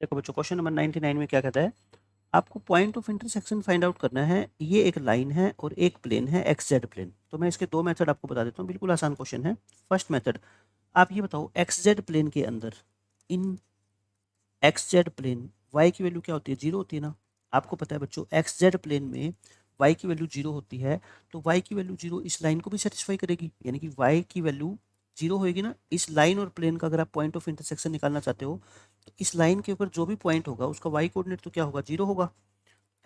देखो बच्चों, question number 99 में क्या कहता है, आपको point of intersection find out करना है। ये एक लाइन है और एक प्लेन है, एक्स जेड प्लेन। तो मैं इसके दो मेथड आपको बता देता हूँ, बिल्कुल आसान क्वेश्चन है। फर्स्ट मेथड, आप ये बताओ एक्स जेड प्लेन के अंदर, इन एक्स जेड प्लेन वाई की वैल्यू क्या होती है, जीरो होती है ना। आपको पता है बच्चों, एक्स जेड प्लेन में वाई की वैल्यू जीरो होती है, तो वाई की वैल्यू जीरो इस लाइन को भी सेटिस्फाई करेगी, यानी कि वाई की वैल्यू जीरो होएगी ना। इस लाइन और प्लेन का अगर आप पॉइंट ऑफ इंटरसेक्शन निकालना चाहते हो, तो इस लाइन के ऊपर जो भी पॉइंट होगा उसका वाई कोऑर्डिनेट तो क्या होगा, जीरो होगा।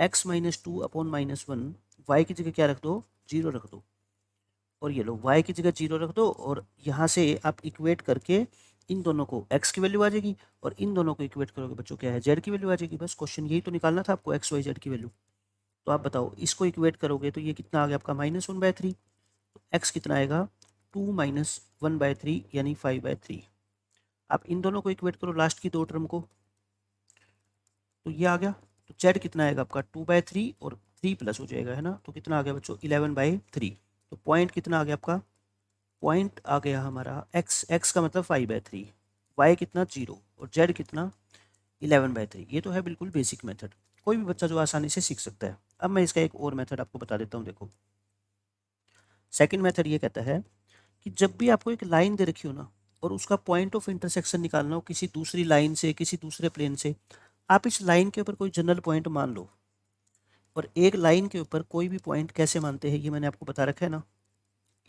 X minus two upon minus one, y की जगह क्या रख दो, जीरो रख दो। और ये लो, y की जगह जीरो रख दो, और यहाँ से आप इक्वेट करके इन दोनों को, x की वैल्यू आ जाएगी, और इन दोनों को इक्वेट करोगे बच्चों क्या है, z की वैल्यू आ जाएगी। बस क्वेश्चन यही तो निकालना था आपको, x y z की वैल्यू। तो आप बताओ, इसको इक्वेट करोगे तो ये कितना आ गया आपका, -1/3। एक्स कितना आएगा, 2 माइनस 1/3 यानी 5/3। आप इन दोनों को इक्वेट करो, लास्ट की दो टर्म को, तो ये आ गया। तो z कितना आएगा आपका, 2/3 और 3 प्लस हो जाएगा, है ना। तो कितना आ गया बच्चों, 11/3। तो पॉइंट कितना आ गया आपका, पॉइंट आ गया हमारा x, x का मतलब 5/3, y कितना, जीरो, और z कितना, 11/3। ये तो है बिल्कुल बेसिक मेथड, कोई भी बच्चा जो आसानी से सीख सकता है। अब मैं इसका एक और मेथड आपको बता देता हूँ। देखो, सेकंड मेथड ये कहता है कि जब भी आपको एक लाइन दे रखी हो ना, और उसका पॉइंट ऑफ इंटरसेक्शन निकालना हो किसी दूसरी लाइन से, किसी दूसरे प्लेन से, आप इस लाइन के ऊपर कोई जनरल पॉइंट मान लो। और एक लाइन के ऊपर कोई भी पॉइंट कैसे मानते हैं, ये मैंने आपको बता रखा है ना।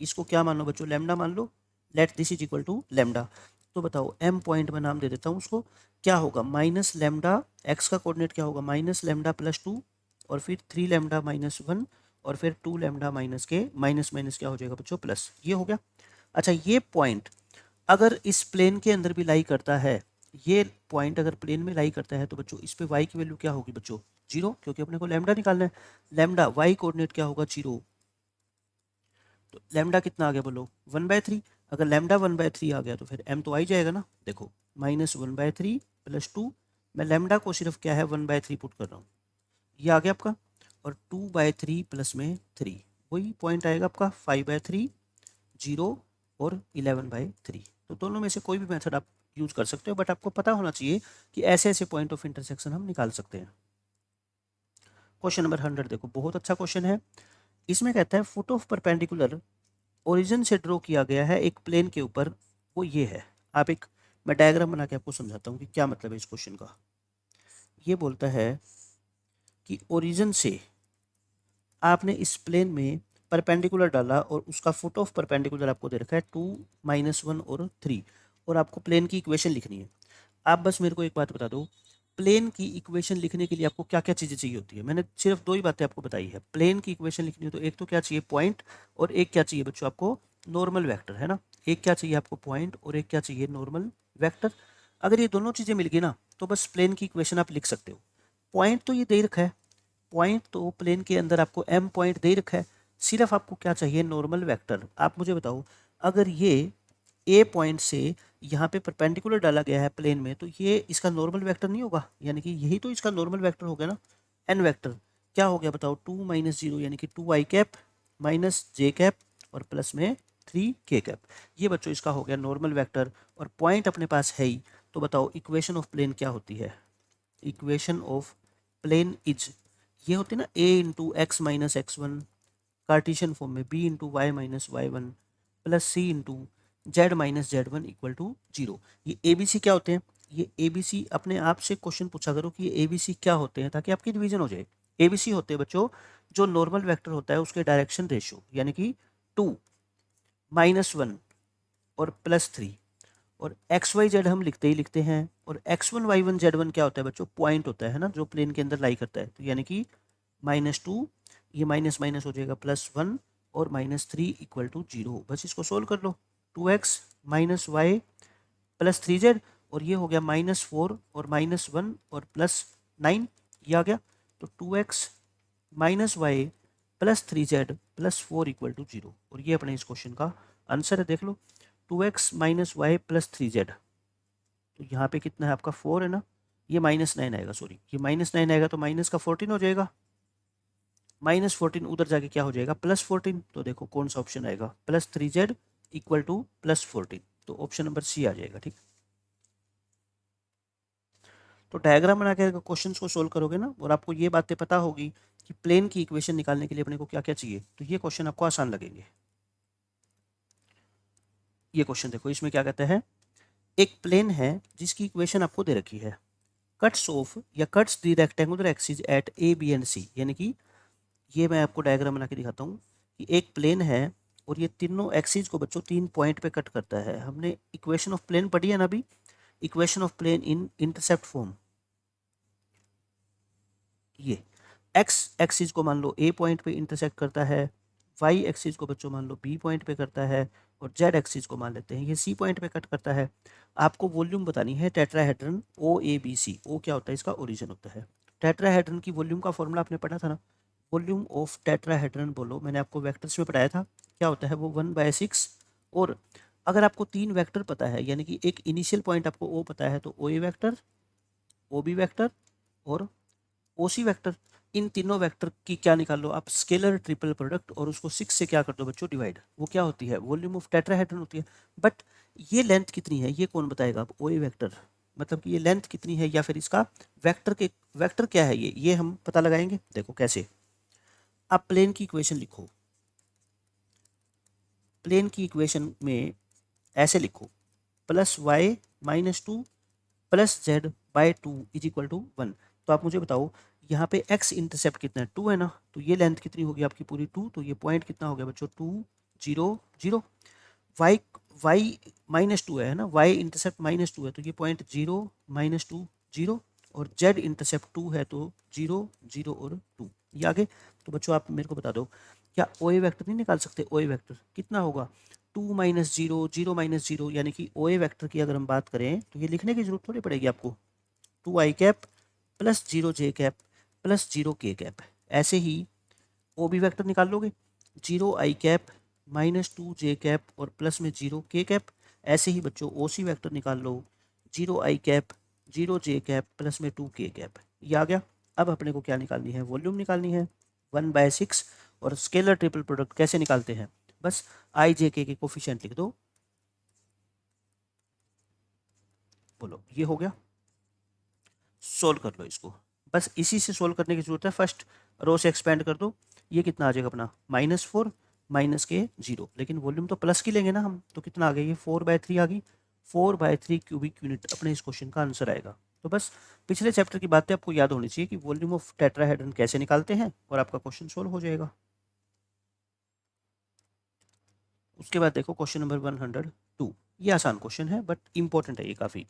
इसको क्या मान लो बच्चों, लैम्डा मान लो, let this is equal to lambda. तो बताओ, एम पॉइंट में नाम दे देता हूँ उसको, क्या होगा, माइनस लैम्डा, एक्स का कोऑर्डिनेट क्या होगा, माइनस लैम्डा प्लस टू, और फिर 3 लैम्डा माइनस वन, और फिर 2 लैम्डा माइनस के, माइनस माइनस क्या हो जाएगा बच्चों, प्लस। ये हो गया। अच्छा, ये पॉइंट अगर इस प्लेन के अंदर भी लाई करता है, ये पॉइंट अगर प्लेन में लाई करता है, तो बच्चों इस पे y की वैल्यू क्या होगी बच्चों, जीरो, क्योंकि अपने को लैम्डा निकालना है। लैम्डा y कोऑर्डिनेट क्या होगा, जीरो। तो लैम्डा कितना आ गया बोलो, 1/3। अगर लैम्डा 1/3 आ गया तो फिर m तो आ ही जाएगा ना। देखो, -1/3 प्लस टू, मैं लैम्डा को सिर्फ क्या है, 1/3 पुट कर रहा हूँ, ये आ गया आपका। और 2/3 प्लस में 3, वही पॉइंट आएगा आपका, 5/3, जीरो, और 11/3। तो दोनों में से कोई भी मेथड आप यूज कर सकते हो, बट आपको पता होना चाहिए कि ऐसे ऐसे पॉइंट ऑफ इंटरसेक्शन हम निकाल सकते हैं। क्वेश्चन नंबर 100 देखो, बहुत अच्छा क्वेश्चन है। इसमें कहता है, फुट ऑफ परपेंडिकुलर ओरिजिन से ड्रॉ किया गया है एक प्लेन के ऊपर, वो ये है। आप एक, मैं डायग्राम बना के आपको समझाता हूँ कि क्या मतलब है इस क्वेश्चन का। ये बोलता है कि ओरिजिन से आपने इस प्लेन में परपेंडिकुलर डाला, और उसका फुट ऑफ परपेंडिकुलर आपको दे रखा है 2, -1 और 3, और आपको प्लेन की इक्वेशन लिखनी है। आप बस मेरे को एक बात बता दो, प्लेन की इक्वेशन लिखने के लिए आपको क्या क्या चीज़ें चाहिए होती है। मैंने सिर्फ दो ही बातें आपको बताई है। प्लेन की इक्वेशन लिखनी हो तो एक तो क्या चाहिए, पॉइंट, और एक क्या चाहिए बच्चों आपको, नॉर्मल वेक्टर, है ना। एक क्या चाहिए आपको, पॉइंट, और एक क्या चाहिए, नॉर्मल वेक्टर। अगर ये दोनों चीज़ें मिल गई ना, तो बस प्लेन की इक्वेशन आप लिख सकते हो। पॉइंट तो ये दे रखा है, पॉइंट तो प्लेन के अंदर आपको एम पॉइंट दे रखा है। सिर्फ आपको क्या चाहिए, नॉर्मल वेक्टर। आप मुझे बताओ, अगर ये ए पॉइंट से यहाँ पे परपेंडिकुलर डाला गया है प्लेन में, तो ये इसका नॉर्मल वेक्टर नहीं होगा, यानी कि यही तो इसका नॉर्मल वेक्टर हो गया ना। एन वेक्टर क्या हो गया बताओ, 2 माइनस जीरो यानी कि 2 i cap, minus J cap, और प्लस में 3 k कैप। ये बच्चों इसका हो गया नॉर्मल वेक्टर, और पॉइंट अपने पास है ही। तो बताओ, इक्वेशन ऑफ प्लेन क्या होती है, इक्वेशन ऑफ प्लेन इज, ये होती है ना, a into x minus x one, cartesian form में b into y minus y one, plus c into z minus z one equal to zero. ये a b c क्या होते हैं, ये ए बी सी अपने आप से क्वेश्चन पूछा करो कि ये ए बी सी क्या होते हैं, ताकि आपकी रिवीजन हो जाए। ए बी सी होते हैं बच्चों, जो नॉर्मल वेक्टर होता है उसके डायरेक्शन रेशियो, यानी कि 2, -1 और +3, और एक्स वाई जेड हम लिखते ही लिखते हैं। और x1 y1 z1 क्या होता है बच्चों, पॉइंट होता है ना, जो प्लेन के अंदर लाई करता है। तो यानी कि -2, ये माइनस माइनस हो जाएगा +1, और -3 इक्वल टू जीरो। बस इसको सोल्व कर लो, 2x minus y plus 3z, और ये हो गया -4 और -1 और +9, ये आ गया। तो 2x minus y plus 3z plus 4 equal to zero, और ये अपने इस क्वेश्चन का आंसर है। देख लो, 2x minus y plus 3z, तो यहाँ पे कितना है आपका 4 है ना, ये -9 आएगा, सॉरी ये -9 आएगा, तो माइनस का 14 हो जाएगा, -14 उधर जाके क्या हो जाएगा, +14। तो देखो कौन सा ऑप्शन आएगा, +3z इक्वल टू +14। तो ऑप्शन नंबर सी आ जाएगा, ठीक। तो डायग्राम बना के क्वेश्चंस को सोल्व करोगे ना और आपको ये बातें पता होगी कि प्लेन की इक्वेशन निकालने के लिए अपने को क्या क्या चाहिए, तो ये क्वेश्चन आपको आसान लगेंगे। ये क्वेश्चन देखो, इसमें क्या कहता है, एक प्लेन है जिसकी इक्वेशन आपको दे रखी है, कट्स ऑफ या cuts the rectangular axis at A B and C, यानी कि ये मैं आपको डायग्राम बना के दिखाता हूँ कि एक प्लेन है और ये तीनों एक्सिस को बच्चों 3 पॉइंट पे कट करता है। हमने इक्वेशन ऑफ प्लेन पढ़ी है ना अभी, equation of plane in intercept form. ये एक्स एक्सिस को मान लो ए पॉइंट पे इंटरसेक्ट करता है, वाई एक्सिस को बच्चों मान लो बी पॉइंट पे करता है, और जेड एक्सिस को मान लेते हैं ये सी पॉइंट पे कट करता है। आपको वॉल्यूम बतानी है टेट्राहेड्रन ओ ए बी सी। ओ क्या होता है, इसका ओरिजिन होता है। टेट्राहेड्रन की वॉल्यूम का फॉर्मूला आपने पढ़ा था ना, वॉल्यूम ऑफ टेट्राहेड्रन बोलो, मैंने आपको वेक्टर्स में पढ़ाया था, क्या होता है वो 1/6। और अगर आपको 3 वेक्टर पता है, यानी कि एक इनिशियल पॉइंट आपको ओ पता है, तो ओ ए वेक्टर, ओ बी वेक्टर और ओ सी वेक्टर, इन तीनों वेक्टर की क्या निकाल लो आप, स्केलर ट्रिपल प्रोडक्ट, और उसको 6 से क्या कर दो बच्चों, डिवाइड। वो क्या होती है, वॉल्यूम ऑफ टेट्राहेड्रन होती है। बट ये लेंथ कितनी है ये कौन बताएगा, अब ओ ए वेक्टर, मतलब कि ये लेंथ कितनी है या फिर इसका वेक्टर क्या है, ये हम पता लगाएंगे। देखो कैसे, आप प्लेन की इक्वेशन लिखो, प्लेन की इक्वेशन में ऐसे लिखो, plus y -2 plus z by 2 is equal to 1। तो आप मुझे बताओ यहाँ पे एक्स इंटरसेप्ट कितना है, 2 है ना, तो ये लेंथ कितनी होगी आपकी पूरी 2, तो ये पॉइंट कितना हो गया बच्चों 2 0 0। वाई वाई -2 है ना, वाई इंटरसेप्ट -2 है, तो ये पॉइंट 0 -2 0, और जेड इंटरसेप्ट 2 है, तो 0 0 और 2, ये आगे। तो बच्चों आप मेरे को बता दो, क्या ओ ए वेक्टर नहीं निकाल सकते, ओ ए वेक्टर कितना होगा 2 -0 0 -0, यानी कि ओ ए वेक्टर की अगर हम बात करें तो ये लिखने की जरूरत थोड़ी पड़ेगी आपको, 2 आई कैप प्लस 0 जे कैप प्लस 0 के कैप। ऐसे ही ओ बी वेक्टर निकाल लोगे, 0 आई कैप -2 जे कैप और प्लस में 0 के कैप। ऐसे ही बच्चों ओ सी वेक्टर निकाल लो, 0 आई कैप 0 जे कैप प्लस में 2 के कैप। ये आ गया। अब अपने को क्या निकालनी है, वॉल्यूम निकालनी है 1/6। और स्केलर ट्रिपल प्रोडक्ट कैसे निकालते हैं, बस आई जे के कोफिशिएंट लिख दो। बोलो ये हो गया, सोल्व कर लो इसको। बस इसी से सोल्व करने की जरूरत है, फर्स्ट रो से एक्सपेंड कर दो। ये कितना आ जाएगा अपना -4 माइनस के 0, लेकिन वॉल्यूम तो प्लस की लेंगे ना हम, तो कितना आ गया ये 4/3 आ गई, 4/3 क्यूबिक यूनिट अपने इस क्वेश्चन का आंसर आएगा। तो बस पिछले चैप्टर की बातें आपको याद होनी चाहिए कि वॉल्यूम ऑफ टेट्राहेड्रन कैसे निकालते हैं, और आपका क्वेश्चन सोल्व हो जाएगा। उसके बाद देखो क्वेश्चन नंबर 102। ये आसान क्वेश्चन है बट इंपॉर्टेंट है ये काफ़ी।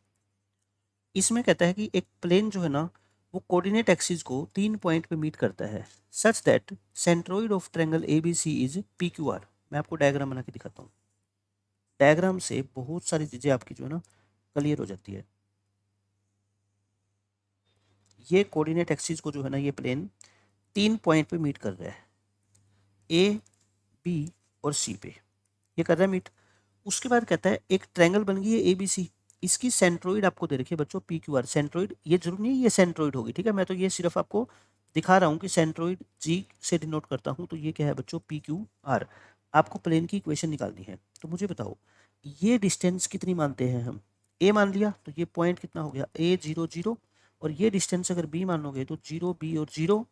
इसमें कहता है कि एक प्लेन जो है ना, वो कोऑर्डिनेट एक्सिस को 3 पॉइंट पे मीट करता है, such that centroid of triangle ABC is P Q R. मैं आपको डायग्राम बना के दिखाता हूँ, डायग्राम से बहुत सारी चीज़ें आपकी जो है ना क्लियर हो जाती है। ये कोऑर्डिनेट एक्सिस को जो है ना, ये प्लेन 3 पॉइंट पे मीट कर रहा है, ए बी और सी पे ये कर रहा है मीट। उसके बाद कहता है एक ट्रायंगल बन गई है ए बी सी, इसकी सेंट्रोइड आपको दे रखी है बच्चों पी क्यू आर। सेंट्रोइड ये जरूर नहीं है ये सेंट्रोइड होगी, ठीक है, मैं तो ये सिर्फ आपको दिखा रहा हूँ कि सेंट्रोइड जी से डिनोट करता हूँ, तो ये क्या है बच्चों पी क्यू आर। आपको प्लेन की इक्वेशन निकालनी है, तो मुझे बताओ ये डिस्टेंस कितनी मानते हैं हम, ए मान लिया, तो ये पॉइंट कितना हो गया ए 0 0, और ये डिस्टेंस अगर बी मानोगे तो 0 बी और 0,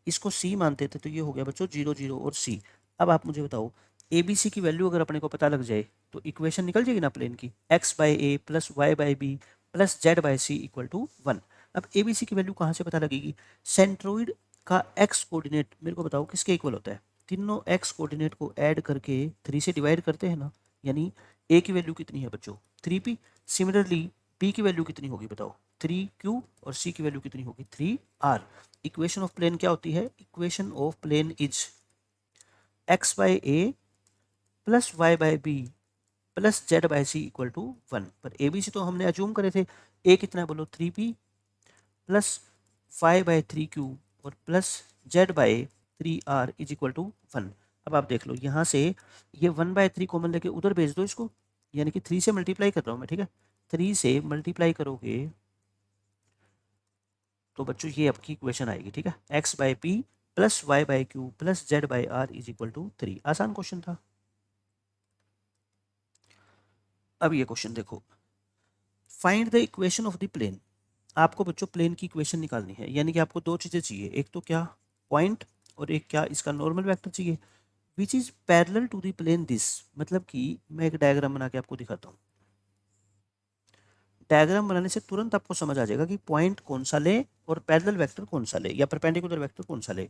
इसको सी मानते थे तो ये हो गया बच्चों 0 0 और सी। अब आप मुझे बताओ ए बी सी की वैल्यू अगर अपने को पता लग जाए तो इक्वेशन निकल जाएगी ना प्लेन की, x/a plus y/b plus z/c equal to 1। अब ए बी सी की वैल्यू कहाँ से पता लगेगी, सेंट्रोइड का x कोऑर्डिनेट मेरे को बताओ किसके इक्वल होता है, तीनों x कोऑर्डिनेट को ऐड करके 3 से डिवाइड करते हैं ना, यानी a की वैल्यू कितनी है बच्चों 3p। सिमिलरली p की वैल्यू कितनी होगी बताओ 3q, और c की वैल्यू कितनी होगी 3r। इक्वेशन ऑफ प्लेन क्या होती है, equation of plane is x/a plus y/b plus z/c equal to 1। पर ए बी सी तो हमने अज्यूम करे थे, ए कितना है बोलो 3p प्लस y/3q और plus z/3r is equal to 1। अब आप देख लो यहाँ से ये 1/3 कॉमन लेके उधर भेज दो इसको, यानी कि 3 से मल्टीप्लाई कर रहा हूँ मैं, ठीक है, 3 से मल्टीप्लाई करोगे तो बच्चों ये आपकी इक्वेशन आएगी, ठीक है, x/p plus y/q plus z/r is equal to 3। आसान क्वेश्चन था। अब ये क्वेश्चन देखो, find the equation of the plane. आपको बच्चों प्लेन की इक्वेशन निकालनी है, यानी कि आपको दो चीज़ें चाहिए, एक तो क्या पॉइंट और एक क्या इसका नॉर्मल वेक्टर चाहिए which is parallel to the plane this. मतलब कि मैं एक डायग्राम बना के आपको दिखाता हूँ। डायग्राम बनाने से तुरंत आपको समझ आ जाएगा कि पॉइंट कौन सा ले और पैरेलल वेक्टर कौन सा ले या परपेंडिकुलर वेक्टर कौन सा ले।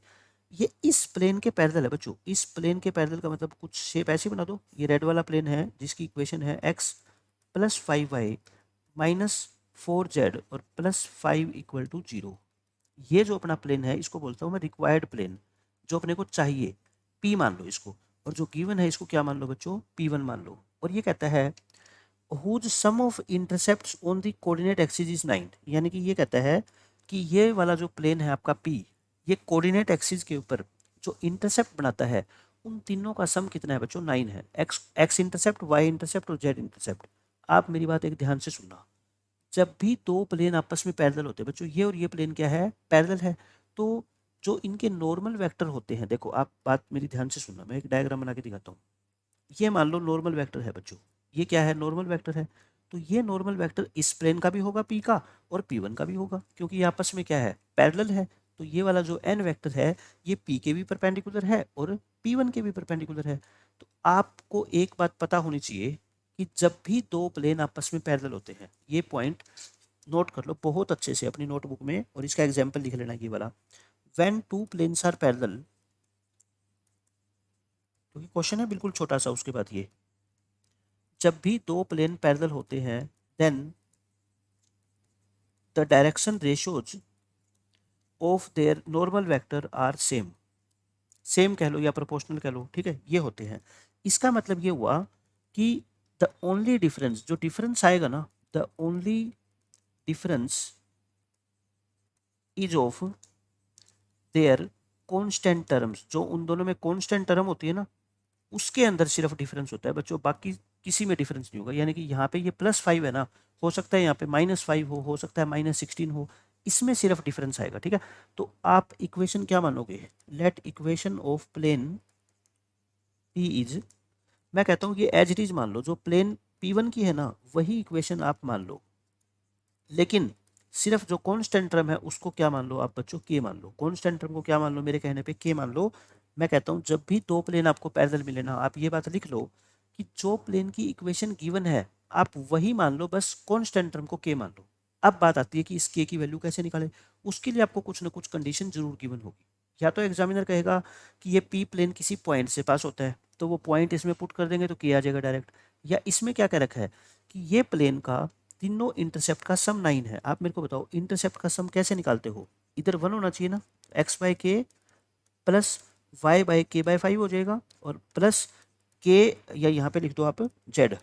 ये इस प्लेन के पैरेलल है बच्चों। इस प्लेन के पैरेलल का मतलब कुछ शेप ऐसे बना दो। ये रेड वाला प्लेन है जिसकी इक्वेशन है x plus 5y minus 4z और प्लस 5 इक्वल टू 0। ये जो अपना प्लेन है इसको बोलता हूँ मैं रिक्वायर्ड प्लेन, जो अपने को चाहिए। p मान लो इसको, और जो गिवन है इसको क्या मान लो बच्चों, p1 मान लो। और ये कहता है whose sum of intercepts on the coordinate axis is 9। यानी कि ये कहता है कि ये वाला जो प्लेन है आपका p, ये कोऑर्डिनेट एक्सिस के ऊपर जो इंटरसेप्ट बनाता है उन तीनों का सम कितना है बच्चों, 9 है। x इंटरसेप्ट, y इंटरसेप्ट और z इंटरसेप्ट। आप मेरी बात एक ध्यान से सुनना। जब भी दो प्लेन आपस में पैरेलल होते हैं बच्चों, ये और ये प्लेन क्या है, पैरेलल है, तो जो इनके नॉर्मल वेक्टर होते हैं, देखो आप बात मेरी ध्यान से सुनना, मैं एक डायग्राम बना के दिखाता हूँ। ये मान लो नॉर्मल वेक्टर है बच्चों, ये क्या है, नॉर्मल वेक्टर है। तो ये नॉर्मल वेक्टर इस प्लेन का भी होगा p का और p1 का भी होगा, क्योंकि ये आपस में क्या है, पैरेलल है। तो ये वाला जो n वेक्टर है ये p के भी परपेंडिकुलर है और p1 के भी परपेंडिकुलर है। तो आपको एक बात पता होनी चाहिए कि जब भी दो प्लेन आपस में पैरेलल होते हैं, ये पॉइंट नोट कर लो बहुत अच्छे से अपनी नोटबुक में, और इसका एग्जाम्पल लिख लेना ये वाला। When two planes are parallel, क्योंकि क्वेश्चन है बिल्कुल छोटा सा, उसके बाद ये, जब भी दो प्लेन पैरेलल होते हैं then the direction ratios of their normal vector are same. Same कह लो या प्रोपोर्शनल कह लो, ठीक है, ये होते हैं। इसका मतलब ये हुआ कि द ओनली डिफरेंस, जो डिफरेंस आएगा ना, the only difference is of their constant terms. जो उन दोनों में कॉन्स्टेंट टर्म होती है ना, उसके अंदर सिर्फ डिफरेंस होता है बच्चों, बाकी किसी में डिफरेंस नहीं होगा। यानी कि यहाँ पे ये +5 है ना, हो सकता है यहाँ पे -5 हो सकता है -16 हो, इसमें सिर्फ डिफरेंस आएगा, ठीक है। तो आप इक्वेशन क्या मानोगे, let equation of plane p is, मैं कहता हूँ ये एज इट इज मान लो, जो प्लेन p1 की है ना वही इक्वेशन आप मान लो, लेकिन सिर्फ जो कॉन्स्टेंट टर्म है उसको क्या मान लो आप बच्चों, के मान लो। कॉन्स्टेंट टर्म को क्या मान लो, मेरे कहने पे के मान लो। मैं कहता हूँ जब भी दो प्लेन आपको पैरेलल मिले ना, आप ये बात लिख लो कि जो प्लेन की इक्वेशन गिवन है आप वही मान लो, बस कॉन्स्टेंट टर्म को के मान लो। अब बात आती है कि इस के की वैल्यू कैसे निकालें। उसके लिए आपको कुछ ना कुछ कंडीशन जरूर गिवन होगी। या तो एग्जामिनर कहेगा कि ये पी प्लेन किसी पॉइंट से पास होता है, तो वो पॉइंट इसमें पुट कर देंगे तो के आ जाएगा डायरेक्ट। या इसमें क्या क्या रखा है कि ये प्लेन का तीनों इंटरसेप्ट का सम 9 है। आप मेरे को बताओ इंटरसेप्ट का सम कैसे निकालते हो, इधर 1 होना चाहिए ना, x बाई के प्लस y बाई के बाई 5 हो जाएगा, और प्लस के, या यहाँ पे लिख दो आप z।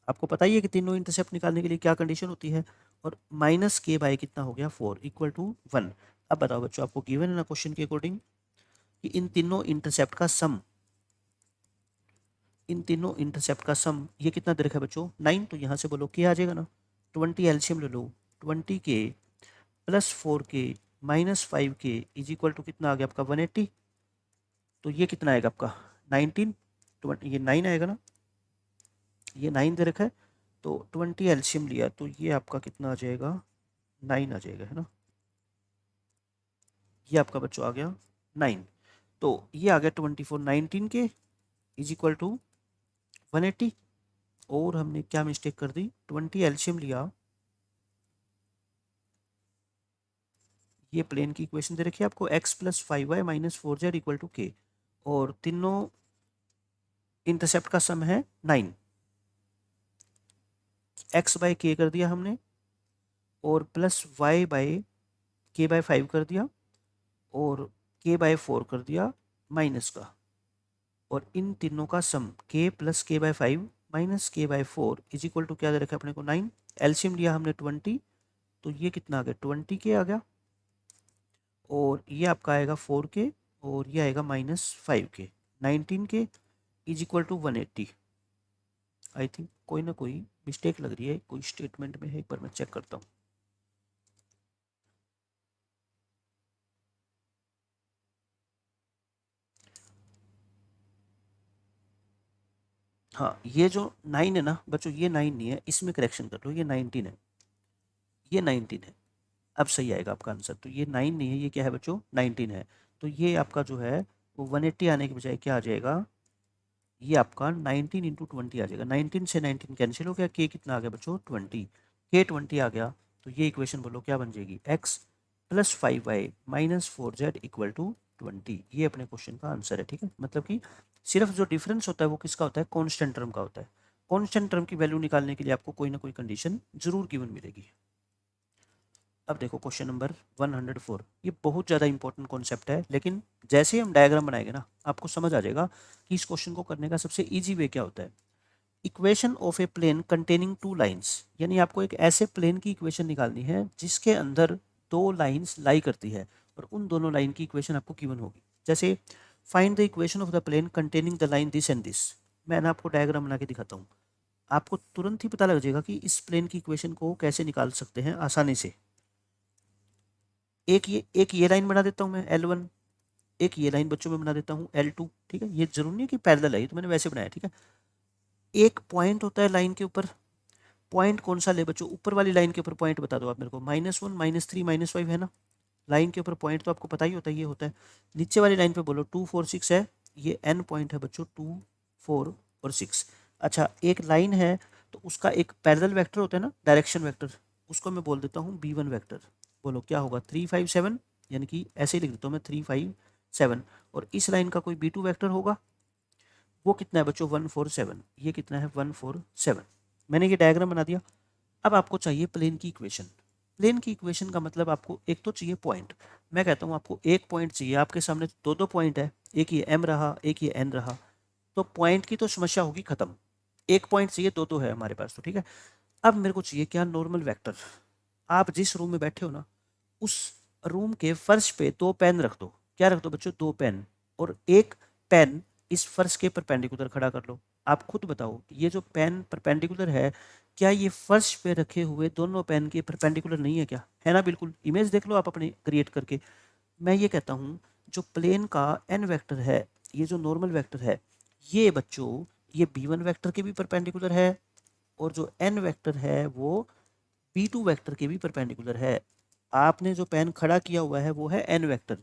आपको पता ही है कि तीनों इंटरसेप्ट निकालने के लिए क्या कंडीशन होती है, और माइनस के बाई कितना हो गया 4 इक्वल टू 1। अब बताओ बच्चों, आपको गिवन है ना क्वेश्चन के अकॉर्डिंग कि इन तीनों इंटरसेप्ट का सम, इन तीनों इंटरसेप्ट का सम ये कितना दे रखा है बच्चों, 9। तो यहाँ से बोलो के आ जाएगा ना, 20 एलसीएम ले लो, 20 के प्लस 4 के माइनस 5 के इज इक्वल टू कितना आ गया आपका 180। तो ये कितना आएगा आपका 19, 20, ये 9 आएगा ना, ये 9 दे रखा है। तो 20 एलसीएम लिया तो ये आपका कितना आ जाएगा, 9 आ जाएगा, है ना। ये आपका बच्चों आ गया 9। तो ये आ गया 24, 19 के इज इक्वल टू 180। और हमने क्या मिस्टेक कर दी, 20 एलसीएम लिया, ये प्लेन की इक्वेशन दे रखी है आपको x plus 5y minus 4z equal to k, और तीनों इंटरसेप्ट का सम है 9। x बाई के कर दिया हमने, और प्लस y बाई के बाई 5 कर दिया, और k बाई 4 कर दिया माइनस का, और इन तीनों का सम k प्लस के बाई 5 माइनस के बाई 4 इज इक्वल टू क्या दे रखा है अपने को 9। एलसीएम लिया हमने 20, तो ये कितना आ गया 20 के आ गया, और ये आपका आएगा 4 के, और ये आएगा -5 k, 19 k is equal to 180। I think कोई ना कोई मिस्टेक लग रही है, कोई स्टेटमेंट में है, एक बार मैं चेक करता हूँ। हाँ, ये जो 9 है ना बच्चों, ये 9 नहीं है, इसमें करेक्शन कर लो, ये 19 है। ये 19 है। अब सही आएगा आपका आंसर। तो ये 9 नहीं है, ये क्या है बच्चों, 19 है। तो ये आपका जो है वो 180 आने के बजाय क्या आ जाएगा, ये आपका 19 इंटू 20 आ जाएगा। 19 से 19 कैंसिल हो गया, के कितना आ गया बच्चों, 20, के 20 आ गया। तो ये इक्वेशन बोलो क्या बन जाएगी, x plus 5y minus 4z equal to 20। ये अपने क्वेश्चन का आंसर है, ठीक है। मतलब कि सिर्फ जो डिफरेंस होता है वो किसका होता है, कॉन्स्टेंट टर्म का होता है। कॉन्स्टेंट टर्म की वैल्यू निकालने के लिए आपको कोई ना कोई कंडीशन जरूर गिवन मिलेगी। अब देखो क्वेश्चन नंबर 104, ये बहुत ज़्यादा इंपॉर्टेंट कॉन्सेप्ट है, लेकिन जैसे ही हम डायग्राम बनाएंगे ना आपको समझ आ जाएगा कि इस क्वेश्चन को करने का सबसे इजी वे क्या होता है। Equation of a plane containing two lines, यानी आपको एक ऐसे प्लेन की इक्वेशन निकालनी है जिसके अंदर दो लाइंस लाई करती है और उन दोनों लाइन की इक्वेशन आपको गिवन होगी। जैसे find the equation of the plane containing the line this and this. मैं ना आपको डायग्राम बना के दिखाता हूँ, आपको तुरंत ही पता लग जाएगा कि इस प्लेन की इक्वेशन को कैसे निकाल सकते हैं आसानी से। एक ये लाइन बना देता हूँ मैं L1, एक ये लाइन बच्चों में बना देता हूँ L2, ठीक है। ये जरूरी नहीं है कि पैरेलल है, ये तो मैंने वैसे बनाया, ठीक है। एक पॉइंट होता है लाइन के ऊपर, पॉइंट कौन सा ले बच्चों, ऊपर वाली लाइन के ऊपर पॉइंट बता दो आप मेरे को, -1 -3 -5 है ना, लाइन के ऊपर पॉइंट तो आपको पता ही होता है, ये होता है। नीचे वाली लाइन पे बोलो 2 4 6 है, ये n पॉइंट है बच्चों, 2 4 और 6। अच्छा एक लाइन है तो उसका एक पैरेलल वेक्टर होता है ना, डायरेक्शन वेक्टर, उसको मैं बोल देता हूँ B1 वेक्टर। बोलो क्या होगा, 3 5 7, यानी कि ऐसे ही लिख देता हूँ मैं 3 5 7। और इस लाइन का कोई B2 वेक्टर होगा, वो कितना है बच्चों, 1 4 7। ये कितना है, 1 4 7। मैंने ये डायग्राम बना दिया। अब आपको चाहिए प्लेन की इक्वेशन। प्लेन की इक्वेशन का मतलब आपको एक तो चाहिए पॉइंट। मैं कहता हूँ आपको एक पॉइंट चाहिए, आपके सामने दो दो पॉइंट है, एक ये m रहा, एक ये n रहा, तो पॉइंट की तो समस्या होगी खत्म। एक पॉइंट चाहिए, दो तो है हमारे पास, तो ठीक है। अब मेरे को चाहिए क्या, नॉर्मल वेक्टर। आप जिस रूम में बैठे हो ना, उस रूम के फर्श पे दो पेन रख दो। क्या रख दो बच्चों, दो पेन, और एक पेन इस फर्श के परपेंडिकुलर खड़ा कर लो। आप खुद बताओ, ये जो पेन परपेंडिकुलर है, क्या ये फर्श पे रखे हुए दोनों पेन के परपेंडिकुलर नहीं है क्या, है ना। बिल्कुल, इमेज देख लो आप अपने क्रिएट करके। मैं ये कहता हूँ जो प्लेन का एन वेक्टर है, ये जो नॉर्मल वेक्टर है, ये बच्चों ये B1 वेक्टर के भी परपेंडिकुलर है, और जो एन वेक्टर है वो B2 वेक्टर के भी परपेंडिकुलर है। आपने जो पेन खड़ा किया हुआ है वो है एन वेक्टर,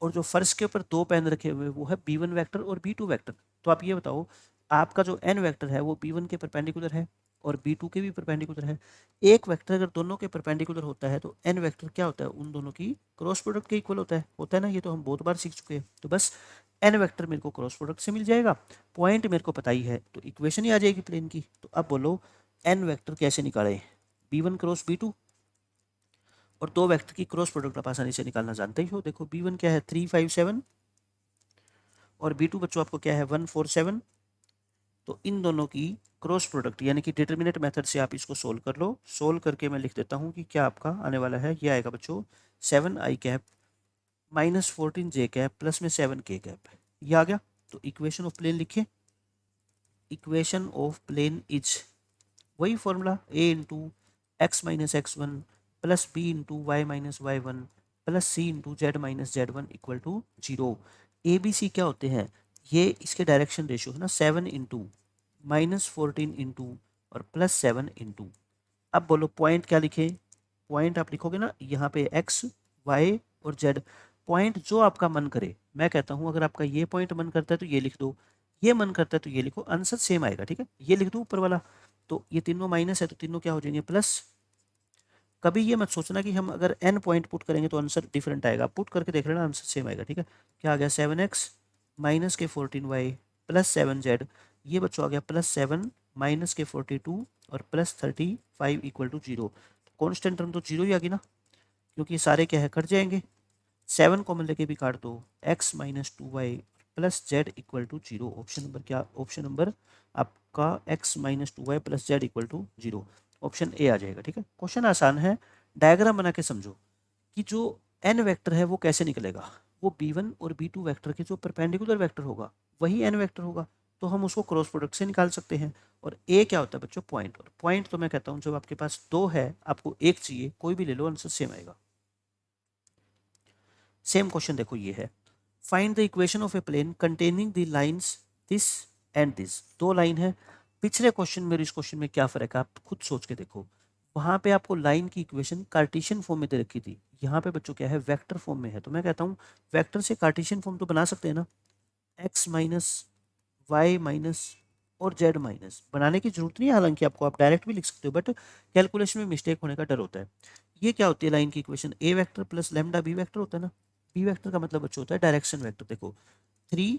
और जो फर्श के ऊपर दो पेन रखे हुए वो है B1 वेक्टर और B2 वेक्टर। तो आप ये बताओ, आपका जो एन वेक्टर है वो B1 के परपेंडिकुलर है और B2 के भी परपेंडिकुलर है। एक वेक्टर अगर दोनों के परपेंडिकुलर होता है तो एन वेक्टर क्या होता है, उन दोनों की क्रॉस प्रोडक्ट के इक्वल होता है ना। ये तो हम बहुत बार सीख चुके हैं। तो बस एन वेक्टर मेरे को क्रॉस प्रोडक्ट से मिल जाएगा, पॉइंट मेरे को पता ही है, तो इक्वेशन ही आ जाएगी प्लेन की। तो अब बोलो एन वेक्टर कैसे निकालें, B1 क्रॉस B2, और दो वेक्टर की क्रॉस प्रोडक्ट आप आसानी से निकालना जानते ही हो। देखो B1 क्या है, 3 5 7, और B2 बच्चों आपको क्या है, 1 4 7। तो इन दोनों की क्रॉस प्रोडक्ट यानी कि डिटर्मिनेंट मेथड से आप इसको सोल्व कर लो। सोल्व करके मैं लिख देता हूँ कि क्या आपका आने वाला है, ये आएगा बच्चों 7i cap minus 14j cap plus में 7k कैप, ये आ गया। तो इक्वेशन ऑफ प्लेन लिखे, इक्वेशन ऑफ प्लेन इज वही formula, a into x minus x1 plus b into y minus y1 plus c into z minus z1 equal to 0। A b c क्या होते हैं, ये इसके डायरेक्शन रेशियो है ना, 7 into minus 14 into और plus 7 into. अब बोलो पॉइंट क्या लिखे, पॉइंट आप लिखोगे ना यहाँ पे x y और z, पॉइंट जो आपका मन करे। मैं कहता हूँ अगर आपका ये पॉइंट मन करता है तो ये लिख दो, ये मन करता है तो ये लिखो, आंसर सेम आएगा, ठीक है। ये लिख दो ऊपर वाला, तो ये तीनों माइनस है तो तीनों क्या हो जाएंगे, प्लस। कभी ये मत सोचना कि हम अगर n पॉइंट पुट करेंगे तो आंसर डिफरेंट आएगा, पुट करके देख लेना, आंसर सेम आएगा, ठीक है। क्या आ गया, 7x माइनस के 14y प्लस 7z, ये बच्चों आ गया प्लस 7 माइनस के 42 और plus 35 equal to 0। Constant term तो 0 ही आ गई ना, क्योंकि ये सारे क्या है, कट जाएंगे। 7 कॉमन लेके भी काट दो, x minus 2y plus Z equal to 0। Option number क्या, ऑप्शन नंबर आपका x minus 2y plus Z equal to 0, option A आ जाएगा, ठीक है। क्वेश्चन आसान है, डायग्राम बना के समझो कि जो n वेक्टर है वो कैसे निकलेगा। वो B1 और B2 वेक्टर के जो परपेंडिकुलर वेक्टर होगा वही n वेक्टर होगा, तो हम उसको क्रॉस प्रोडक्ट से निकाल सकते हैं। और ए क्या होता है बच्चों, पॉइंट। और पॉइंट तो मैं कहता हूँ जब आपके पास दो है, आपको एक चाहिए, कोई भी ले लो, आंसर सेम आएगा। सेम क्वेश्चन देखो ये है, find the equation of a plane containing the lines this and this. दो लाइन है, पिछले क्वेश्चन में और इस क्वेश्चन में क्या फर्क है आप खुद सोच के देखो। वहाँ पे आपको लाइन की इक्वेशन कार्टेशियन फॉर्म में दे रखी थी, यहाँ पे बच्चों क्या है वेक्टर फॉर्म में है। तो मैं कहता हूँ वेक्टर से कार्टेशियन फॉर्म तो बना सकते हैं ना, एक्स माइनस वाई माइनस और जेड माइनस। बनाने की जरूरत नहीं है, हालांकि आपको आप डायरेक्ट भी लिख सकते हो, बट कैलकुलेशन में मिस्टेक होने का डर होता है। ये क्या होती है लाइन की equation, A vector plus lambda B vector होता है ना। बी वेक्टर का मतलब बच्चों होता है डायरेक्शन वेक्टर। देखो 3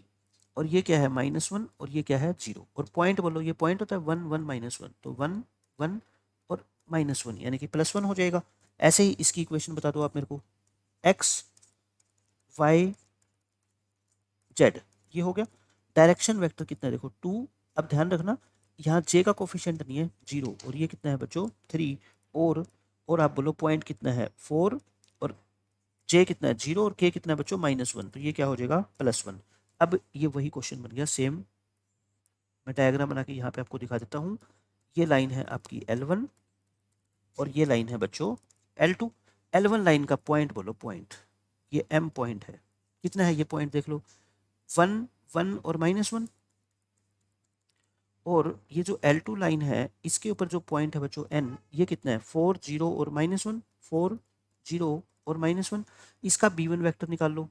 और ये क्या है -1 और ये क्या है 0, और पॉइंट बोलो, ये पॉइंट होता है 1 1 -1, तो 1 1 और -1 यानी कि +1 हो जाएगा। ऐसे ही इसकी इक्वेशन बता दो आप मेरे को, एक्स वाई जेड, ये हो गया। डायरेक्शन वेक्टर कितना है देखो 2। अब ध्यान रखना यहाँ जे का कोफिशिएंट नहीं है 0, और ये कितना है बच्चों 3, और आप बोलो पॉइंट कितना है 4, और जे कितना है 0, और के कितना है बच्चों -1, तो ये क्या हो जाएगा +1। अब ये वही क्वेश्चन बन गया सेम। मैं डायग्राम बना के यहाँ पे आपको दिखा देता हूँ। ये लाइन है आपकी L1 और ये लाइन है बच्चों L2। L1 लाइन का पॉइंट बोलो, पॉइंट ये M पॉइंट है, कितना है ये पॉइंट देख लो 1 1 और -1, और ये जो L2 लाइन है इसके ऊपर जो पॉइंट है बच्चों N, ये कितना है 4 0 और -1, 4 0 और -1। इसका B1 वेक्टर निकाल लो।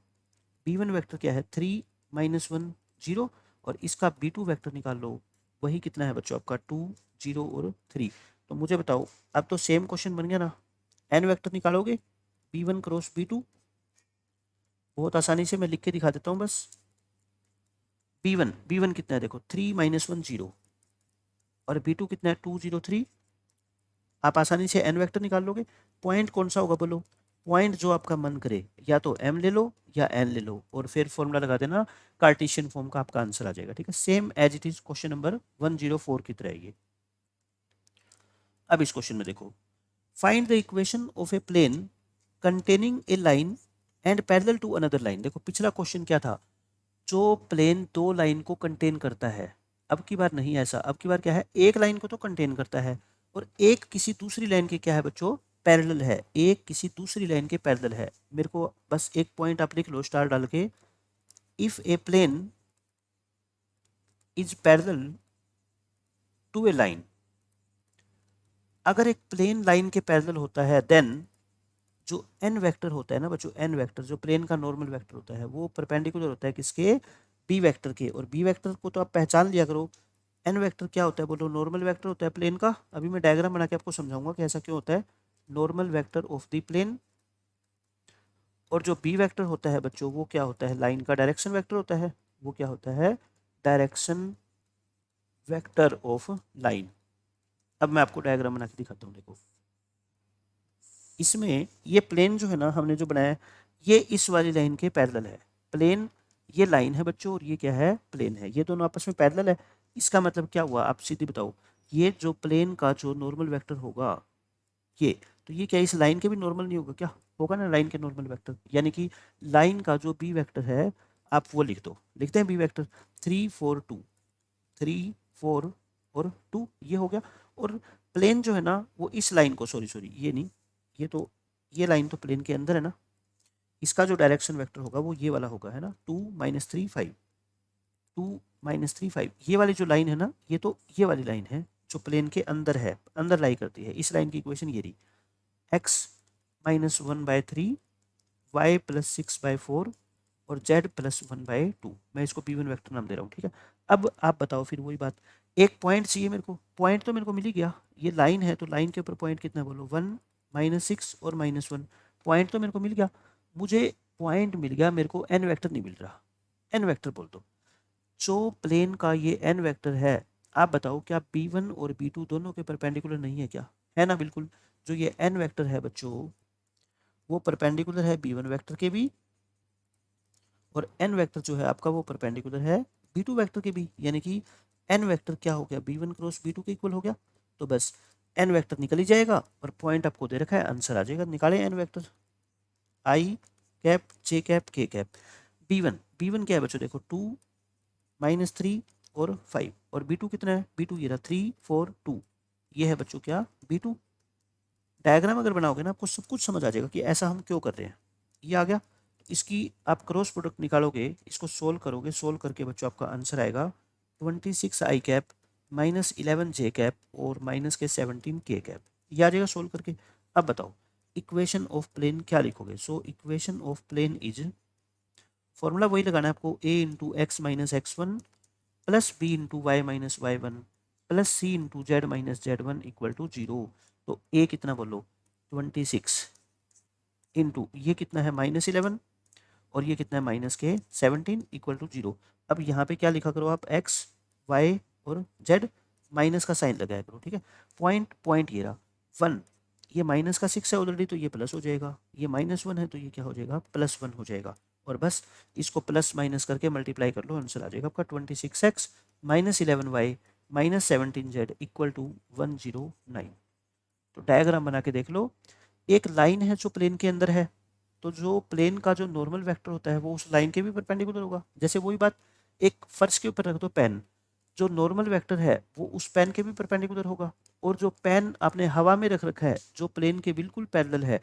B1 वेक्टर क्या है 3 -1 0, और इसका B2 वेक्टर निकाल लो, वही कितना है बच्चों आपका 2 0 और 3। तो मुझे बताओ अब तो सेम क्वेश्चन बन गया ना, एन वेक्टर निकालोगे B1 क्रॉस B2, बहुत आसानी से मैं लिख के दिखा देता हूँ बस। B1 कितना है देखो 3 -1 0, और B2 कितना है 2 0 3। आप आसानी से एन वेक्टर निकाल लोगे। पॉइंट कौन सा होगा बोलो, पॉइंट जो आपका मन करे, या तो एम ले लो या एन ले लो, और फिर फॉर्मूला लगा देना, कार्टेशियन फॉर्म का आपका आंसर आ जाएगा। ठीक है, same as it is question number 104 की तरह ये। अब इस क्वेश्चन में देखो, find the equation of a plane containing a line and parallel to another line. देखो पिछला क्वेश्चन क्या था, जो प्लेन दो लाइन को कंटेन करता है। अब की बार नहीं ऐसा, अब की बार क्या है एक लाइन को तो कंटेन करता है, और एक किसी दूसरी लाइन के क्या है बच्चों पैरेलल है, एक किसी दूसरी लाइन के पैरेलल है। मेरे को बस एक पॉइंट आप लिख लो स्टार डाल के, if a plane is parallel to a line. अगर एक प्लेन लाइन के पैरेलल होता है देन जो एन वेक्टर होता है ना बच्चों, एन वेक्टर जो प्लेन का नॉर्मल वेक्टर होता है वो परपेंडिकुलर होता है किसके, बी वेक्टर के। और बी वेक्टर को तो आप पहचान लिया करो, एन वेक्टर क्या होता है बोलो, नॉर्मल वेक्टर होता है प्लेन का। अभी मैं डायग्राम बना के आपको समझाऊंगा कि ऐसा क्यों होता है, normal vector of the plane. और जो बी वेक्टर होता है बच्चों वो क्या होता है, लाइन का डायरेक्शन वेक्टर होता है, वो क्या होता है डायरेक्शन वेक्टर ऑफ लाइन। अब मैं आपको डायग्राम बना के दिखाता हूँ। देखो इसमें ये प्लेन जो है ना हमने जो बनाया है, ये इस वाली लाइन के पैरेलल है। प्लेन ये लाइन है बच्चों, और ये क्या है प्लेन है, ये दोनों आपस में पैरेलल है। इसका मतलब क्या हुआ आप सीधी बताओ, ये जो प्लेन का जो नॉर्मल वेक्टर होगा ये, तो ये क्या इस लाइन के भी नॉर्मल नहीं होगा, क्या होगा ना लाइन के नॉर्मल वेक्टर। यानी कि लाइन का जो बी वेक्टर है आप वो लिख दो, लिखते हैं बी वेक्टर 3 4 2, 3 4 और 2, ये हो गया। और प्लेन जो है ना वो इस लाइन को, सॉरी सॉरी ये नहीं, ये तो ये लाइन तो प्लेन के अंदर है ना, इसका जो डायरेक्शन वेक्टर होगा वो ये वाला होगा, है ना 2 -3 5, 2 -3 5। ये वाली जो लाइन है ना, ये तो ये वाली लाइन है जो प्लेन के अंदर है, अंदर लाई करती है। इस लाइन की इक्वेशन ये रही, x -1/3 y +6/4 और z +1/2। मैं इसको p1 वेक्टर नाम दे रहा हूँ। ठीक है, अब आप बताओ फिर वही बात, एक पॉइंट चाहिए मेरे को, पॉइंट तो मेरे को मिल ही गया, ये लाइन है तो लाइन के ऊपर पॉइंट कितना बोलो 1 -6 और -1, पॉइंट तो मेरे को मिल गया। मुझे पॉइंट मिल गया, मेरे को एन वेक्टर नहीं मिल रहा, एन वेक्टर बोल दो। जो प्लेन का ये एन वेक्टर है, आप बताओ क्या b1 और b2 दोनों के परपेंडिकुलर नहीं है क्या, है ना बिल्कुल। जो ये एन वेक्टर है बच्चों वो परपेंडिकुलर है b1 वेक्टर के भी, और एन वेक्टर जो है आपका वो परपेंडिकुलर है b2 वेक्टर के भी। यानी कि एन वेक्टर क्या हो गया b1 क्रॉस b2 के इक्वल हो गया। तो बस एन वेक्टर निकल ही जाएगा, और पॉइंट आपको दे रखा है, आंसर आ जाएगा। निकाले एन वेक्टर, आई कैप जे कैप के कैप। b1 क्या है बच्चों देखो 2 -3 और 5, और b2 कितना है, b2 ये रहा 3 4 2, ये है बच्चों क्या b2। डायग्राम अगर बनाओगे ना आपको सब कुछ समझ आ जाएगा कि ऐसा हम क्यों कर रहे हैं। ये आ गया, इसकी आप क्रॉस प्रोडक्ट निकालोगे, इसको सोल्व करोगे, सोल्व करके बच्चों आपका आंसर आएगा 26 आई कैप -11 जे कैप और -17 के कैप। ये आ जाएगा सोल्व करके। अब बताओ इक्वेशन ऑफ प्लेन क्या लिखोगे? So equation of plane is, formula वही लगाना है आपको, a into x minus x one plus b into y minus y one plus c into z minus z one equal to zero. तो a कितना बोलो 26 into ये कितना है -11 और ये कितना है -17 इक्वल टू जीरो। अब यहाँ पे क्या लिखा करो आप, एक्स वाई और जेड, माइनस का साइन लगाया करो, ठीक है। पॉइंट पॉइंट ये रहा 1, ये माइनस का 6 है ऑलरेडी तो ये प्लस हो जाएगा, ये -1 है तो ये क्या हो जाएगा +1 हो जाएगा। और बस इसको प्लस माइनस करके मल्टीप्लाई कर लो, आंसर आ जाएगा आपका 26x -11y -17z equal to 109। तो डायग्राम बना के देख लो, एक लाइन है जो प्लेन के अंदर है, तो जो प्लेन का जो नॉर्मल वेक्टर होता है वो उस लाइन के भी परपेंडिकुलर होगा। जैसे वही बात, एक फर्श के ऊपर रख दो पेन, जो नॉर्मल वेक्टर है वो उस पेन के भी परपेंडिकुलर होगा, और जो पेन आपने हवा में रख रखा है जो प्लेन के बिल्कुल पैरेलल है,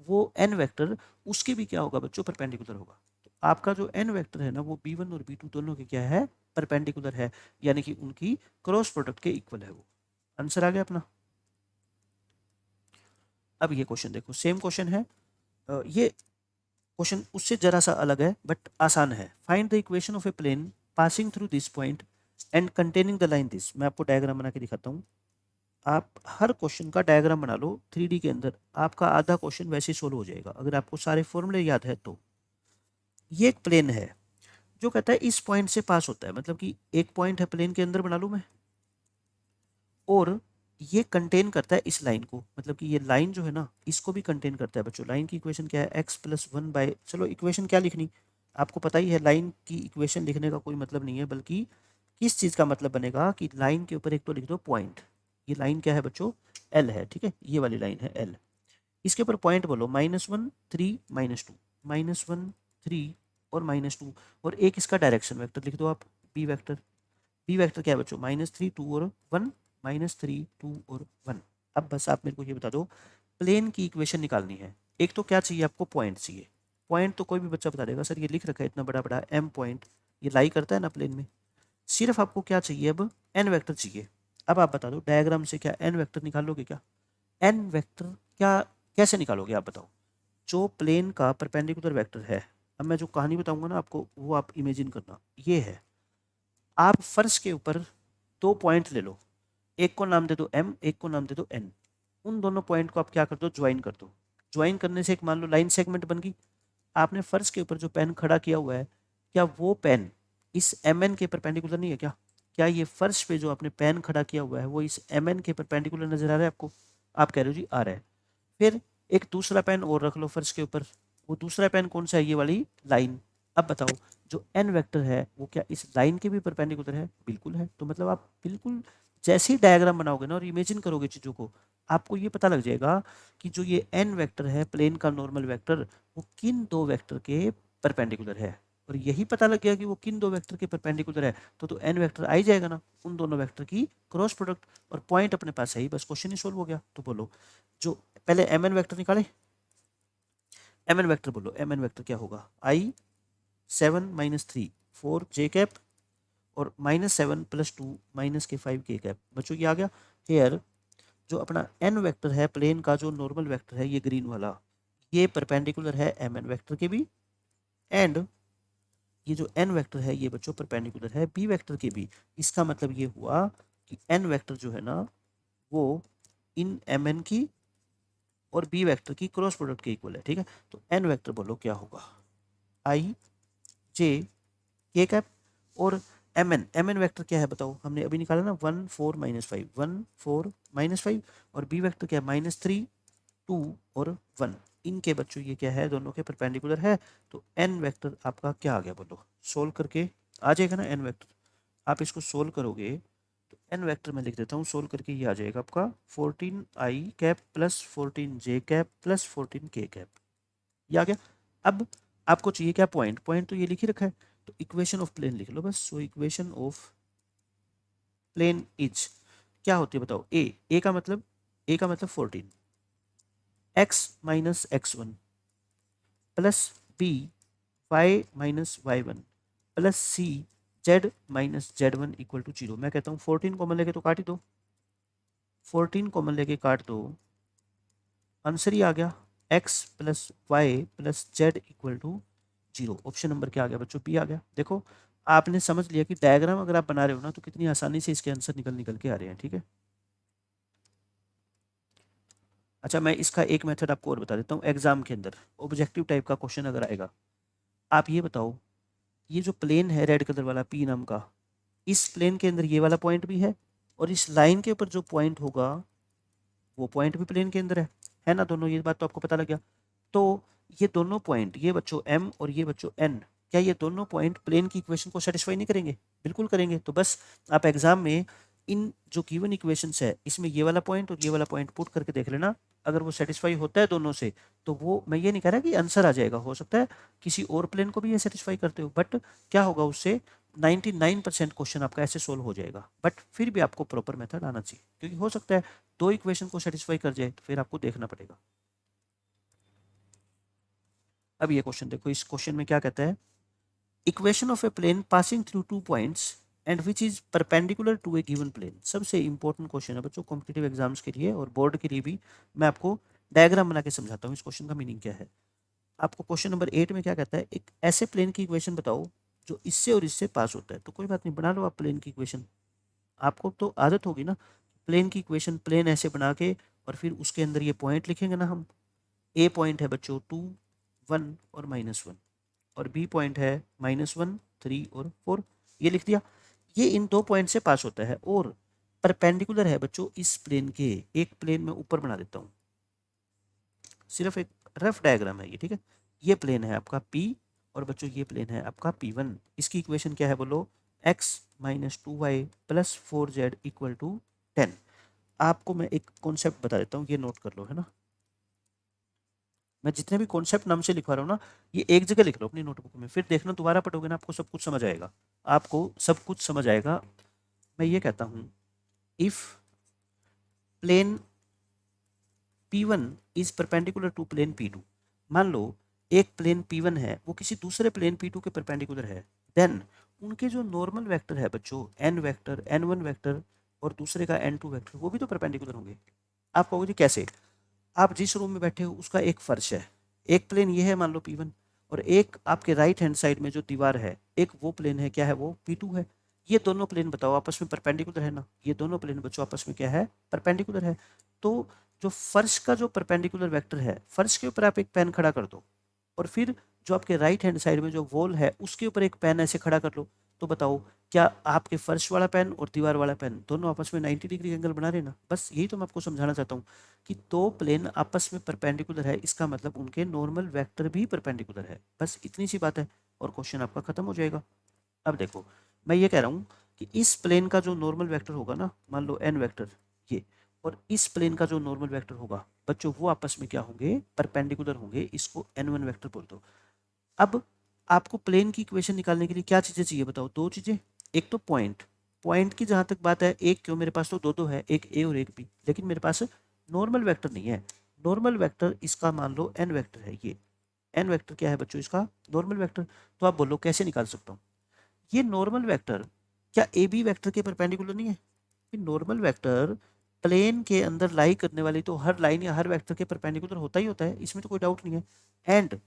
वो एन वेक्टर उसके भी क्या होगा बच्चों, परपेंडिकुलर होगा। तो आपका जो एन वेक्टर है ना वो b1 और b2 दोनों के क्या है, परपेंडिकुलर है, यानी कि उनकी क्रॉस प्रोडक्ट के इक्वल है वो। आंसर आ गया अपना। अब ये क्वेश्चन देखो, सेम क्वेश्चन है, ये क्वेश्चन उससे जरा सा अलग है बट आसान है। Find the equation of a plane passing through this point and containing the line this. मैं आपको डायग्राम बना के दिखाता हूँ, आप हर क्वेश्चन का डायग्राम बना लो 3D के अंदर, आपका आधा क्वेश्चन वैसे ही सोल्व हो जाएगा अगर आपको सारे फॉर्मूले याद है तो। ये एक प्लेन है जो कहता है इस पॉइंट से पास होता है, मतलब कि एक पॉइंट है प्लेन के अंदर बना लूँ मैं, और ये कंटेन करता है इस लाइन को, मतलब कि ये लाइन जो है ना इसको भी कंटेन करता है बच्चों। लाइन की इक्वेशन क्या है, x+1 बाय, चलो इक्वेशन क्या लिखनी आपको पता ही है, लाइन की इक्वेशन लिखने का कोई मतलब नहीं है, बल्कि किस चीज़ का मतलब बनेगा कि लाइन के ऊपर एक तो लिख दो पॉइंट, ये लाइन क्या है बच्चों, एल है, ठीक है, ये वाली लाइन है एल, इसके ऊपर पॉइंट बोलो -1 3 -2, -1 3 और -2, और एक इसका डायरेक्शन वेक्टर लिख दो आप, बी वेक्टर। बी वेक्टर क्या है बच्चों, -3 2 और 1, -3 2 और 1। अब बस आप मेरे को ये बता दो, प्लेन की इक्वेशन निकालनी है, एक तो क्या चाहिए आपको, पॉइंट चाहिए। पॉइंट तो कोई भी बच्चा बता देगा, सर ये लिख रखा है इतना बड़ा बड़ा एम पॉइंट, ये लाई करता है ना प्लेन में। सिर्फ आपको क्या चाहिए अब, एन वेक्टर चाहिए। अब आप बता दो डायग्राम से क्या एन वेक्टर निकाल लोगे क्या? एन वेक्टर क्या कैसे निकालोगे आप बताओ? जो प्लेन का परपेंडिकुलर वेक्टर है, अब मैं जो कहानी बताऊंगा ना आपको वो आप इमेजिन करना, ये है, आप फर्श के ऊपर दो पॉइंट ले लो, एक को नाम दे दो m, एक को नाम दे दो n। उन दोनों पॉइंट को आप क्या कर दो, ज्वाइन कर दो। ज्वाइन करने से एक मान लो लाइन सेगमेंट बन गई। आपने फर्श के ऊपर जो पेन खड़ा किया हुआ है, क्या वो पेन इस mn के परपेंडिकुलर नहीं है क्या? क्या ये फर्श पे जो आपने पेन खड़ा किया हुआ है वो इस mn के परपेंडिकुलर नजर आ रहा है आपको? आप कह रहे हो जी आ रहा है। फिर एक दूसरा पेन और रख लो फर्श के ऊपर, वो दूसरा पेन कौन सा है, ये वाली लाइन। अब बताओ जो एन वेक्टर है वो क्या इस लाइन के भी परपेंडिकुलर है? बिल्कुल है। तो मतलब आप बिल्कुल जैसे ही डायग्राम बनाओगे ना और इमेजिन करोगे चीज़ों को, आपको ये पता लग जाएगा कि जो ये एन वेक्टर है प्लेन का नॉर्मल वेक्टर, वो किन दो वेक्टर के परपेंडिकुलर है। और यही पता लग गया कि वो किन दो वेक्टर के परपेंडिकुलर है, तो एन वेक्टर आ ही जाएगा ना, उन दोनों वेक्टर की क्रॉस प्रोडक्ट, और पॉइंट अपने पास है ही, बस क्वेश्चन ही सोल्व हो गया। तो बोलो जो पहले एम एन वेक्टर निकाले, एम एन वेक्टर बोलो, एम एन वेक्टर क्या होगा, I7 - 3 4 j कैप और -7 + 2 -5 k कैप। बच्चों ये आ गया। हेयर जो अपना एन वेक्टर है प्लेन का जो नॉर्मल वेक्टर है, ये ग्रीन वाला, ये परपेंडिकुलर है एम एन वेक्टर के भी, एंड ये जो एन वेक्टर है ये बच्चों परपेंडिकुलर है बी वेक्टर के भी। इसका मतलब ये हुआ कि एन वेक्टर जो है ना वो इन एम एन की और बी वेक्टर की क्रॉस प्रोडक्ट के इक्वल है, ठीक है। तो एन वेक्टर बोलो क्या होगा, I J k कैप, और एम एन वेक्टर क्या है बताओ, हमने अभी निकाला ना 1 4 -5, 1 4 -5, और बी वेक्टर क्या है -3 2 और 1। इनके बच्चों ये क्या है, दोनों के परपेंडिकुलर है। तो एन वेक्टर आपका क्या आ गया बोलो, सोल्व करके आ जाएगा ना एन वेक्टर। आप इसको सोल्व करोगे तो एन वेक्टर मैं लिख देता हूँ, सोल्व करके ये आ जाएगा आपका 14I cap plus 14J cap plus 14K cap. ये आ गया। अब आपको चाहिए क्या, पॉइंट। पॉइंट तो ये लिख ही रखा है, तो इक्वेशन ऑफ प्लेन लिख लो बस। So equation of plane is क्या होती है बताओ, ए का मतलब, ए का मतलब 14, x minus x1 plus b y minus y1 plus c z minus z1 equal to 0। मैं कहता हूँ 14 कॉमन लेके तो काट ही दो, 14 कॉमन लेके काट दो, आंसर ही आ गया x plus Y plus Z equal to 0। Option number क्या आ गया बच्चों? बी आ गया। देखो आपने समझ लिया कि डायग्राम अगर आप बना रहे हो ना तो कितनी आसानी से इसके आंसर निकल निकल के आ रहे हैं। ठीक है, अच्छा मैं इसका एक मेथड आपको और बता देता हूँ। एग्जाम के अंदर ऑब्जेक्टिव टाइप का क्वेश्चन अगर आएगा, आप ये बताओ, ये जो प्लेन है रेड कलर वाला पी नाम का, इस प्लेन के अंदर ये वाला पॉइंट भी है और इस लाइन के ऊपर जो पॉइंट होगा वो पॉइंट भी प्लेन के अंदर है ना? दोनों, ये बात तो आपको पता लग गया। तो ये दोनों पॉइंट, ये बच्चों m और ये बच्चों n, क्या ये दोनों पॉइंट प्लेन की इक्वेशन को सेटिस्फाई नहीं करेंगे? बिल्कुल करेंगे। तो बस आप एग्जाम में इन जो गिवन इक्वेशंस है इसमें ये वाला पॉइंट और ये वाला पॉइंट पुट करके देख लेना। अगर वो सेटिस्फाई होता है दोनों से तो वो, मैं ये नहीं कह रहा कि आंसर आ जाएगा, हो सकता है किसी और प्लेन को भी ये सेटिस्फाई करते हो, बट क्या होगा उससे 99% क्वेश्चन आपका ऐसे सोल्व हो जाएगा। बट फिर भी आपको प्रॉपर मेथड आना चाहिए, क्योंकि हो सकता है दो इक्वेशन को सेटिस्फाई कर जाए तो फिर आपको देखना पड़ेगा। अब ये क्वेश्चन देखो, इस क्वेश्चन में क्या कहता है, equation of a plane passing through 2 points and which is perpendicular to a given plane. सबसे इंपॉर्टेंट क्वेश्चन है बच्चों कॉम्पिटिटिव एग्जाम्स के लिए और बोर्ड के लिए भी। मैं आपको डायग्राम बना के समझाता हूँ इस क्वेश्चन का मीनिंग क्या है। आपको क्वेश्चन नंबर 8 में क्या कहता है, एक ऐसे प्लेन की इक्वेशन बताओ जो इससे और इससे पास होता है। तो कोई बात नहीं, बना लो आप प्लेन की इक्वेशन। आपको तो आदत होगी ना प्लेन की इक्वेशन, प्लेन ऐसे बना के और फिर उसके अंदर ये पॉइंट लिखेंगे ना हम। ए पॉइंट है बच्चों 2, 1 और -1, और बी पॉइंट है -1, 3 और 4, ये लिख दिया। ये इन दो पॉइंट से पास होता है और परपेंडिकुलर है बच्चों इस प्लेन के। एक प्लेन में ऊपर बना देता हूँ, सिर्फ एक रफ डायग्राम है ये। ठीक है, ये प्लेन है आपका P और बच्चों ये प्लेन है आपका P1। इसकी इक्वेशन क्या है बोलो, x minus 2y plus 4z equal to 10। आपको मैं एक कॉन्सेप्ट बता देता हूँ, ये नोट कर लो, है ना? मैं जितने भी कॉन्सेप्ट नाम से लिखवा रहा हूँ ना, ये एक जगह लिख लो अपनी नोटबुक में, फिर देखना दोबारा पढ़ोगे ना आपको सब कुछ समझ आएगा। आपको सब कुछ समझ आएगा। मैं ये कहता हूँ, if plane P1 is perpendicular to plane P2। मान लो एक प्लेन P1 है वो किसी दूसरे प्लेन P2 के परपेंडिकुलर है, देन उनके जो नॉर्मल वेक्टर है बच्चों, n वेक्टर, n1 वेक्टर और दूसरे का n2 वेक्टर, वो भी तो परपेंडिकुलर होंगे। आप कहोगे जी कैसे? आप जिस रूम में बैठे हो उसका एक फर्श है, एक प्लेन ये है मान लो P1, और एक आपके राइट हैंड साइड में जो दीवार है एक वो प्लेन है, क्या है वो? P2 है। ये दोनों प्लेन बताओ आपस में परपेंडिकुलर है ना? ये दोनों प्लेन बच्चों आपस में क्या है? परपेंडिकुलर है। तो जो फर्श का जो परपेंडिकुलर वेक्टर है, फर्श के ऊपर आप एक पेन खड़ा कर दो और फिर जो आपके राइट हैंड साइड में जो वॉल है उसके ऊपर एक पेन ऐसे खड़ा कर लो। तो बताओ क्या आपके फर्श वाला पेन और दीवार वाला पेन दोनों आपस में 90 डिग्री एंगल बना रहे ना? बस यही तो मैं आपको समझाना चाहता हूँ कि दो प्लेन आपस में परपेंडिकुलर है, इसका मतलब उनके नॉर्मल वेक्टर भी परपेंडिकुलर है। बस इतनी सी बात है और क्वेश्चन आपका खत्म हो जाएगा। अब देखो मैं ये कह रहा हूँ कि इस प्लेन का जो नॉर्मल वेक्टर होगा ना, मान लो n वेक्टर ये, और इस प्लेन का जो नॉर्मल वेक्टर होगा बच्चों वो आपस में क्या होंगे? परपेंडिकुलर होंगे। इसको n1 वेक्टर बोल दो। अब आपको प्लेन की इक्वेशन निकालने के लिए क्या चीज़ें चाहिए बताओ? दो चीज़ें। एक तो पॉइंट, पॉइंट की जहाँ तक बात है, एक क्यों, मेरे पास तो दो दो है, एक ए और एक बी, लेकिन मेरे पास नॉर्मल वेक्टर नहीं है। नॉर्मल वेक्टर इसका मान लो एन वेक्टर है, ये एन वेक्टर क्या है बच्चों? इसका नॉर्मल वेक्टर। तो आप बोलो कैसे निकाल सकता हूँ ये नॉर्मल वेक्टर? क्या ए बी वेक्टर के परपेंडिकुलर नहीं है? नॉर्मल वेक्टर प्लेन के अंदर लाई करने वाली तो हर लाइन या हर वेक्टर के परपेंडिकुलर होता ही होता है, इसमें तो कोई डाउट नहीं है। एंड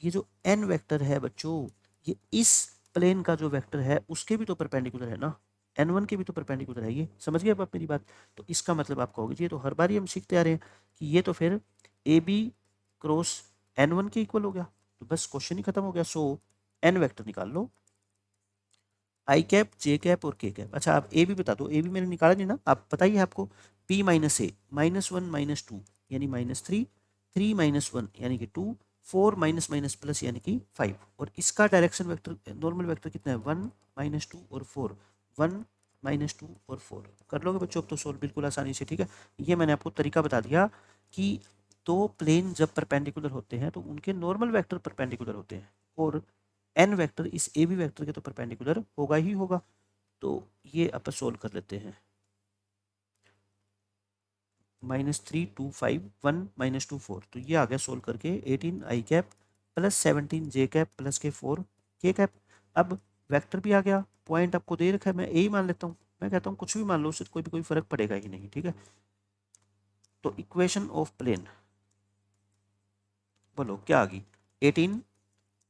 ये जो एन वेक्टर है बच्चों, ये इस प्लेन का जो वेक्टर है उसके भी तो परपेंडिकुलर है ना, n1 के भी तो परपेंडिकुलर है। ये समझ गए अब आप मेरी बात? तो इसका मतलब आप कहोगे ये तो हर बार ही हम सीखते आ रहे हैं कि ये तो फिर ए बी क्रॉस n1 के इक्वल हो गया। तो बस क्वेश्चन ही खत्म हो गया। सो एन वेक्टर निकाल लो, आई कैप, जे कैप और के कैप। अच्छा आप ए भी बता दो, ए भी मैंने निकाला नहीं ना, आप बताइए आपको। पी माइनस ए, -1 -2 यानी -3, 3 -1 यानी कि 2, 4 माइनस माइनस प्लस यानी कि 5, और इसका डायरेक्शन वेक्टर नॉर्मल वेक्टर कितना है? 1 -2 और 4, 1 -2 और 4। कर लोगे बच्चों अब तो सोल्व बिल्कुल आसानी से। ठीक है, ये मैंने आपको तरीका बता दिया कि दो प्लेन जब परपेंडिकुलर होते हैं तो उनके नॉर्मल वेक्टर परपेंडिकुलर होते हैं, और एन वेक्टर इस ए बी वेक्टर के तो परपेंडिकुलर होगा ही होगा। तो ये अपन सोल्व कर लेते हैं। -3 2 5 1 -2 4, तो ये आ गया सोल्व करके 18 आई कैप प्लस 17 जे कैप प्लस के 4 के कैप। अब वेक्टर भी आ गया, पॉइंट आपको दे रखा है, मैं यही मान लेता हूँ। मैं कहता हूँ कुछ भी मान लो, उससे कोई भी कोई फर्क पड़ेगा ही नहीं। ठीक है, तो इक्वेशन ऑफ प्लेन, बोलो क्या आ गई, 18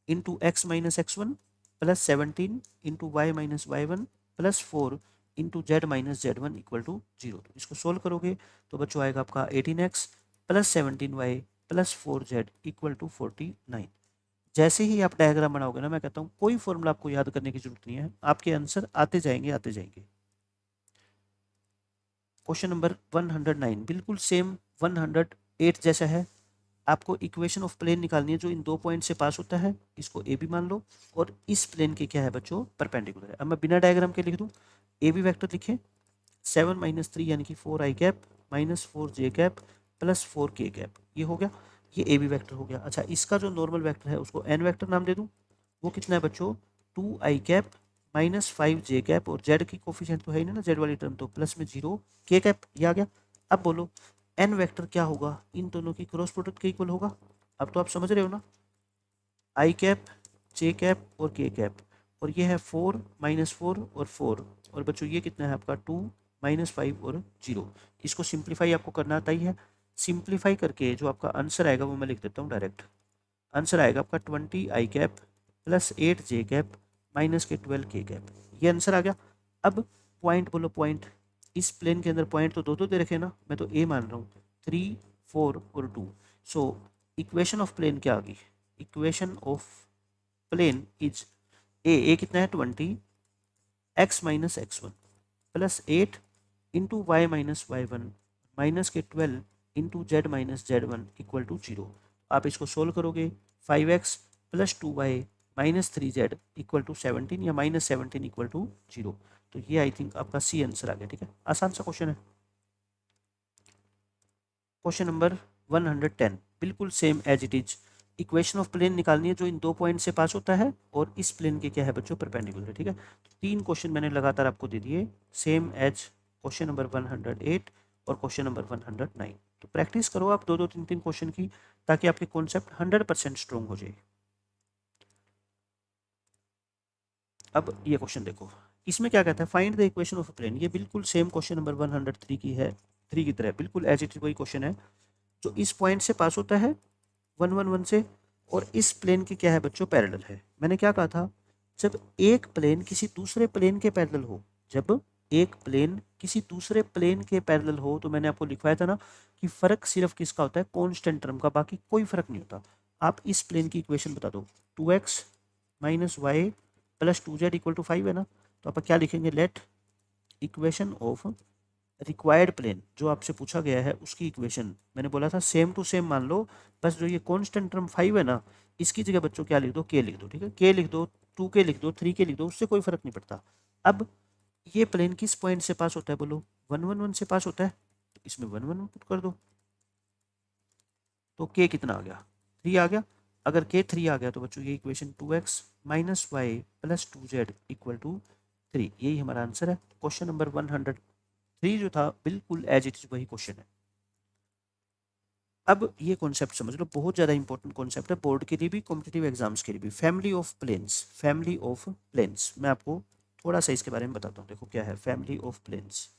into x minus x one plus 17 into y minus y one plus 4 into z minus z one equal to 0। तो इसको सोल्व करोगे तो बच्चों आएगा आपका 18x plus 17y plus 4z equal to 49। जैसे ही आप डायग्राम बनाओगे ना, मैं कहता हूँ कोई फॉर्मूला आपको याद करने की जरूरत नहीं है, आपके आंसर आते जाएंगे आते जाएंगे। क्वेश्चन नंबर 109 बिल्कुल सेम 108 जैसा है। आपको इक्वेशन ऑफ प्लेन निकालनी है जो इन 2 पॉइंट से पास होता है, इसको ए बी मान लो, और इस प्लेन के क्या है बच्चों, परपेंडिकुलर है। अब मैं बिना डायग्राम के लिख दूं, ए बी वैक्टर लिखे 7 माइनस 3 यानी कि 4 आई कैप माइनस 4 जे कैप प्लस 4 के कैप, ये हो गया, ये ए बी वैक्टर हो गया। अच्छा, इसका जो नॉर्मल वैक्टर है उसको एन वैक्टर नाम दे दूं, वो कितना है बच्चों, 2 आई कैप माइनस 5 जे कैप, और जेड की कोफिशिएंट तो है ही ना, जेड वाली टर्म, तो प्लस में 0 के कैप, ये आ गया। अब बोलो एन वेक्टर क्या होगा, इन दोनों की क्रॉस प्रोडक्ट के इक्वल होगा। अब तो आप समझ रहे हो ना, आई कैप जे कैप और के कैप, और ये है 4 माइनस 4 और 4, और बच्चों ये कितना है आपका 2 माइनस 5 और 0। इसको सिंप्लीफाई आपको करना आता ही है। सिंप्लीफाई करके जो आपका आंसर आएगा वो मैं लिख देता हूँ डायरेक्ट। आंसर आएगा आपका 20 आई कैप प्लस 8 जे कैप माइनस के 12 के कैप, ये आंसर आ गया। अब पॉइंट बोलो, पॉइंट इस प्लेन के अंदर पॉइंट तो दो दे रखे ना, मैं तो ए मान रहा हूँ, 3 4 और 2। सो इक्वेशन ऑफ प्लेन क्या आ गई, equation of plane is a कितना है 20 x minus x one plus 8 into y minus y one minus k 12 into z minus z one equal to 0। आप इसको सोल्व करोगे, 5x plus 2y minus 3z equal to 17 या minus 17 equal to 0। तो ये I think आपका C answer आ गया। ठीक है, आसान सा क्वेश्चन है। क्वेश्चन नंबर 110 बिल्कुल same as it is, equation of plane निकालनी है जो इन 2 पॉइंट से पास होता है और इस प्लेन के क्या है बच्चों, परपेंडिकुलर। ठीक है, तो 3 क्वेश्चन मैंने लगातार आपको दे दिए, सेम एज क्वेश्चन नंबर 108 और क्वेश्चन नंबर 109। तो प्रैक्टिस करो आप 2-2 3-3 क्वेश्चन की, ताकि आपके कॉन्सेप्ट 100% स्ट्रॉन्ग हो जाए। अब ये क्वेश्चन देखो, इसमें क्या कहता है, find the equation of plane. ये बिल्कुल सेम क्वेश्चन नंबर 103 की है, 3 की तरह बिल्कुल एज इट इज वही क्वेश्चन है जो इस पॉइंट से पास होता है 111 से, और इस प्लेन के क्या है बच्चों, पैरेलल है। मैंने क्या कहा था, जब एक प्लेन किसी दूसरे प्लेन के पैरेलल हो, जब एक प्लेन किसी दूसरे प्लेन के पैरेलल हो, तो मैंने आपको लिखवाया था ना कि फर्क सिर्फ किसका होता है, कांस्टेंट टर्म का, बाकी कोई फर्क नहीं होता। आप इस प्लेन की इक्वेशन बता दो, 2x minus y plus 2z equal to 5 है ना, तो आप क्या लिखेंगे, let equation of required plane, जो आपसे पूछा गया है उसकी इक्वेशन, मैंने बोला था सेम टू सेम मान लो, बस जो ये कांस्टेंट टर्म 5 है ना, इसकी जगह बच्चों क्या लिख दो, के लिख दो। ठीक है, के लिख दो, 2 के लिख दो, 3 के लिख दो, उससे कोई फर्क नहीं पड़ता। अब ये प्लेन किस पॉइंट से पास होता है, बोलो 111 से पास होता है, तो इसमें 111 पुट कर दो, तो के कितना आ गया, 3 आ गया। अगर के 3 आ गया तो बच्चों ये equation 2x minus y plus 2z equal to 3, यही हमारा आंसर है। क्वेश्चन नंबर 103 जो था बिल्कुल एज इट इज वही क्वेश्चन है। अब ये कॉन्सेप्ट समझ लो, बहुत ज़्यादा इंपॉर्टेंट कॉन्सेप्ट है बोर्ड के लिए भी, कॉम्पिटिटिव एग्जाम्स के लिए भी। Family of planes, family of planes, मैं आपको थोड़ा सा इसके बारे में बताता हूँ। देखो क्या है फैमिली ऑफ प्लेन्स,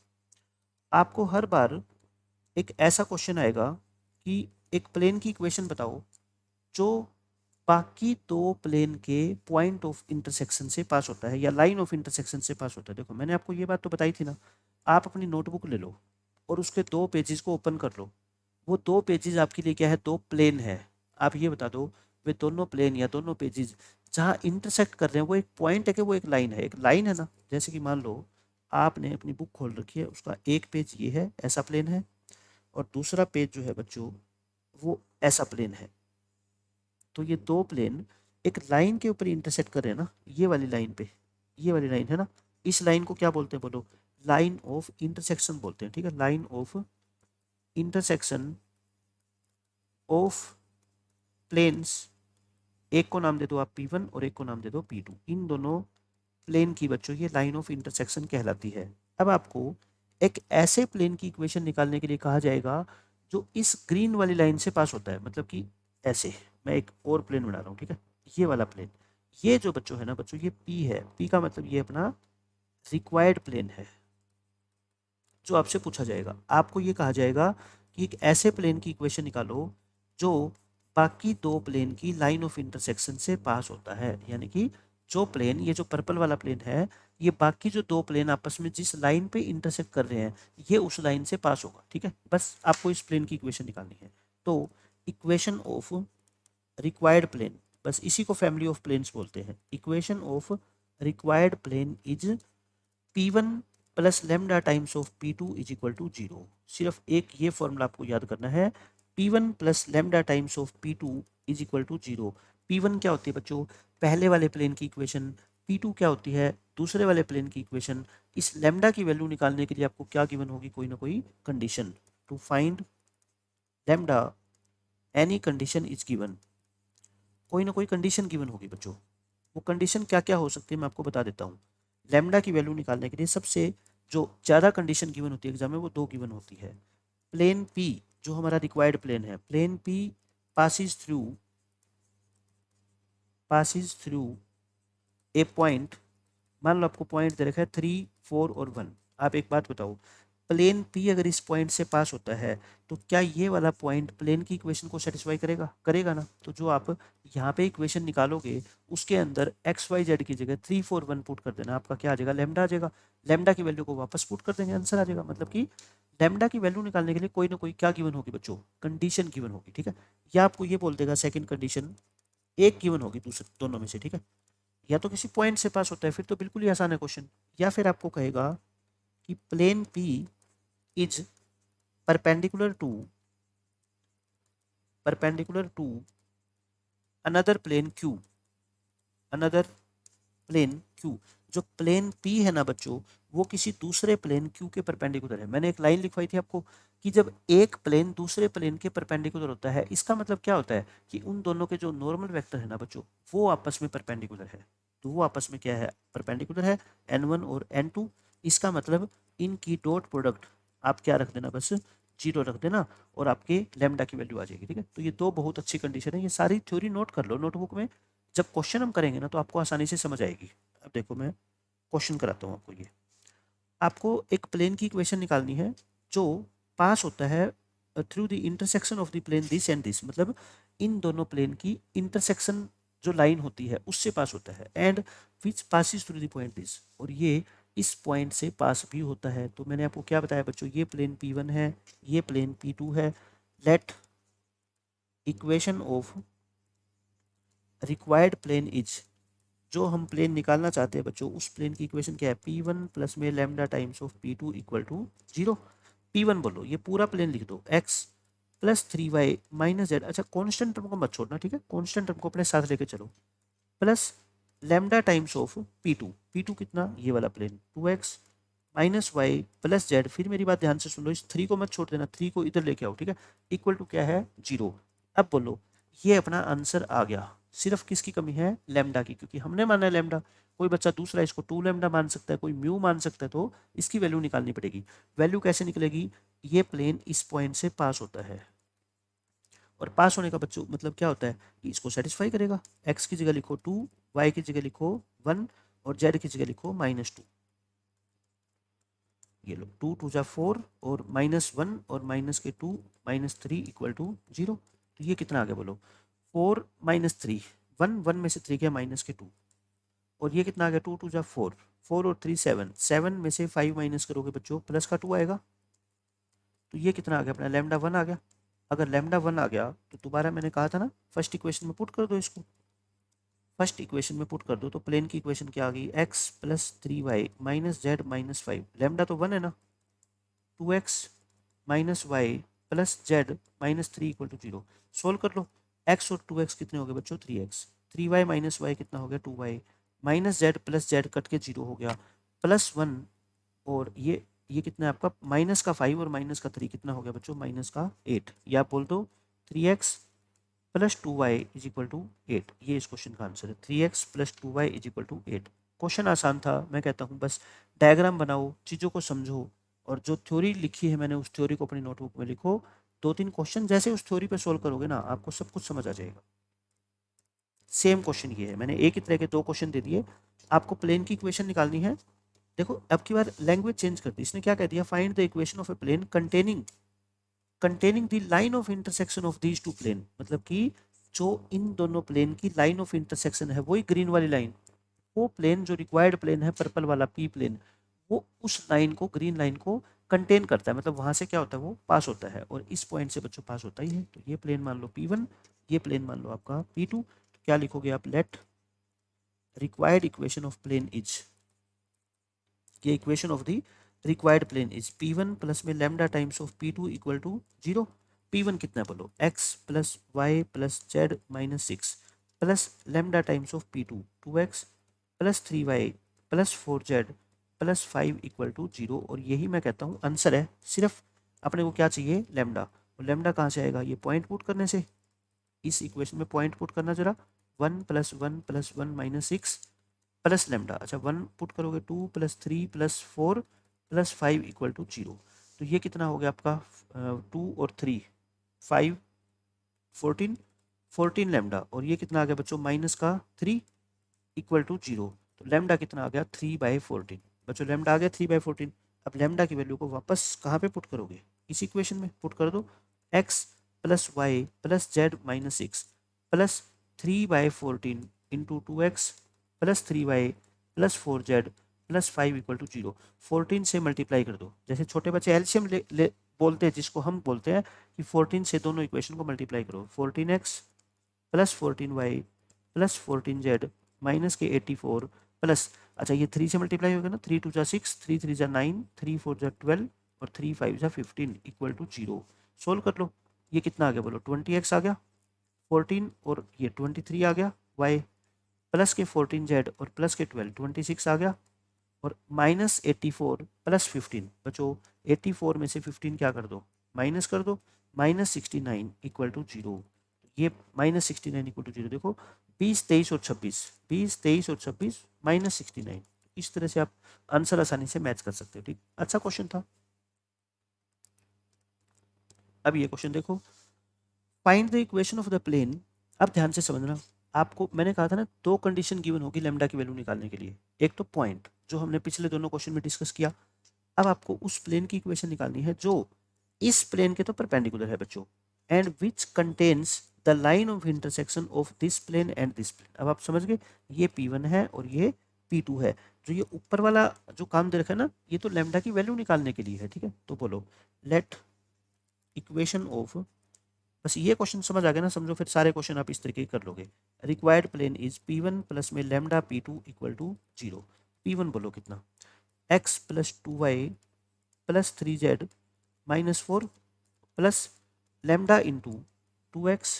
आपको हर बार एक ऐसा क्वेश्चन आएगा कि एक प्लेन की इक्वेशन बताओ जो बाकी 2 प्लेन के पॉइंट ऑफ इंटरसेक्शन से पास होता है या लाइन ऑफ इंटरसेक्शन से पास होता है। देखो मैंने आपको ये बात तो बताई थी ना, आप अपनी नोटबुक ले लो और उसके 2 पेजेस को ओपन कर लो, वो 2 पेजेस आपके लिए क्या है, 2 प्लेन है। आप ये बता दो वे दोनों प्लेन या दोनों पेजेस जहाँ इंटरसेक्ट कर रहे हैं वो एक पॉइंट है कि वो एक लाइन है, एक लाइन है ना। जैसे कि मान लो आपने अपनी बुक खोल रखी है, उसका एक पेज ये है, ऐसा प्लेन है, और दूसरा पेज जो है बच्चों वो ऐसा प्लेन है। तो ये 2 प्लेन एक लाइन के ऊपर इंटरसेक्ट कर रहे हैं ना, ये वाली लाइन पे, ये वाली लाइन है ना, इस लाइन को क्या बोलते हैं बोलो, लाइन ऑफ इंटरसेक्शन बोलते हैं। ठीक है, line of intersection of planes, एक को नाम दे दो आप P1 और एक को नाम दे दो P2, इन दोनों प्लेन की बच्चों ये लाइन ऑफ इंटरसेक्शन कहलाती है। अब आपको एक ऐसे प्लेन की इक्वेशन निकालने के लिए कहा जाएगा जो इस ग्रीन वाली लाइन से पास होता है, मतलब कि ऐसे, मैं एक और प्लेन बना रहा हूँ। ठीक है, ये वाला प्लेन, ये जो बच्चों है ना बच्चों, ये P है, P का मतलब ये अपना रिक्वायर्ड प्लेन है जो आपसे पूछा जाएगा। आपको ये कहा जाएगा कि एक ऐसे प्लेन की इक्वेशन निकालो जो बाकी दो प्लेन की लाइन ऑफ इंटरसेक्शन से पास होता है। यानी कि जो प्लेन, ये जो पर्पल वाला प्लेन है, ये बाकी जो दो प्लेन आपस में जिस लाइन पे इंटरसेक्ट कर रहे हैं, ये उस लाइन से पास होगा। ठीक है, बस आपको इस प्लेन की इक्वेशन निकालनी है। तो इक्वेशन ऑफ रिक्वायर्ड प्लेन, बस इसी को फैमिली ऑफ प्लेन्स बोलते हैं। Equation of required plane is P1 plus lambda times of P2 is equal to 0। सिर्फ एक ये फॉर्मूला आपको याद करना है, P1 plus lambda times of P2 is equal to 0। P1 क्या होती है बच्चों? पहले वाले प्लेन की इक्वेशन। P2 क्या होती है? दूसरे वाले प्लेन की इक्वेशन। इस लेमडा की वैल्यू निकालने के लिए आपको क्या गिवन होगी? कोई ना कोई condition. To find lambda any condition is given, कोई ना कोई कंडीशन गिवन होगी बच्चों। वो कंडीशन क्या क्या हो सकती है मैं आपको बता देता हूँ। लेमडा की वैल्यू निकालने के लिए सबसे जो ज़्यादा कंडीशन गिवन होती है एग्जाम में, वो दो गिवन होती है। प्लेन पी, जो हमारा रिक्वायर्ड प्लेन है, plane P passes through a point. मान लो आपको पॉइंट दे रखा है 3, 4 और 1। आप एक बात बताओ, प्लेन पी अगर इस पॉइंट से पास होता है तो क्या ये वाला पॉइंट प्लेन की इक्वेशन को सेटिस्फाई करेगा? करेगा ना। तो जो आप यहाँ पे इक्वेशन निकालोगे, उसके अंदर एक्स वाई जेड की जगह 3, 4, 1 पुट कर देना, आपका क्या आ जाएगा? लेमडा आ जाएगा। लेमडा की वैल्यू को वापस पुट कर देंगे, आंसर आ जाएगा। मतलब कि लेमडा की वैल्यू निकालने के लिए कोई ना कोई क्या गिवन होगी बच्चों? कंडीशन गिवन होगी। ठीक है, या आपको ये बोल देगा सेकंड कंडीशन एक गिवन होगी दूसरे दोनों में से। ठीक है, या तो किसी पॉइंट से पास होता है, फिर तो बिल्कुल ही आसान है क्वेश्चन। या फिर आपको कहेगा कि plane P is perpendicular to another plane Q, another plane Q. जो प्लेन पी है ना बच्चों, वो किसी दूसरे प्लेन क्यू के परपेंडिकुलर है। मैंने एक लाइन लिखवाई थी आपको कि जब एक प्लेन दूसरे प्लेन के परपेंडिकुलर होता है, इसका मतलब क्या होता है कि उन दोनों के जो नॉर्मल वेक्टर है ना बच्चों, वो आपस में परपेंडिकुलर है। तो वो आपस में क्या है? परपेंडिकुलर है, n1 और n2। इसका मतलब इनकी डॉट प्रोडक्ट आप क्या रख देना? बस 0 रख देना, और आपके लेमडा की वैल्यू आ जाएगी। ठीक है, तो ये दो बहुत अच्छी कंडीशन है। ये सारी थ्योरी नोट कर लो नोटबुक में, जब क्वेश्चन हम करेंगे ना तो आपको आसानी से समझ आएगी। अब देखो मैं क्वेश्चन कराता हूँ आपको। ये आपको एक प्लेन की इक्वेशन निकालनी है जो पास होता है through the intersection of the plane this and this. मतलब इन दोनों प्लेन की इंटरसेक्शन जो लाइन होती है उससे पास होता है, and which passes through the point this, और ये इस पॉइंट से पास भी होता है। तो मैंने आपको क्या बताया बच्चों? ये प्लेन P1 है, ये प्लेन P2 है। Let equation of required plane is, जो हम प्लेन निकालना चाहते हैं बच्चों, उस प्लेन की इक्वेशन क्या है? P1 प्लस में lambda times of P2 equal to 0। P1 बोलो, ये पूरा प्लेन लिख दो, x plus 3y minus z. अच्छा, कॉन्स्टेंट टर्म को मत छोड़ना, ठीक है, कॉन्स्टेंट टर्म को अपने साथ लेके चलो। Plus lambda times of P2 कितना? ये वाला plane 2x minus y plus z. फिर मेरी बात ध्यान से सुन लो, इस 3 को मत छोड़ देना, 3 को इधर लेके आओ। ठीक है, इक्वल टू क्या है? 0। अब बोलो, ये अपना आंसर आ गया। सिर्फ किसकी कमी है? लेमडा की, क्योंकि हमने माना है लेमडा। कोई बच्चा दूसरा इसको 2 लेमडा मान सकता है, कोई म्यू मान सकता है, तो इसकी वैल्यू निकालनी पड़ेगी। वैल्यू कैसे निकलेगी? ये प्लेन इस पॉइंट से पास होता है, और पास होने का बच्चों मतलब क्या होता है कि इसको सेटिस्फाई करेगा। एक्स की जगह लिखो 2, वाई की जगह लिखो 1, और जेड की जगह लिखो -2। ये लो, 2 2 जा 4 और -1 और माइनस के 2 -3 इक्वल टू 0। तो ये कितना आ गया बोलो? 4 -3, 1 में से 3 गया माइनस के 2, और ये कितना आ गया? 2 2 जा 4, 4 और 3 7, 7 में से 5 माइनस करोगे बच्चों, प्लस का 2 आएगा। तो ये कितना आ गया? अपना लेमडा 1 आ गया। अगर लेमडा 1 आ गया तो दोबारा मैंने कहा था ना, फर्स्ट इक्वेशन में पुट कर दो इसको। फर्स्ट इक्वेशन में पुट कर दो तो प्लेन की इक्वेशन क्या आ गई? x plus 3y minus z minus 5। Lambda तो 1 है ना, 2x minus y plus Z minus 3 equal to 0। Solve कर लो। x और 2x कितने हो गए बच्चों? 3x। 3y माइनस वाई कितना हो गया? 2y minus Z plus Z cut के 0 हो गया, प्लस 1, और ये कितना है आपका? माइनस का 5 और माइनस का 3 कितना हो गया बच्चों? माइनस का 8। या बोल दो 3x plus 2y is equal to 8। ये इस क्वेश्चन का आंसर है, 3x plus 2y is equal to 8। Question आसान था, मैं कहता हूँ बस डायग्राम बनाओ, चीज़ों को समझो, और जो थ्योरी लिखी है मैंने उस थ्योरी को अपनी नोटबुक में लिखो। 2-3 क्वेश्चन जैसे उस थ्योरी पे सोल्व करोगे ना, आपको सब कुछ समझ आ जाएगा। सेम क्वेश्चन ये है, मैंने एक ही तरह के 2 क्वेश्चन दे दिए, आपको प्लेन की इक्वेशन निकालनी है। देखो अब की बार लैंग्वेज चेंज कर दी, इसने क्या कह दिया? Find the equation of a plane containing containing the line of intersection of these two plane, मतलब कि जो इन दोनों प्लेन की लाइन ऑफ इंटरसेक्शन है वही ग्रीन वाली लाइन, वो प्लेन जो रिक्वायर्ड प्लेन है पर्पल वाला पी प्लेन, वो उस लाइन को, ग्रीन लाइन को कंटेन करता है, मतलब वहां से क्या होता है वो पास होता है, और इस पॉइंट से बच्चों पास होता ही है। तो ये प्लेन मान लो P1, ये प्लेन मान लो आपका P2। तो क्या लिखोगे आप, let required equation of plane is, ये equation of the required plane is P1 plus में lambda times of P2 equal to 0। P1 कितना बोलो, x plus Y plus Z minus 6 plus lambda times of P2 2x plus 3y plus 4z plus 5 equal to 0। और यही मैं कहता हूँ answer है। सिर्फ अपने को क्या चाहिए, लैम्डा। और लैम्डा कहाँ से आएगा, ये पॉइंट पुट करने से। इस इक्वेशन में पॉइंट पुट करना जरा, 1 plus 1 plus 1 minus 6 plus lambda, अच्छा 1 पुट करोगे 2 plus 3 plus 4 plus 5 equal to 0। तो ये कितना हो गया आपका, 2 और 3 5 14 14 लैम्डा, और ये कितना आ गया बच्चों माइनस का 3 इक्वल टू 0। तो लैम्डा कितना आ गया 3/14 बच्चों, लैम्डा आ गया 3/14। अब लैम्डा की वैल्यू को वापस कहाँ पे पुट करोगे, इस इक्वेशन में पुट कर दो, x plus Y plus Z minus 6 plus 3/14 into 2x plus 3y plus 4z plus 5 equal to 0। 14 से मल्टीप्लाई कर दो, जैसे छोटे बच्चे एलसीएम ले बोलते हैं, जिसको हम बोलते हैं कि 14 से दोनों इक्वेशन को मल्टीप्लाई करो, 14x plus 14y plus 14z minus के 84 प्लस, अच्छा ये 3 से मल्टीप्लाई होगा ना, 3 2 जा 6, 3 3 जा 9, 3 4 जा 12 और 3 5 जा 15 इक्वल टू 0। सोल्व कर लो, ये कितना आ गया बोलो, 20x आ गया, 14 और ये 23 आ गया y प्लस के 14z और प्लस के 12 26 आ गया, और माइनस 84 प्लस 15 बच्चों, 84 में से 15 क्या कर दो, माइनस कर दो, माइनस 69 इक्वल टू 0। ये माइनस 69 इक्वल टू 0, देखो 20 23 और 26, 20 23 और 26 माइनस 69। इस तरह से आप आंसर आसानी से मैच कर सकते हो। ठीक, अच्छा क्वेश्चन था। अब ये क्वेश्चन देखो, find the equation of the plane. अब ध्यान से समझना, आपको मैंने कहा था ना, दो कंडीशन गिवन होगी लैम्डा की वैल्यू निकालने के लिए। एक तो पॉइंट जो हमने पिछले दोनों क्वेश्चन में डिस्कस किया, अब आपको उस प्लेन की इक्वेशन निकालनी है जो इस प्लेन के तो परपेंडिकुलर है बच्चों, and which contains the line of intersection of this plane and this plane. अब आप समझ गए, ये P1 है और ये P2 है। जो ये ऊपर वाला जो काम दे रखा है ना, ये तो लैम्डा की वैल्यू निकालने के लिए है, ठीक है। तो बोलो लेट इक्वेशन ऑफ, बस ये क्वेश्चन समझ आ गया ना, समझो फिर सारे क्वेश्चन आप इस तरीके कर लोगे। Required plane is P1 plus में lambda P2 equal to 0। P1 बोलो कितना, x plus 2y plus 3z minus 4 plus lambda into 2x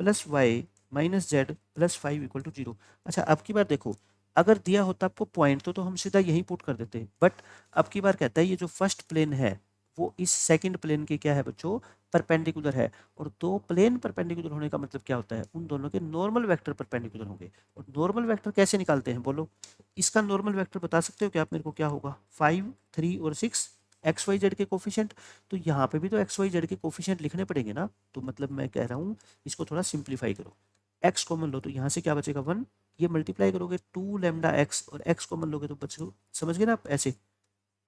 plus Y minus Z plus 5 equal to 0। अच्छा अब की बार देखो, अगर दिया होता आपको पॉइंट तो हम सीधा यही पुट कर देते, बट अब की बार कहता है ये जो फर्स्ट प्लेन है वो इस सेकंड प्लेन के क्या है बच्चों, परपेंडिकुलर है। और दो प्लेन परपेंडिकुलर होने का मतलब क्या होता है, उन दोनों के नॉर्मल वेक्टर परपेंडिकुलर होंगे। और नॉर्मल वेक्टर कैसे निकालते हैं बोलो, इसका नॉर्मल वेक्टर बता सकते हो क्या आप मेरे को, क्या होगा, 5 3 और 6 एक्स वाई जेड के कोफिशिएंट। तो यहाँ पे भी तो एक्स वाई जेड के कोफिशिएंट लिखने पड़ेंगे ना। तो मतलब मैं कह रहा हूँ इसको थोड़ा सिंप्लीफाई करो, एक्स कॉमन लो तो यहाँ से क्या बचेगा 1, ये मल्टीप्लाई करोगे 2 लैम्डा एक्स और एक्स कॉमन लोगे तो बचो, समझ गए ना आप। ऐसे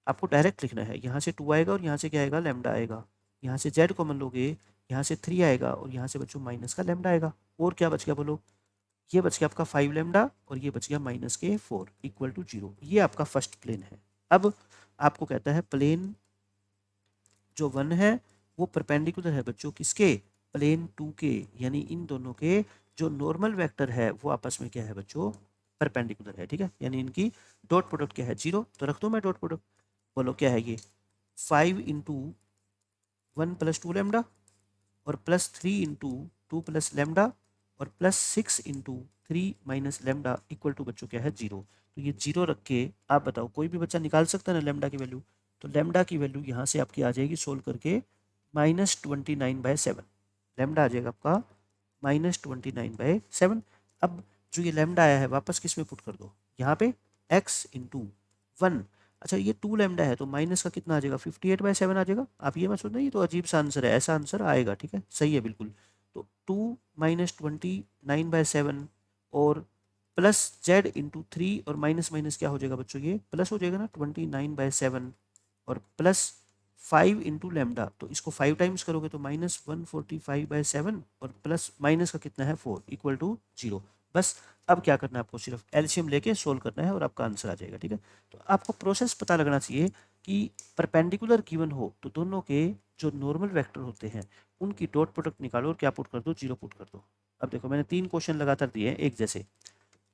आपको डायरेक्ट लिखना है, यहाँ से 2 आएगा और यहाँ से क्या आएगा, लैम्डा आएगा। यहाँ से जेड कॉमन लोगे, यहाँ से 3 आएगा और यहाँ से बच्चों माइनस का लैम्डा आएगा। और क्या बच गया बोलो, ये बच गया आपका 5 लैम्डा और ये बच गया माइनस के 4 इक्वल टू 0। ये आपका फर्स्ट प्लेन है। अब आपको कहता है प्लेन जो 1 है वो परपेंडिकुलर है बच्चों किसके, प्लेन 2 के, यानी इन दोनों के जो नॉर्मल वेक्टर है वो आपस में क्या है बच्चों, परपेंडिकुलर है, ठीक है। यानी इनकी डॉट प्रोडक्ट क्या है, 0। तो रख दो मैं डॉट प्रोडक्ट, बोलो क्या है ये, 5 इंटू 1 प्लस 2 लैम्डा और प्लस 3 इंटू 2 प्लस लैम्डा और plus 6 into 3 minus lambda equal to बच्चों क्या है 0। तो ये 0 रख के आप बताओ, कोई भी बच्चा निकाल सकता है ना लैम्डा की वैल्यू। तो लैम्डा की वैल्यू यहाँ से आपकी आ जाएगी सोल्व करके -29/7। लैम्डा आ जाएगा आपका -29/7। अब जो ये लैम्डा आया है वापस किस में पुट कर दो, यहाँ पे x इंटू 1। अच्छा ये 2 लैम्डा है तो माइनस का कितना आ जाएगा, 58/7 आ जाएगा। आप ये मत सोचना ये तो अजीब सा आंसर है, ऐसा आंसर आएगा, ठीक है, सही है बिल्कुल। तो 2 - 29/7 और प्लस जेड इंटू 3 और माइनस माइनस क्या हो जाएगा बच्चों, ये प्लस हो जाएगा ना 29/7 और प्लस 5 इंटू लेमडा, तो इसको 5 टाइम्स करोगे तो -145/7 और प्लस माइनस का कितना है 4 इक्वल टू 0। बस अब क्या करना है आपको, सिर्फ एलसीएम लेके सोल्व करना है और आपका आंसर आ जाएगा। ठीक है, तो आपको प्रोसेस पता लगना चाहिए कि परपेंडिकुलर गिवन हो तो दोनों के जो नॉर्मल वेक्टर होते हैं उनकी डॉट प्रोडक्ट निकालो और क्या पुट कर दो, 0 पुट कर दो। अब देखो मैंने 3 क्वेश्चन लगातार दिए हैं एक जैसे।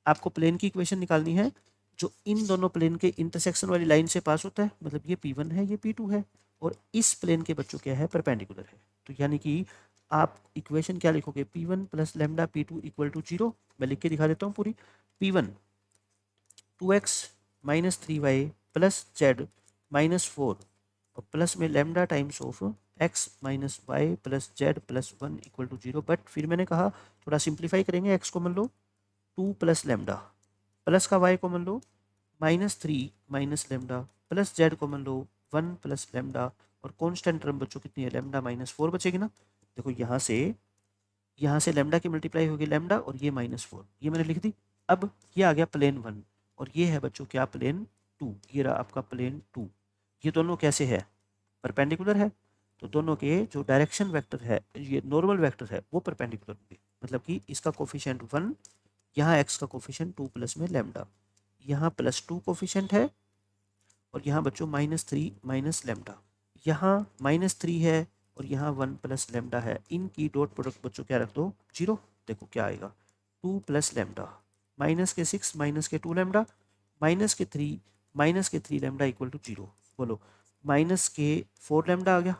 आपको प्लेन की इक्वेशन निकालनी है जो इन दोनों प्लेन के इंटरसेक्शन वाली लाइन से पास होता है, मतलब ये P1 है ये P2 है और इस प्लेन के बच्चों क्या है, परपेंडिकुलर है। तो यानी कि आप इक्वेशन क्या लिखोगे, P1 plus lambda P2 equal to 0। मैं लिख के दिखा देता हूँ पूरी। P1 2x minus 3y plus Z minus 4 और प्लस में lambda times of x minus y plus z plus 1 equal to 0। But फिर मैंने कहा थोड़ा सिंप्लीफाई करेंगे, x को मान लो 2 प्लस लेमडा, प्लस का y को मान लो -3 माइनस लेमडा, प्लस जेड को मान लो 1 प्लस लेमडा और कॉन्स्टेंट टर्म बच्चों कितनी है, लेमडा -4 बचेगी ना। देखो यहाँ से लेमडा की मल्टीप्लाई होगी लेमडा और ये -4, ये मैंने लिख दी। अब ये आ गया प्लेन 1 और ये है बच्चों क्या, प्लेन 2। ये रहा आपका प्लेन 2। ये दोनों कैसे है, परपेंडिकुलर है, तो दोनों के जो डायरेक्शन वेक्टर है, ये नॉर्मल वेक्टर है, वो परपेंडिकुलर होंगे। मतलब कि इसका कोफिशिएंट 1, यहाँ x का कोफिशिएंट 2 प्लस में लेमडा, यहाँ +2 कोफिशिएंट है और यहाँ बच्चों -3 माइनस लेमडा, यहाँ -3 है और यहाँ 1 प्लस लेमडा है। इनकी डॉट प्रोडक्ट बच्चों क्या रख दो, 0। देखो क्या आएगा, 2 प्लस लेमडा माइनस के 6 माइनस के 2 लेमडा माइनस के 3 लेमडा इक्वल टू 0। बोलो माइनस के 4 लेमडा आ गया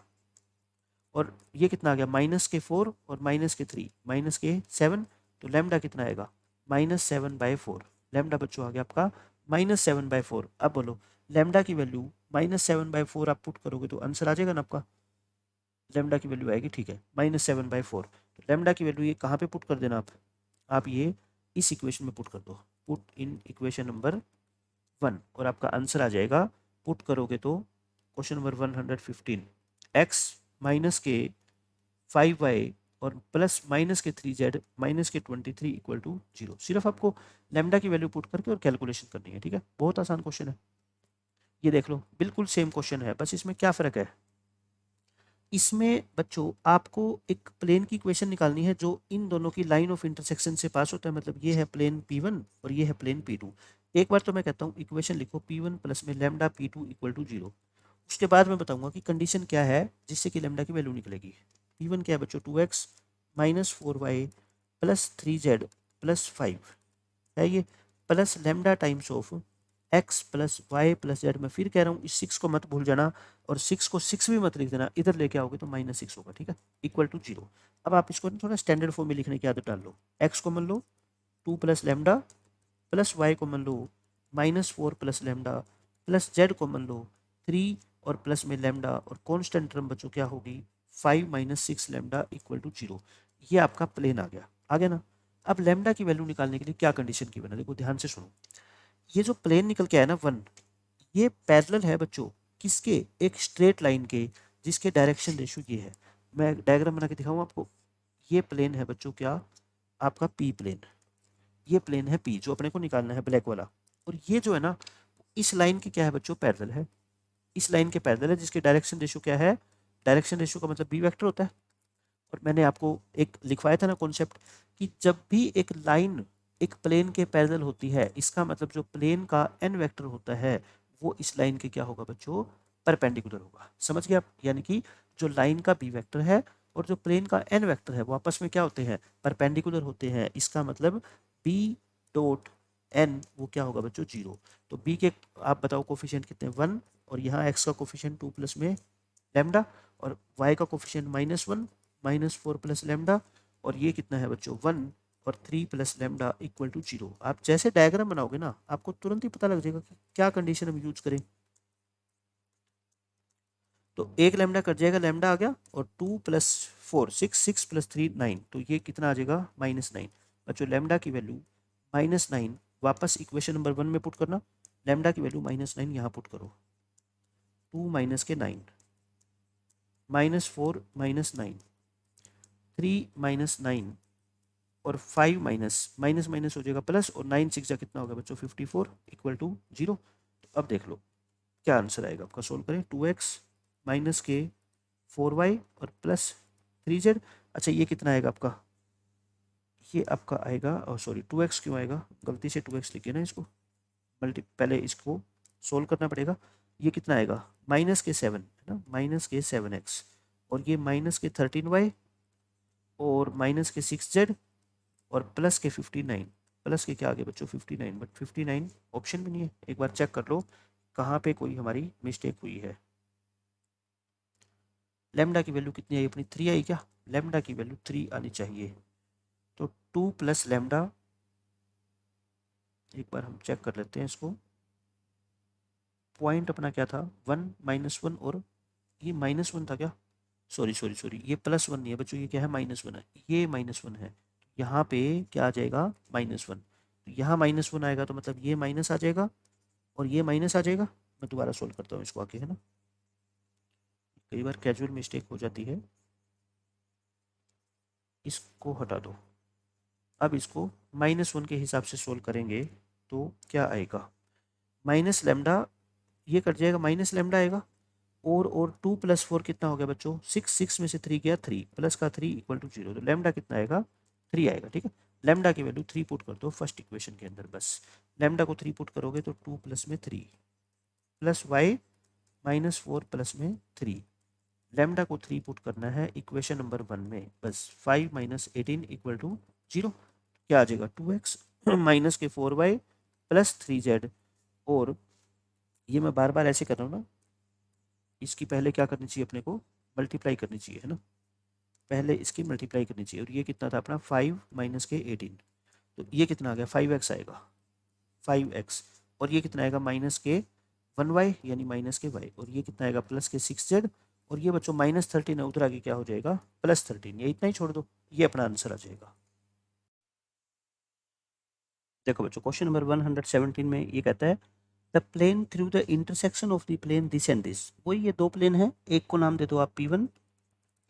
और ये कितना आ गया, -4 और -3 -7, तो लेमडा कितना आएगा, -7/4। लेमडा बच्चों आ गया आपका -7/4। अब बोलो लेमडा की वैल्यू -7/4 आप पुट करोगे तो आंसर आ जाएगा ना आपका, लेमडा की वैल्यू आएगी, ठीक है, -7/4। तो लेमडा की वैल्यू ये कहाँ पे पुट कर देना आप ये इस इक्वेशन में पुट कर दो, पुट इन इक्वेशन नंबर 1 और आपका आंसर आ जाएगा। पुट करोगे तो क्वेश्चन नंबर 115 x माइनस के 5y और प्लस माइनस के 3z माइनस के 23 इक्वल टू 0। सिर्फ आपको लेमडा की वैल्यू पुट करके और कैलकुलेशन करनी है। ठीक है, बहुत आसान क्वेश्चन है। ये देख लो बिल्कुल सेम क्वेश्चन है, बस इसमें क्या फ़र्क है, इसमें बच्चों आपको एक प्लेन की इक्वेशन निकालनी है जो इन दोनों की लाइन ऑफ इंटरसेक्शन से पास होता है। मतलब ये है प्लेन P1 और ये है प्लेन P2। एक बार तो मैं कहता हूँ इक्वेशन लिखो P1 प्लस में लेमडा P2 इक्वल टू 0। उसके बाद मैं बताऊंगा कि कंडीशन क्या है जिससे कि लेमडा की वैल्यू निकलेगी। P1 क्या है बच्चों, 2x minus 4y plus 3z plus 5 है ये, plus lambda times of x plus Y plus z. मैं फिर कह रहा हूँ इस 6 को मत भूल जाना और 6 को 6 भी मत लिख देना, इधर लेके आओगे तो -6 होगा। ठीक है, इक्वल टू 0। अब आप इसको थोड़ा स्टैंडर्ड फॉर्म में लिखने की आदत डाल लो। x को मान लो 2 प्लस लेमडा प्लस वाई को मान लो -4 प्लस लेमडा प्लस जेड को मान लो 3 और प्लस में लेमडा और कॉन्स्टेंट टर्म बच्चों क्या होगी 5 - 6 लेमडा इक्वल टू 0। ये आपका प्लेन आ गया ना। अब लेमडा की वैल्यू निकालने के लिए क्या कंडीशन की बना, देखो ध्यान से सुनो। ये जो प्लेन निकल के आया ना 1, ये पैरेलल है बच्चों किसके, एक स्ट्रेट लाइन के जिसके डायरेक्शन रेशियो ये है। मैं डायग्राम बना के दिखाऊँ आपको। ये प्लेन है बच्चों क्या, आपका पी प्लेन। ये प्लेन है पी जो अपने को निकालना है ब्लैक वाला, और ये जो है ना इस लाइन के क्या है बच्चों, पैरेलल है। इस लाइन के पैरेलल है जिसके डायरेक्शन रेशियो क्या है, डायरेक्शन रेशियो का मतलब बी वेक्टर होता है। और मैंने आपको एक लिखवाया था ना कॉन्सेप्ट कि जब भी एक लाइन एक प्लेन के पैरेलल होती है, इसका मतलब जो प्लेन का एन वेक्टर होता है वो इस लाइन के क्या होगा बच्चों, परपेंडिकुलर होगा। समझ गए आप, यानी कि जो लाइन का बी वेक्टर है और जो प्लेन का एन वेक्टर है वो आपस में क्या होते हैं, परपेंडिकुलर होते हैं। इसका मतलब बी डॉट एन वो क्या होगा बच्चों, 0। तो बी के आप बताओ कोफिशिएंट कितने, 1 और यहाँ एक्स का कोफिशिएंट 2 प्लस में लेमडा और वाई का कोफिशिएंट -1 -4 प्लस लेमडा और ये कितना है बच्चों 1 और 3 प्लस लेमडा इक्वल टू 0। आप जैसे डायग्राम बनाओगे ना आपको तुरंत ही पता लग जाएगा कि क्या कंडीशन हम यूज करें। तो एक लेमडा कट जाएगा, लेमडा आ गया और 2 + 4 6 6 + 3 9, तो ये कितना आ जाएगा -9। बच्चों लेमडा की वैल्यू -9 वापस इक्वेशन नंबर 1 में पुट करना, लेमडा की वैल्यू -9 यहाँ पुट करो, 2 - के 9 -4 -9 3 - 9 और 5 माइनस हो जाएगा प्लस और 9 6 जा कितना होगा बच्चों 54 इक्वल टू 0। तो अब देख लो क्या आंसर आएगा आपका, सोल्व करें 2x माइनस के 4y और प्लस 3z। अच्छा ये कितना आएगा आपका, ये आपका आएगा, और सॉरी 2x क्यों आएगा, गलती से 2x लिखे ना इसको, पहले इसको सोल्व करना पड़ेगा। ये कितना आएगा, माइनस के 7 है ना, माइनस के 7x, और ये माइनस के 13y और माइनस के 6z और प्लस के 59। प्लस के क्या आगे बच्चों 59, बट 59 ऑप्शन भी नहीं है। एक बार चेक कर लो कहाँ पे कोई हमारी मिस्टेक हुई है। लेमडा की वैल्यू कितनी आई अपनी, 3 आई क्या, लेमडा की वैल्यू 3 आनी चाहिए। तो 2 प्लस लेमडा, एक बार हम चेक कर लेते हैं इसको, पॉइंट अपना क्या था 1 -1, और ये -1 था क्या, सॉरी सॉरी सॉरी, ये +1 नहीं है बच्चों, ये क्या है -1 है, ये -1 है। यहाँ पे क्या आ जाएगा -1, तो यहाँ -1 आएगा तो मतलब ये माइनस आ जाएगा और ये माइनस आ जाएगा। मैं दोबारा सोल्व करता हूँ इसको आगे, है ना, कई बार कैजुअल मिस्टेक हो जाती है। इसको हटा दो। अब इसको -1 के हिसाब से सोल्व करेंगे तो क्या आएगा, माइनस लेमडा, ये कट जाएगा, माइनस लेमडा आएगा, और 2 + 4 कितना हो गया बच्चों 6, 6 में से 3 गया 3, प्लस का 3 इक्वल टू 0, तो लेमडा कितना आएगा 3 आएगा। ठीक है, लेमडा की वैल्यू 3 पुट कर दो फर्स्ट इक्वेशन के अंदर, बस लेमडा को 3 पुट करोगे तो 2 प्लस में 3 प्लस वाई -4 प्लस में 3, लेमडा को 3 पुट करना है इक्वेशन नंबर 1 में, बस 5 - 18 इक्वल टू 0। क्या आ जाएगा 2x माइनस के 4y प्लस 3z, और ये मैं बार बार ऐसे कर रहा हूँ ना, इसकी पहले क्या करनी चाहिए अपने को, मल्टीप्लाई करनी चाहिए, है ना, पहले इसकी मल्टीप्लाई करनी चाहिए, और ये कितना था अपना 5 - के 18, तो ये कितना आ गया 5x आएगा, 5x, और ये कितना आएगा माइनस के 1y यानी माइनस के y, और ये कितना आएगा प्लस के 6z, और ये बच्चों -13 है, उधर आगे क्या हो जाएगा +13, ये इतना ही छोड़ दो, ये अपना आंसर आ जाएगा। देखो बच्चों क्वेश्चन नंबर 117 में ये कहता है the plane through the intersection of the plane this and this, वही ये दो प्लेन है, एक को नाम दे दो आप P1,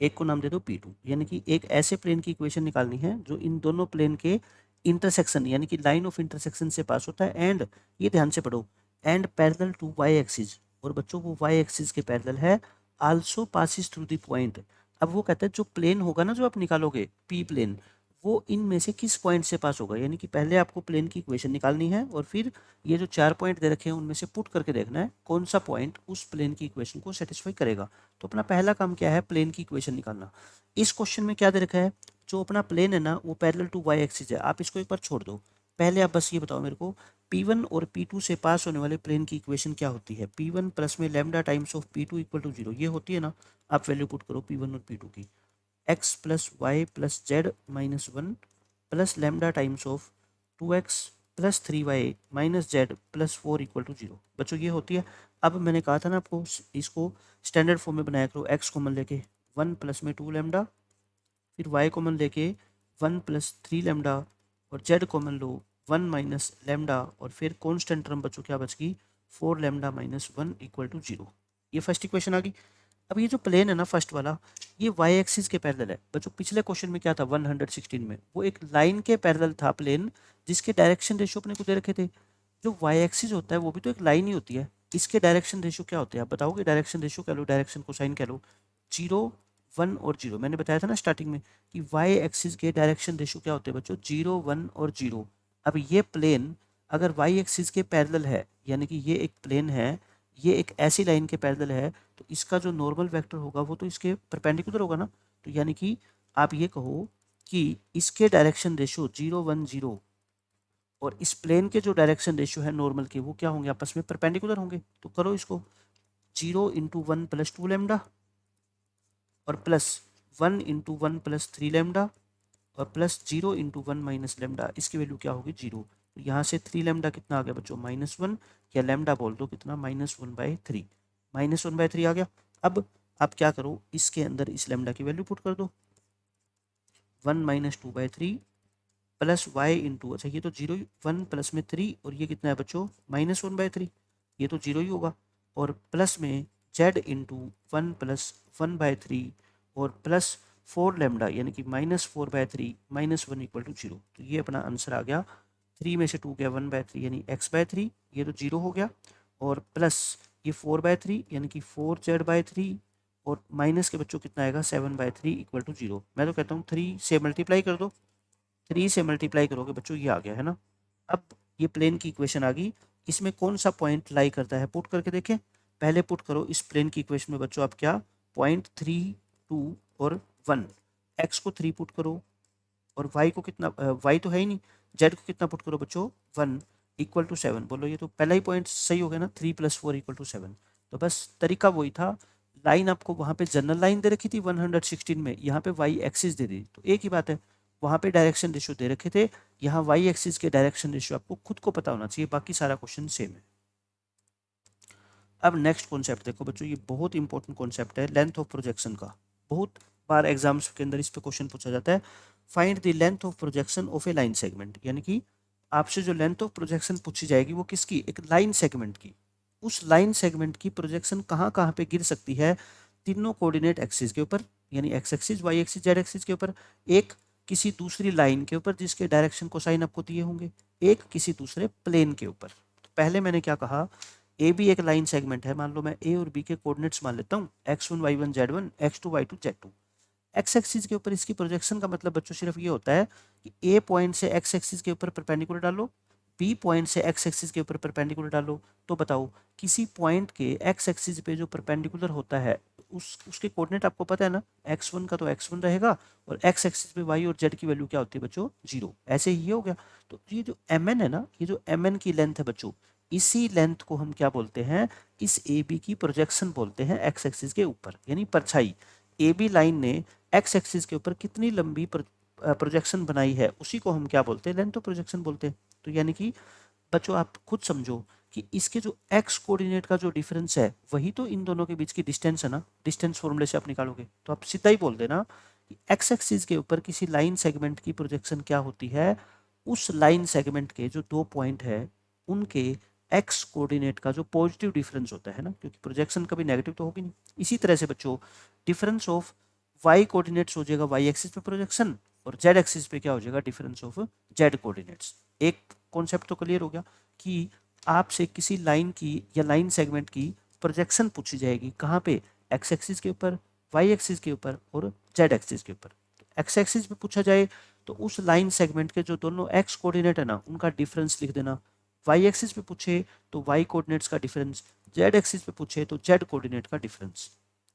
एक को नाम दे दो P2, यानी कि एक ऐसे प्लेन की इक्वेशन निकालनी है जो इन दोनों प्लेन के इंटरसेक्शन यानी कि लाइन ऑफ इंटरसेक्शन से पास होता है, एंड ये ध्यान से पढ़ो, and parallel to y axis, और बच्चों वो वाई एक्सिस के पैरेलल है, also passes through the point. अब वो कहता है जो प्लेन होगा ना जो आप निकालोगे पी प्लेन, वो इनमें से किस पॉइंट से पास होगा, यानी कि पहले आपको प्लेन की इक्वेशन निकालनी है और फिर ये जो 4 पॉइंट दे रखे हैं उनमें से पुट करके देखना है कौन सा पॉइंट उस प्लेन की इक्वेशन को सेटिस्फाई करेगा। तो अपना पहला काम क्या है, प्लेन की इक्वेशन निकालना। इस क्वेश्चन में क्या दे रखा है, जो अपना प्लेन है ना वो पैरेलल टू वाई एक्सिस है, आप इसको एक बार छोड़ दो, पहले आप बस ये बताओ मेरे को P1 और P2 से पास होने वाले प्लेन की इक्वेशन क्या होती है, P1 प्लस में lambda times of P2 equal to 0, ये होती है ना, आप वैल्यू पुट करो P1 और P2 की, x plus Y plus z -1 plus lambda times of 2x plus 3y minus Z plus 4 equal to 0, बच्चों ये होती है। अब मैंने कहा था ना आपको इसको स्टैंडर्ड फॉर्म में बनाया करो, x कॉमन लेके 1 प्लस में 2 लेमडा, फिर y कॉमन लेके 1 प्लस 3 लेमडा, और z कॉमन लो 1 माइनस लेमडा, और फिर कॉन्स्टेंट टर्म बच्चों क्या बच गई 4 लेमडा -1 इक्वल टू 0, ये फर्स्ट इक्वेशन आ गई। अब ये जो प्लेन है ना फर्स्ट वाला, ये वाई एक्सिस के पैरेलल है बच्चों, पिछले क्वेश्चन में क्या था 116 में, वो एक लाइन के पैरेलल था प्लेन जिसके डायरेक्शन रेशियो अपने को दे रखे थे। जो वाई एक्सिस होता है वो भी तो एक लाइन ही होती है, इसके डायरेक्शन रेशियो क्या होते हैं आप बताओगे, डायरेक्शन रेशियो कह लो, डायरेक्शन कोसाइन कह लो, 0 1 और 0, मैंने बताया था ना स्टार्टिंग में कि वाई एक्सिस के डायरेक्शन रेशियो क्या होते हैं बच्चों 0 1 और 0। अब ये प्लेन अगर वाई एक्सिस के पैरेलल है, यानी कि ये एक प्लेन है, ये एक ऐसी लाइन के पैरेलल है, तो इसका जो नॉर्मल वेक्टर होगा वो तो इसके परपेंडिकुलर होगा ना, तो यानी कि आप ये कहो कि इसके डायरेक्शन रेशियो 0 1 0 और इस प्लेन के जो डायरेक्शन रेशियो है नॉर्मल के वो क्या होंगे आपस में परपेंडिकुलर होंगे। तो करो इसको 0 × 1 + 2 लेमडा और प्लस 1 × 1 + 3 लेमडा और प्लस 0 × 1 - लेमडा, इसकी वैल्यू क्या होगी 0। तो यहाँ से 3 लेमडा कितना आ गया बच्चों -1, या लेमडा बोल दो कितना -1/3, -1/3 आ गया। अब आप क्या करो इसके अंदर इस लेमडा की वैल्यू पुट कर दो 1 - 2/3 प्लस वाई इंटू, अच्छा ये तो 0 1 प्लस में 3 और ये कितना है बच्चों -1/3, ये तो 0 ही होगा, और प्लस में जेड इंटू 1 + 1/3 और प्लस 4 लेमडा यानी कि -4/3 -1 इक्वल टू 0, तो ये अपना आंसर आ गया। 3 में से 2 गया 1/3 यानी x/3, ये तो 0 हो गया, और प्लस ये 4/3 यानी कि 4z/3 और माइनस के बच्चों कितना आएगा 7/3 इक्वल टू 0। मैं तो कहता हूँ 3 से मल्टीप्लाई कर दो, 3 से मल्टीप्लाई करोगे बच्चों ये आ गया है ना। अब ये प्लेन की इक्वेशन आ गई, इसमें कौन सा पॉइंट लाई करता है पुट करके देखें। पहले पुट करो इस प्लेन की इक्वेशन में बच्चों आप क्या, पॉइंट 3, 2 और 1, एक्स को 3 पुट करो और वाई को कितना, वाई तो है ही नहीं, जेड को कितना पुट करो बच्चों 1 इक्वल टू 7। बोलो ये तो पहला ही पॉइंट सही हो गया ना, 3 + 4 इक्वल टू 7। तो बस तरीका वही था, लाइन आपको वहाँ पे जनरल लाइन दे रखी थी 116 में, यहाँ पे वाई एक्सिस दे दी, तो एक ही बात है, वहाँ पे डायरेक्शन रेशियो दे रखे थे, यहाँ वाई एक्सिस के डायरेक्शन रेशियो आपको खुद को पता होना चाहिए, बाकी सारा क्वेश्चन सेम है। अब नेक्स्ट कॉन्सेप्ट देखो बच्चों, ये बहुत इंपॉर्टेंट कॉन्सेप्ट है लेंथ ऑफ प्रोजेक्शन का, बहुत बार एग्जाम्स के अंदर इस पे क्वेश्चन पूछा जाता है। Find the length of projection of A line segment, यानी कि आपसे जो लेंथ ऑफ प्रोजेक्शन पूछी जाएगी वो किसकी, एक लाइन सेगमेंट की। उस लाइन सेगमेंट की प्रोजेक्शन कहाँ कहाँ पे गिर सकती है, तीनों कोऑर्डिनेट एक्सिस के ऊपर, यानी x axis, y axis, z axis के ऊपर, एक किसी दूसरी लाइन के ऊपर जिसके डायरेक्शन कोसाइन आपको दिए होंगे, एक किसी दूसरे प्लेन के ऊपर। तो पहले मैंने क्या कहा, ए भी एक लाइन सेगमेंट है, मान लो मैं ए और बी के कोऑर्डिनेट्स मान लेता हूँ x1 y1 z1 x2 y2 z2। X axis के ऊपर इसकी प्रोजेक्शन का मतलब बच्चों सिर्फ ये होता है कि ए पॉइंट से एक्स एक्सिस के ऊपर परपेंडिकुलर डालो, बी पॉइंट से एक्स एक्सिस के ऊपर परपेंडिकुलर डालो। तो बताओ किसी पॉइंट के एक्स एक्सिस पे जो परपेंडिकुलर होता है उसके कोऑर्डिनेट आपको पता है ना, x1 का तो x1 रहेगा और एक्स एक्सिस पे y और z की वैल्यू क्या होती है बच्चों 0, ऐसे ही ये हो गया। तो ये जो mn है ना, ये जो mn की लेंथ है बच्चों, इसी लेंथ को हम क्या बोलते हैं, इस ए बी की प्रोजेक्शन बोलते हैं एक्स एक्सिस के ऊपर, यानी परछाई। ए बी लाइन ने एक्स एक्सिस के ऊपर कितनी लंबी प्रोजेक्शन बनाई है उसी को हम क्या बोलते हैं, लेंथ ऑफ प्रोजेक्शन बोलते हैं। तो यानी कि बच्चों आप खुद समझो कि इसके जो एक्स कोऑर्डिनेट का जो डिफरेंस है वही तो इन दोनों के बीच की डिस्टेंस है ना, डिस्टेंस फॉर्मूले से आप निकालोगे तो आप सीधा ही बोल देना कि एक्स एक्सिस के ऊपर किसी लाइन सेगमेंट की प्रोजेक्शन क्या होती है, उस लाइन सेगमेंट के जो 2 पॉइंट है उनके एक्स कोऑर्डिनेट का जो पॉजिटिव डिफरेंस होता है ना, क्योंकि प्रोजेक्शन कभी नेगेटिव तो होगी नहीं। इसी तरह से बच्चों डिफरेंस ऑफ वाई कोऑर्डिनेट्स हो जाएगा वाई एक्सिस पे प्रोजेक्शन, और जेड एक्सिस पे क्या हो जाएगा, डिफरेंस ऑफ जेड कोऑर्डिनेट्स। एक कॉन्सेप्ट तो क्लियर हो गया कि आपसे किसी लाइन की या लाइन सेगमेंट की प्रोजेक्शन पूछी जाएगी कहाँ पे, एक्स एक्सिस के ऊपर, वाई एक्सिस के ऊपर और जेड एक्सिस के ऊपर। एक्स एक्सिस पे पूछा जाए तो उस लाइन सेगमेंट के जो दोनों एक्स कोऑर्डिनेट है ना उनका डिफरेंस लिख देना, वाई एक्सिस पे पूछे तो वाई कोऑर्डिनेट्स का डिफरेंस, जेड एक्सिस पे पूछे तो जेड कोऑर्डिनेट का डिफरेंस।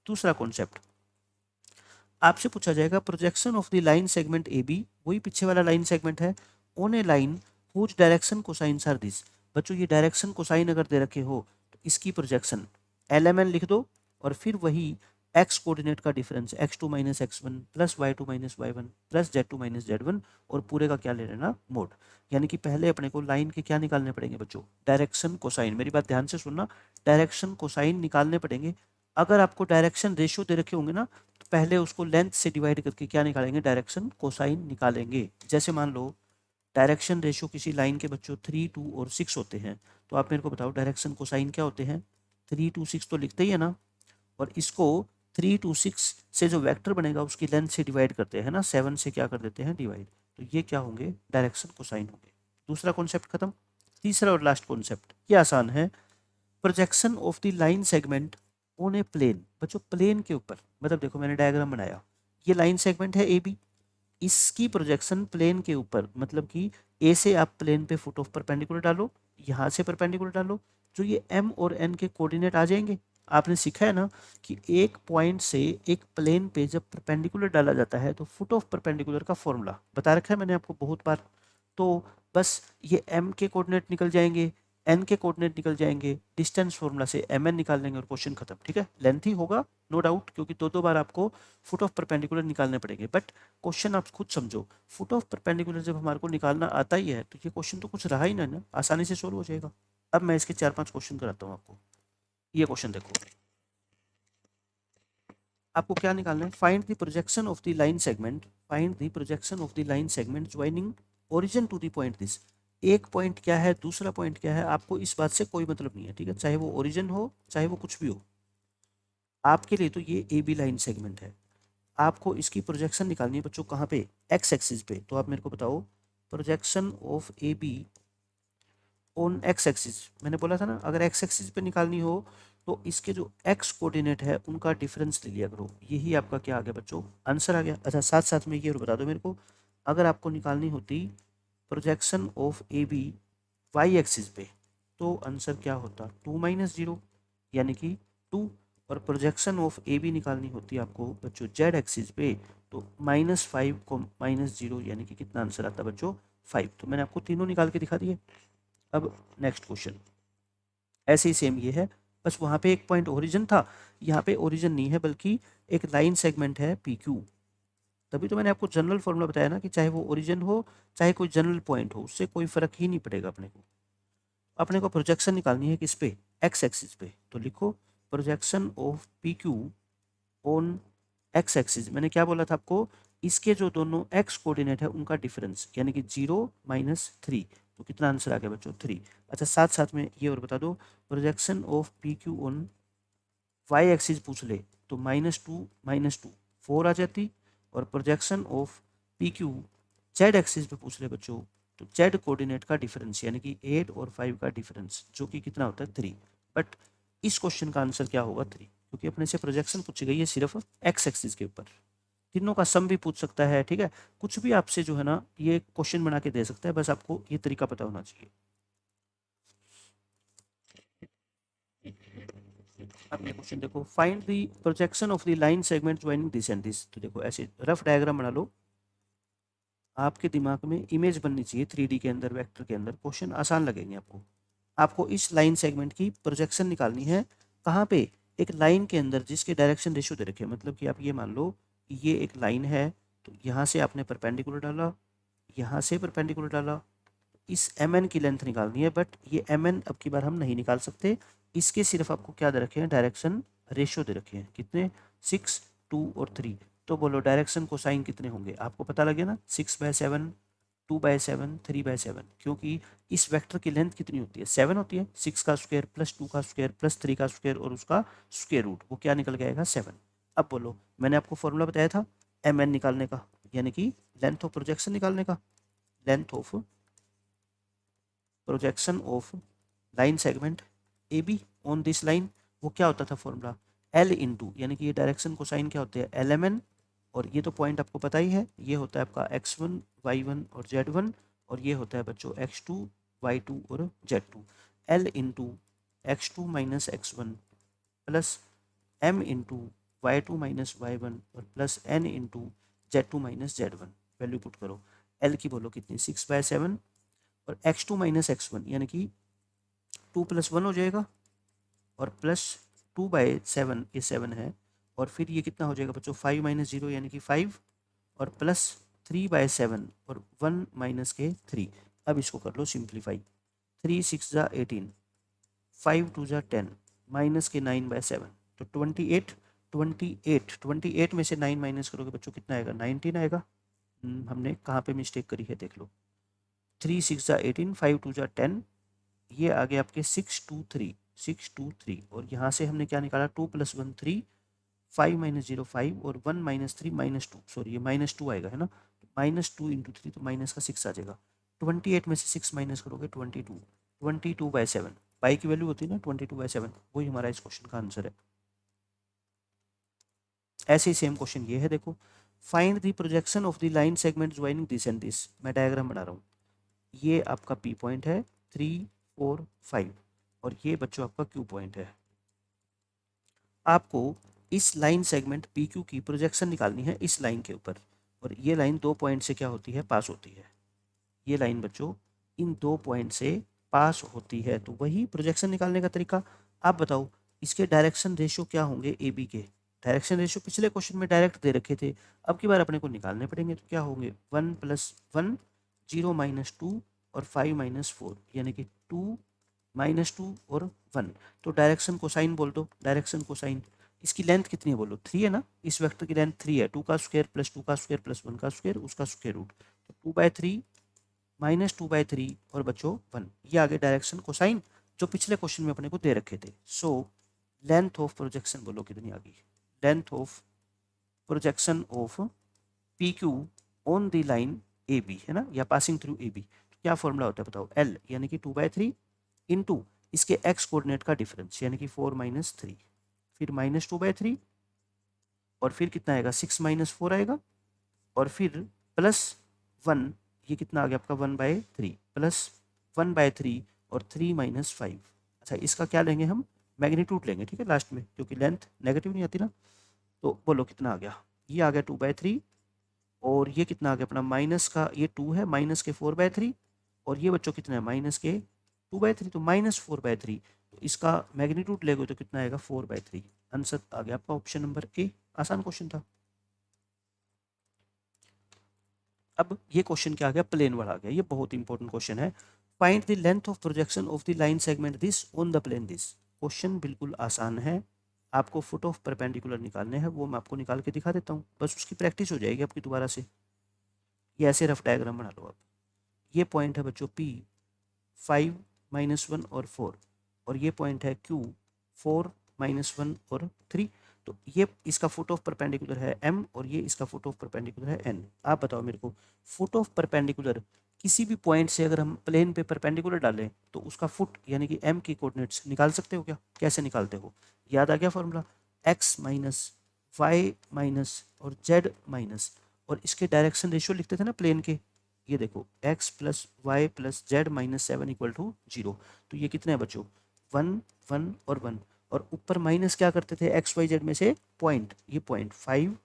दूसरा कॉन्सेप्ट आपसे पूछा जाएगा projection of the line segment A B, वही पीछे वाला लाइन सेगमेंट है, on a line whose direction cosines are this. बच्चों ये डायरेक्शन कोसाइन अगर दे रखे हो तो इसकी प्रोजेक्शन LMN लिख दो और फिर वही एक्स कोऑर्डिनेट का difference x2 - x1 plus y2 - y1 plus z2 - z1 और पूरे का क्या ले लेना मोड। यानी कि पहले अपने को लाइन के क्या निकालने पड़ेंगे बच्चों, डायरेक्शन कोसाइन। मेरी बात ध्यान से सुनना, डायरेक्शन कोसाइन निकालने पड़ेंगे। अगर आपको डायरेक्शन रेशियो दे रखे होंगे ना तो पहले उसको लेंथ से डिवाइड करके क्या निकालेंगे, डायरेक्शन कोसाइन निकालेंगे। जैसे मान लो डायरेक्शन रेशियो किसी लाइन के बच्चों 3, 2 और 6 होते हैं, तो आप मेरे को बताओ डायरेक्शन कोसाइन क्या होते हैं, 3, 2, 6 तो लिखते ही है ना, और इसको 3, 2, 6 से जो वेक्टर बनेगा उसकी लेंथ से डिवाइड करते हैं ना, 7 से क्या कर देते हैं डिवाइड, तो ये क्या होंगे, डायरेक्शन कोसाइन होंगे। दूसरा कॉन्सेप्ट खत्म। तीसरा और लास्ट कॉन्सेप्ट ये आसान है, projection of the line segment on a plane. बच्चों प्लेन के ऊपर, मतलब देखो मैंने डायग्राम बनाया, ये लाइन सेगमेंट है ए बी, इसकी प्रोजेक्शन प्लेन के ऊपर, मतलब कि ए से आप प्लेन पे फुट ऑफ परपेंडिकुलर डालो, यहाँ से परपेंडिकुलर डालो, जो ये एम और एन के कोऑर्डिनेट आ जाएंगे। आपने सीखा है ना कि एक पॉइंट से एक प्लेन पे जब परपेंडिकुलर डाला जाता है तो फुट ऑफ परपेंडिकुलर का फॉर्मूला बता रखा है मैंने आपको बहुत बार। तो बस ये एम के कोऑर्डिनेट निकल जाएंगे, एन के कोऑर्डिनेट निकल जाएंगे, डिस्टेंस फॉर्मूला से एम एन निकाल लेंगे और क्वेश्चन खत्म। ठीक है, लेंथी होगा नो डाउट, क्योंकि दो बार आपको फुट ऑफ परपेंडिकुलर निकालने पड़ेंगे, बट क्वेश्चन आप खुद समझो, फुट ऑफ परपेंडिकुलर जब हमारे को निकालना आता ही है तो ये क्वेश्चन तो कुछ रहा ही ना, आसानी से सोल्व हो जाएगा। अब मैं इसके 4-5 क्वेश्चन कराता हूँ आपको। ये क्वेश्चन देखो, आपको क्या निकालना है, find the projection of the line segment, find the projection of the line segment joining origin to the point this. एक पॉइंट क्या है दूसरा पॉइंट क्या है आपको इस बात से कोई मतलब नहीं है, ठीक है, चाहे वो ओरिजिन हो चाहे वो कुछ भी हो, आपके लिए तो ये ए बी लाइन सेगमेंट है। आपको इसकी प्रोजेक्शन निकालनी है बच्चों कहाँ पे, एक्स एक्सिस पे। तो आप मेरे को बताओ projection of A be on x axis, मैंने बोला था ना अगर एक्स एक्सिस पे निकालनी हो तो इसके जो एक्स कोऑर्डिनेट है उनका डिफरेंस ले लिया करो। यही आपका क्या आ गया बच्चों, आंसर आ गया। अच्छा साथ साथ में ये और बता दो मेरे को, अगर आपको निकालनी होती projection of A B y axis पे तो आंसर क्या होता, 2 - 0 यानी कि 2। और प्रोजेक्शन ऑफ ए बी निकालनी होती आपको बच्चों जेड एक्सिस पे तो -5 को -0 यानी कि कितना आंसर आता बच्चों, 5। तो मैंने आपको तीनों निकाल के दिखा दिए। अब नेक्स्ट क्वेश्चन ऐसे ही सेम ये है, बस वहाँ पे एक पॉइंट ओरिजिन था, यहाँ पे ओरिजिन नहीं है बल्कि एक लाइन सेगमेंट है पी क्यू। तभी तो मैंने आपको जनरल फॉर्मूला बताया ना कि चाहे वो ओरिजिन हो चाहे कोई जनरल पॉइंट हो उससे कोई फर्क ही नहीं पड़ेगा अपने को प्रोजेक्शन निकालनी है किस पे, एक्स एक्सिस पे। तो लिखो projection of P Q on x axis. मैंने क्या बोला था आपको, इसके जो दोनों एक्स कोऑर्डिनेट है उनका डिफरेंस यानी कि 0 - 3। तो कितना आंसर आ गया बच्चों, 3। अच्छा साथ साथ में ये और बता दो, projection of P Q on y axis पूछ ले तो -2 - 2 4 आ जाती। और projection of P Q Z axis पे पूछ ले बच्चों तो जेड कोऑर्डिनेट का डिफरेंस यानी कि 8 और 5 का डिफरेंस जो कि कितना होता है 3। बट इस क्वेश्चन का आंसर क्या होगा 3, क्योंकि अपने से प्रोजेक्शन पूछी गई है सिर्फ एक्स एक्सिस के ऊपर। तीनों का सम भी पूछ सकता है, ठीक है, कुछ भी आपसे जो है ना ये क्वेश्चन बना के दे सकता है, बस आपको ये तरीका पता होना चाहिए। अब ये क्वेश्चन देखो, find the projection of the line segment joining this and this. तो देखो ऐसे रफ डायग्राम बना लो, आपके दिमाग में इमेज बननी चाहिए 3D के अंदर, वेक्टर के अंदर, क्वेश्चन आसान लगेंगे आपको। आपको इस लाइन सेगमेंट की प्रोजेक्शन निकालनी है कहाँ पे, एक लाइन के अंदर जिसके डायरेक्शन रेशियो दे रखे हैं। मतलब कि आप ये मान लो ये एक लाइन है तो यहाँ से आपने परपेंडिकुलर डाला, यहाँ से परपेंडिकुलर डाला, इस एम एन की लेंथ निकालनी है। बट ये एम एन अब की बार हम नहीं निकाल सकते, इसके सिर्फ आपको क्या दे रखे हैं, डायरेक्शन रेशियो दे रखे हैं। कितने, 6, 2 और 3। तो बोलो डायरेक्शन कोसाइन कितने होंगे, आपको पता लगे ना, 6/7, 2/7, 3/7। क्योंकि इस वेक्टर की लेंथ कितनी होती है, 7 होती है। 6 का स्क्वायर प्लस 2 का स्क्वायर प्लस 3 का स्क्वायर और उसका स्क्वायर रूट, वो क्या निकल के आएगा, 7। अब बोलो, मैंने आपको फॉर्मूला बताया था एम एन निकालने का, यानी कि लेंथ ऑफ प्रोजेक्शन निकालने का। Length of projection of line segment A be on this line, वो क्या होता था फॉर्मूला, एल इंटू, यानी कि ये डायरेक्शन कोसाइन क्या होते हैं, एल एम एन। और ये तो पॉइंट आपको पता ही है, ये होता है आपका x1 y1 और z1, और ये होता है बच्चों x2 y2 और z2। L into x2 - x1 plus m into y2 - y1 और plus n into z2 - z1। Value put करो, l की बोलो कितनी, 6/7 और x2 - x1 यानी कि 2 + 1 हो जाएगा और प्लस 2/7, ये 7 है। और फिर ये कितना हो जाएगा बच्चों, 5 - 0 यानी कि 5 और प्लस 3/7 और 1 माइनस के 3। अब इसको कर लो सिंप्लीफाई, 3 × 6 = 18, 5 × 2 = 10, माइनस के 9/7 तो 28। 28 में से 9 माइनस करोगे बच्चों कितना आएगा, 19 आएगा। हमने कहाँ पे मिस्टेक करी है देख लो, 3 × 6 = 18, 5 × 2 = 10, ये आगे आपके 623 और यहाँ से हमने क्या निकाला, 2 + 1 3, 5 - 0 5 और 1 - 3 -2, सॉरी ये -2 आएगा है ना, -2 × 3 तो माइनस का 6 आ जाएगा। 28 में से 6 माइनस करोगे 22, 22/7, पाई की वैल्यू होती है ना 22/7, वही हमारा इस क्वेश्चन का आंसर है। ऐसे ही सेम क्वेश्चन ये है, देखो find the projection of the line segment joining this and this. मैं डायग्राम बना रहा हूँ, ये आपका पी पॉइंट है 3, 4, 5 और ये बच्चों आपका क्यू पॉइंट है। आपको इस लाइन सेगमेंट पी क्यू की प्रोजेक्शन निकालनी है इस लाइन के ऊपर, और ये लाइन 2 पॉइंट से क्या होती है, पास होती है। ये लाइन बच्चों इन 2 पॉइंट से पास होती है, तो वही प्रोजेक्शन निकालने का तरीका। आप बताओ इसके डायरेक्शन रेशियो क्या होंगे ए बी के, डायरेक्शन रेशियो पिछले क्वेश्चन में डायरेक्ट दे रखे थे, अब की बार अपने को निकालने पड़ेंगे। तो क्या होंगे, 1 + 1, 0 - 2 और 5 - 4 यानी कि 2 -2 और 1। तो डायरेक्शन कोसाइन बोल दो, डायरेक्शन कोसाइन। इसकी लेंथ कितनी है बोलो, 3 है ना, इस वेक्टर की लेंथ 3 है, 2 का स्क्वायर प्लस 2 का स्क्वायर प्लस 1 का स्क्वायर उसका स्क्वायर रूट, तो 2/3 -2/3 और बच्चों 1, ये आगे डायरेक्शन कोसाइन जो पिछले क्वेश्चन में अपने को दे रखे थे। सो लेंथ ऑफ प्रोजेक्शन बोलो कितनी आ गई, length of projection of P Q on the line A B है ना, या पासिंग थ्रू ए बी। तो क्या फॉर्मूला होता है बताओ, एल यानी कि 2/3 इनटू इसके एक्स कोऑर्डिनेट का डिफरेंस यानी कि 4 माइनस 3, फिर माइनस 2/3 और फिर कितना आएगा 6 माइनस 4 आएगा और फिर प्लस 1, ये कितना आ गया आपका 1/3 प्लस 1/3 और 3 माइनस 5। अच्छा इसका क्या लेंगे हम, मैग्नीट्यूड लेंगे, ठीक है लास्ट में, क्योंकि लेंथ नेगेटिव नहीं आती ना। तो बोलो कितना आ गया, ये आ गया 2/3 और ये कितना आ गया अपना माइनस का, ये 2 है माइनस के 4/3 और ये बच्चों कितना है माइनस के 2/3, तो माइनस 4/3, तो इसका मैग्नीट्यूड लेंगे तो कितना आएगा 4/3। आंसर आ गया आपका ऑप्शन नंबर ए। आसान क्वेश्चन था। अब ये क्वेश्चन क्या आ गया, प्लेन वाला आ गया। ये बहुत इंपॉर्टेंट क्वेश्चन है। Find the length of projection of the line segment this on the plane this. Question बिल्कुल आसान है। आपको फुट ऑफ परपेंडिकुलर निकालने हैं, वो मैं आपको निकाल के दिखा देता हूँ, बस उसकी प्रैक्टिस हो जाएगी आपकी दोबारा से। ये ऐसे रफ डायग्राम बना लो आप। ये पॉइंट है बच्चों P 5 -1 और 4 और ये पॉइंट है Q 4 -1 और 3। तो ये इसका फुट ऑफ परपेंडिकुलर है M और ये इसका फुट ऑफ परपेंडिकुलर है N। आप बताओ मेरे को, फुट ऑफ परपेंडिकुलर किसी भी पॉइंट से अगर हम प्लेन पे परपेंडिकुलर डालें तो उसका फुट यानी कि M की कोऑर्डिनेट्स निकाल सकते हो क्या? कैसे निकालते हो? याद आ गया formula, x minus y minus और z माइनस, और इसके डायरेक्शन रेशियो लिखते थे ना प्लेन के। ये देखो x plus Y plus Z minus 7 equal to 0। तो ये कितने हैं बच्चों, 1 1 और 1, और ऊपर माइनस क्या करते थे एक्स वाई जेड में से पॉइंट, ये पॉइंट 5,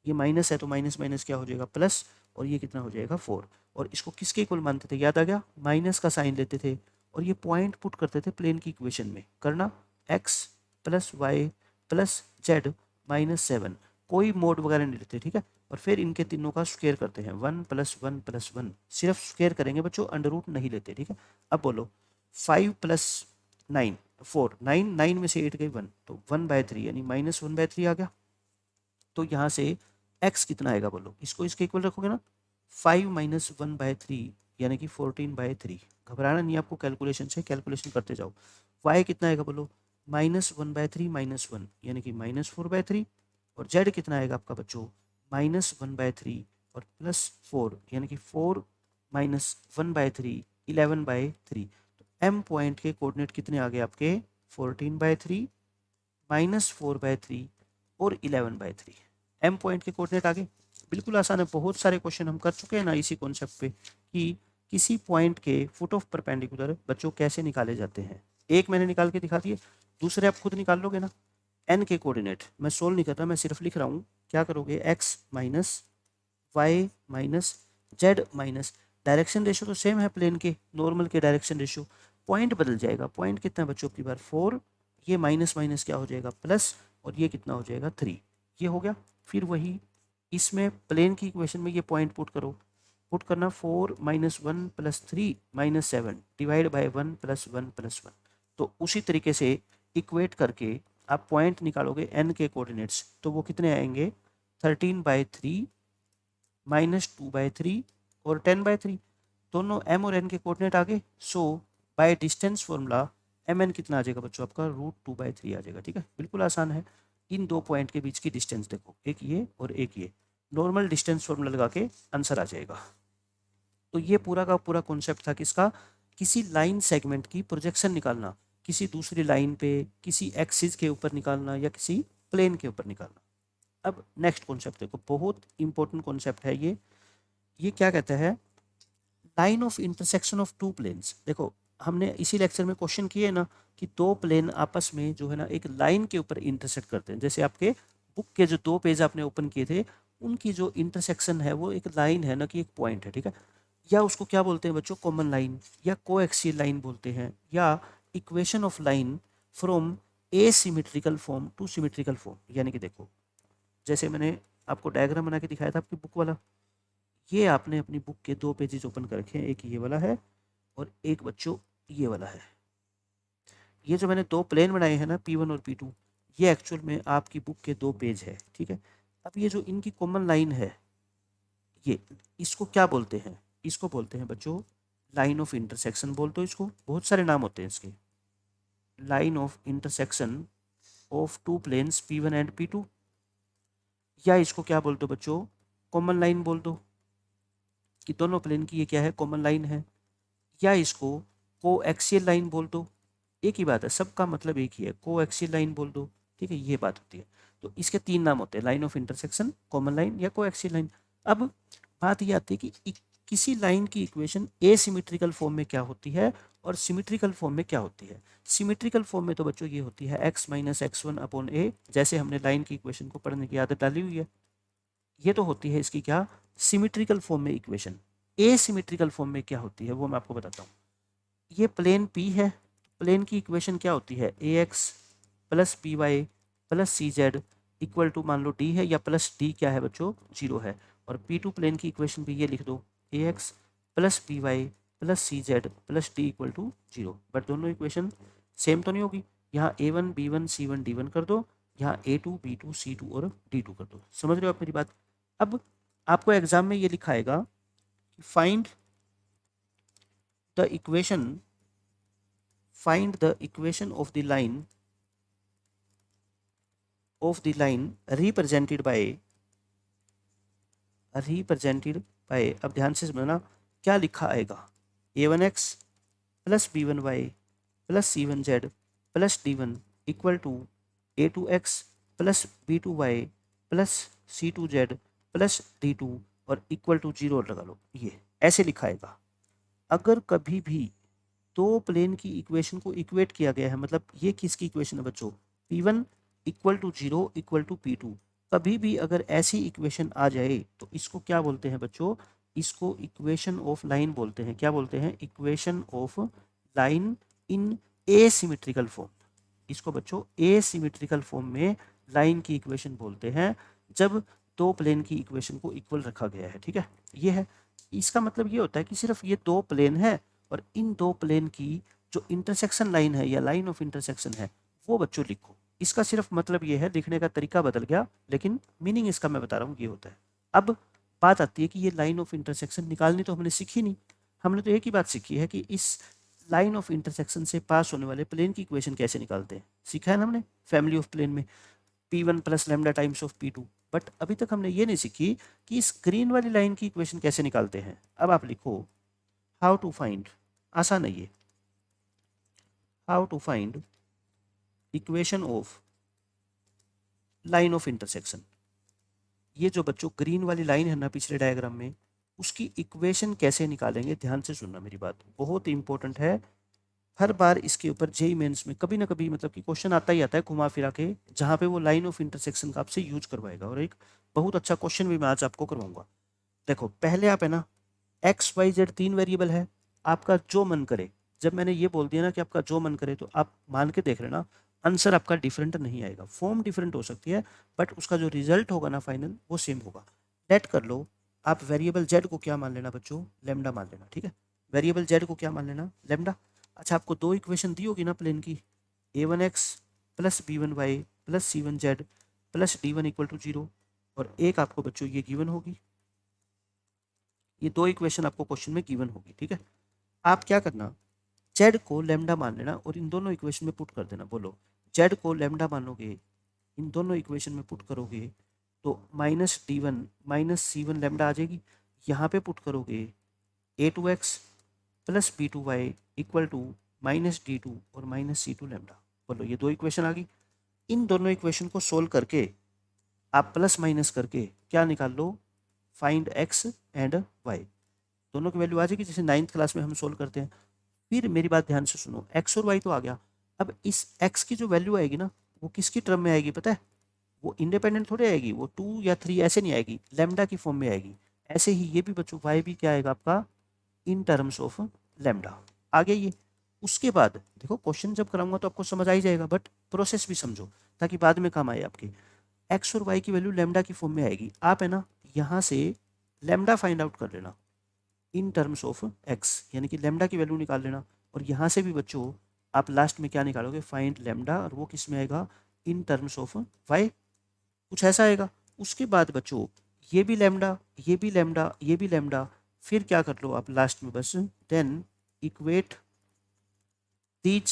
ये माइनस है तो माइनस माइनस क्या हो जाएगा प्लस, और ये कितना हो जाएगा 4। और इसको किसके इक्वल मानते थे, याद आ गया, माइनस का साइन लेते थे और ये पॉइंट पुट करते थे प्लेन की इक्वेशन में। करना x plus Y plus Z minus 7, कोई मोड वगैरह नहीं लेते, ठीक है। और फिर इनके तीनों का स्क्वायर करते हैं, 1 + 1 + 1, सिर्फ स्क्वायर करेंगे बच्चों, अंडर रूट नहीं लेते, ठीक है। अब बोलो 5 + 9 4, 9 9 में से 8 गई 1, तो 1/3 यानी -1/3 आ गया। तो यहाँ से x कितना आएगा बोलो, इसको इसके इक्वल रखोगे ना, 5 - 1/3 यानी कि 14/3। घबराना नहीं आपको, कैलकुलेशन से कैलकुलेशन करते जाओ। y कितना आएगा बोलो, -1/3 -1 यानी कि -4/3, और z कितना आएगा आपका बच्चों, -1/3 और +4 यानी कि 4 - 1/3 11/3। तो m पॉइंट के कोऑर्डिनेट कितने आ गए आपके, 14/3 -4/3 और 11/3। m पॉइंट के कोऑर्डिनेट आ गए। बिल्कुल आसान है, बहुत सारे क्वेश्चन हम कर चुके हैं ना इसी कॉन्सेप्ट पे कि किसी पॉइंट के फुट ऑफ परपेंडिकुलर बच्चों कैसे निकाले जाते हैं। एक मैंने निकाल के दिखा दिए, दूसरे आप खुद निकाल लोगे ना। n के कोऑर्डिनेट मैं सोल्व नहीं कर रहा, मैं सिर्फ लिख रहा हूँ। क्या करोगे, x minus y minus z minus, direction ratio तो सेम है प्लेन के, नॉर्मल के डायरेक्शन रेशियो, पॉइंट बदल जाएगा। पॉइंट कितना है बच्चों की बार 4, ये माइनस माइनस क्या हो जाएगा प्लस, और ये कितना हो जाएगा 3, ये हो गया। फिर वही इसमें प्लेन की इक्वेशन में ये पॉइंट पुट करो, पुट करना 4 - 1 + 3 - 7 डिवाइड बाय 1 + 1 + 1। तो उसी तरीके से इक्वेट करके आप पॉइंट निकालोगे n के कोऑर्डिनेट्स, तो वो कितने आएंगे 13/3 -2/3 और 10/3। दोनों m और n के कोऑर्डिनेट आ गए। सो बाय डिस्टेंस फॉर्मूला mn कितना आ जाएगा बच्चों आपका, √2/3 आ जाएगा, ठीक है। बिल्कुल आसान है। इन दो पॉइंट के बीच की डिस्टेंस देखो, एक ये और एक ये, नॉर्मल डिस्टेंस फॉर्मूला लगा के आंसर आ जाएगा। तो ये पूरा का पूरा कॉन्सेप्ट था किसका, किसी लाइन सेगमेंट की प्रोजेक्शन निकालना, किसी दूसरी लाइन पे किसी एक्सिस के ऊपर निकालना या किसी प्लेन के ऊपर निकालना। अब नेक्स्ट कॉन्सेप्ट देखो, बहुत इंपॉर्टेंट कॉन्सेप्ट है ये क्या कहता है, line of intersection of two planes. देखो हमने इसी लेक्चर में क्वेश्चन किए ना कि दो प्लेन आपस में जो है ना एक लाइन के ऊपर इंटरसेक्ट करते हैं। जैसे आपके बुक के जो 2 पेज आपने ओपन किए थे, उनकी जो इंटरसेक्शन है वो एक लाइन है ना कि एक पॉइंट है, ठीक है। या उसको क्या बोलते हैं बच्चों, कॉमन लाइन या कोएक्सियल लाइन बोलते हैं, या equation of line from asymmetrical form two symmetrical form. यानी कि देखो जैसे मैंने आपको डायग्राम बना के दिखाया था आपकी बुक वाला, ये आपने अपनी बुक के 2 पेजेस ओपन कर रखे हैं, एक ये वाला है और एक बच्चों ये वाला है। ये जो मैंने 2 प्लेन बनाए हैं ना P1 और P2, ये एक्चुअल में आपकी बुक के 2 पेज है, ठीक है। अब ये जो इनकी कॉमन लाइन है, ये इसको क्या बोलते हैं, इसको बोलते हैं बच्चों लाइन ऑफ इंटरसेक्शन बोल दो इसको, बहुत सारे नाम होते हैं इसके। Line of intersection of two planes P1 and P2, या इसको क्या बोल दो बच्चों, कॉमन लाइन बोल दो कि दोनों प्लेन की ये क्या है, कॉमन लाइन है। या इसको कोएक्सियल लाइन बोल दो, एक ही बात है, सबका मतलब एक ही है, कोएक्सियल लाइन बोल दो, ठीक है, ये बात होती है। तो इसके 3 नाम होते हैं, line of intersection, common line या कोएक्सियल लाइन। अब बात ये आती है कि किसी लाइन की इक्वेशन एसिमेट्रिकल फॉर्म में क्या होती है और सिमेट्रिकल फॉर्म में क्या होती है। सिमेट्रिकल फॉर्म में तो बच्चों ये होती है x minus x1 upon a, जैसे हमने लाइन की इक्वेशन को पढ़ने की आदत डाली हुई है। ये तो होती है इसकी क्या, सिमेट्रिकल फॉर्म में इक्वेशन। एसिमेट्रिकल फॉर्म में क्या होती है वो मैं आपको बताता हूँ। ये प्लेन P है, प्लेन की इक्वेशन क्या होती है, ax plus b y plus c z equal to मान लो d है, या प्लस d क्या है बच्चों, 0 है। और P2 प्लेन की इक्वेशन भी ये लिख दो, ax plus b y plus c z plus d equal to 0। But दोनों इक्वेशन सेम तो नहीं होगी, यहाँ a1 b1 c1 d1 कर दो, यहाँ a2 b2 c2 और d2 कर दो। समझ रहे हो आप मेरी बात। अब आपको एग्जाम में ये लिखा आएगा, find the equation, find the equation of the line represented by अब ध्यान से समझना क्या लिखा आएगा, a1x plus b1y plus c1z plus d1 equal to a2x plus b2y plus c2z plus d2 और इक्वल टू 0 लगा लो, ये ऐसे लिखा आएगा। अगर कभी भी दो प्लेन की इक्वेशन को इक्वेट किया गया है, मतलब ये किसकी इक्वेशन है बच्चों, P1 equal to 0 equal to P2, कभी भी अगर ऐसी इक्वेशन आ जाए तो इसको क्या बोलते हैं बच्चों, इसको इक्वेशन ऑफ लाइन बोलते हैं। क्या बोलते हैं, equation of line in asymmetrical form. इसको बच्चों एसिमेट्रिकल फॉर्म में लाइन की इक्वेशन बोलते हैं, जब दो प्लेन की इक्वेशन को इक्वल रखा गया है, ठीक है। ये है, इसका मतलब ये होता है कि सिर्फ ये दो प्लेन है और इन दो प्लेन की जो इंटरसेक्शन लाइन है या लाइन ऑफ इंटरसेक्शन है वो बच्चों लिखो। इसका सिर्फ मतलब ये है, लिखने का तरीका बदल गया लेकिन मीनिंग इसका मैं बता रहा हूँ ये होता है। अब बात आती है कि ये लाइन ऑफ इंटरसेक्शन निकालनी तो हमने सीखी नहीं, हमने तो एक ही बात सीखी है कि इस लाइन ऑफ इंटरसेक्शन से पास होने वाले प्लेन की इक्वेशन कैसे निकालते हैं, सीखा है ना हमने फैमिली ऑफ प्लेन में, P1 plus lambda times of P2। But अभी तक हमने ये नहीं सीखी कि इस ग्रीन वाली लाइन की इक्वेशन कैसे निकालते हैं। अब आप लिखो हाउ टू फाइंड, आसान है ये, how to find equation of line of intersection. ये जो बच्चों ग्रीन वाली लाइन है ना पिछले डायग्राम में, उसकी इक्वेशन कैसे निकालेंगे, ध्यान से सुनना मेरी बात, बहुत इंपॉर्टेंट है। हर बार इसके ऊपर जेईई मेंस में कभी ना कभी मतलब कि क्वेश्चन आता ही आता है घुमा फिरा के, जहाँ पे वो लाइन ऑफ इंटरसेक्शन का आपसे यूज करवाएगा। और एक बहुत अच्छा क्वेश्चन भी मैं आज आपको करवाऊंगा। देखो पहले आप है ना एक्स वाई जेड 3 वेरिएबल है, आपका जो मन करे, जब मैंने ये बोल दिया ना कि आपका जो मन करे तो आप मान के देख लेना, आंसर आपका डिफरेंट नहीं आएगा, फॉर्म डिफरेंट हो सकती है बट उसका जो रिजल्ट होगा ना फाइनल वो सेम होगा। लेट कर लो आप वेरिएबल जेड को क्या मान लेना बच्चों, लेमडा मान लेना, ठीक है। वेरिएबल जेड को क्या मान लेना, लेमडा। अच्छा आपको दो इक्वेशन दी होगी ना प्लेन की, a1x plus b1y plus c1z plus d1 equal to 0, और एक आपको बच्चों ये गिवन होगी, ये दो इक्वेशन आपको क्वेश्चन में गिवन होगी, ठीक है। आप क्या करना, जेड को लेमडा मान लेना और इन दोनों इक्वेशन में पुट कर देना। बोलो जेड को लेमडा मानोगे, इन दोनों इक्वेशन में पुट करोगे तो minus d1 minus c1 lambda आ जाएगी। यहाँ पे पुट करोगे a2x plus b2y equal to minus d2 और माइनस c2 लेमडा। बोलो ये दो इक्वेशन आ गई। इन दोनों इक्वेशन को सोल्व करके आप प्लस माइनस करके क्या निकाल लो, फाइंड x एंड y, दोनों की वैल्यू आ जाएगी जैसे 9th क्लास में हम सोल्व करते हैं। फिर मेरी बात ध्यान से सुनो, x और y तो आ गया, अब इस x की जो वैल्यू आएगी ना वो किसकी टर्म में आएगी पता है, वो इंडिपेंडेंट थोड़ी आएगी, वो 2 या 3 ऐसे नहीं आएगी, लेमडा की फॉर्म में आएगी। ऐसे ही ये भी बच्चों y भी क्या आएगा आपका, इन टर्म्स ऑफ लेमडा। आगे ये उसके बाद देखो क्वेश्चन जब कराऊंगा तो आपको समझ आ ही जाएगा, बट प्रोसेस भी समझो ताकि बाद में काम आए आपके। एक्स और वाई की वैल्यू लेमडा की फॉर्म में आएगी, आप है ना यहाँ से लेमडा फाइंड आउट कर लेना इन टर्म्स ऑफ एक्स, यानी कि लेमडा की वैल्यू निकाल लेना। और यहाँ से भी बच्चों आप लास्ट में क्या निकालोगे, फाइंड लेमडा, और वो किस में आएगा, इन टर्म्स ऑफ वाई, कुछ ऐसा आएगा। उसके बाद बच्चों ये भी लेमडा, ये भी लेमडा, ये भी लेमडा, फिर क्या कर लो आप लास्ट में बस, then equate these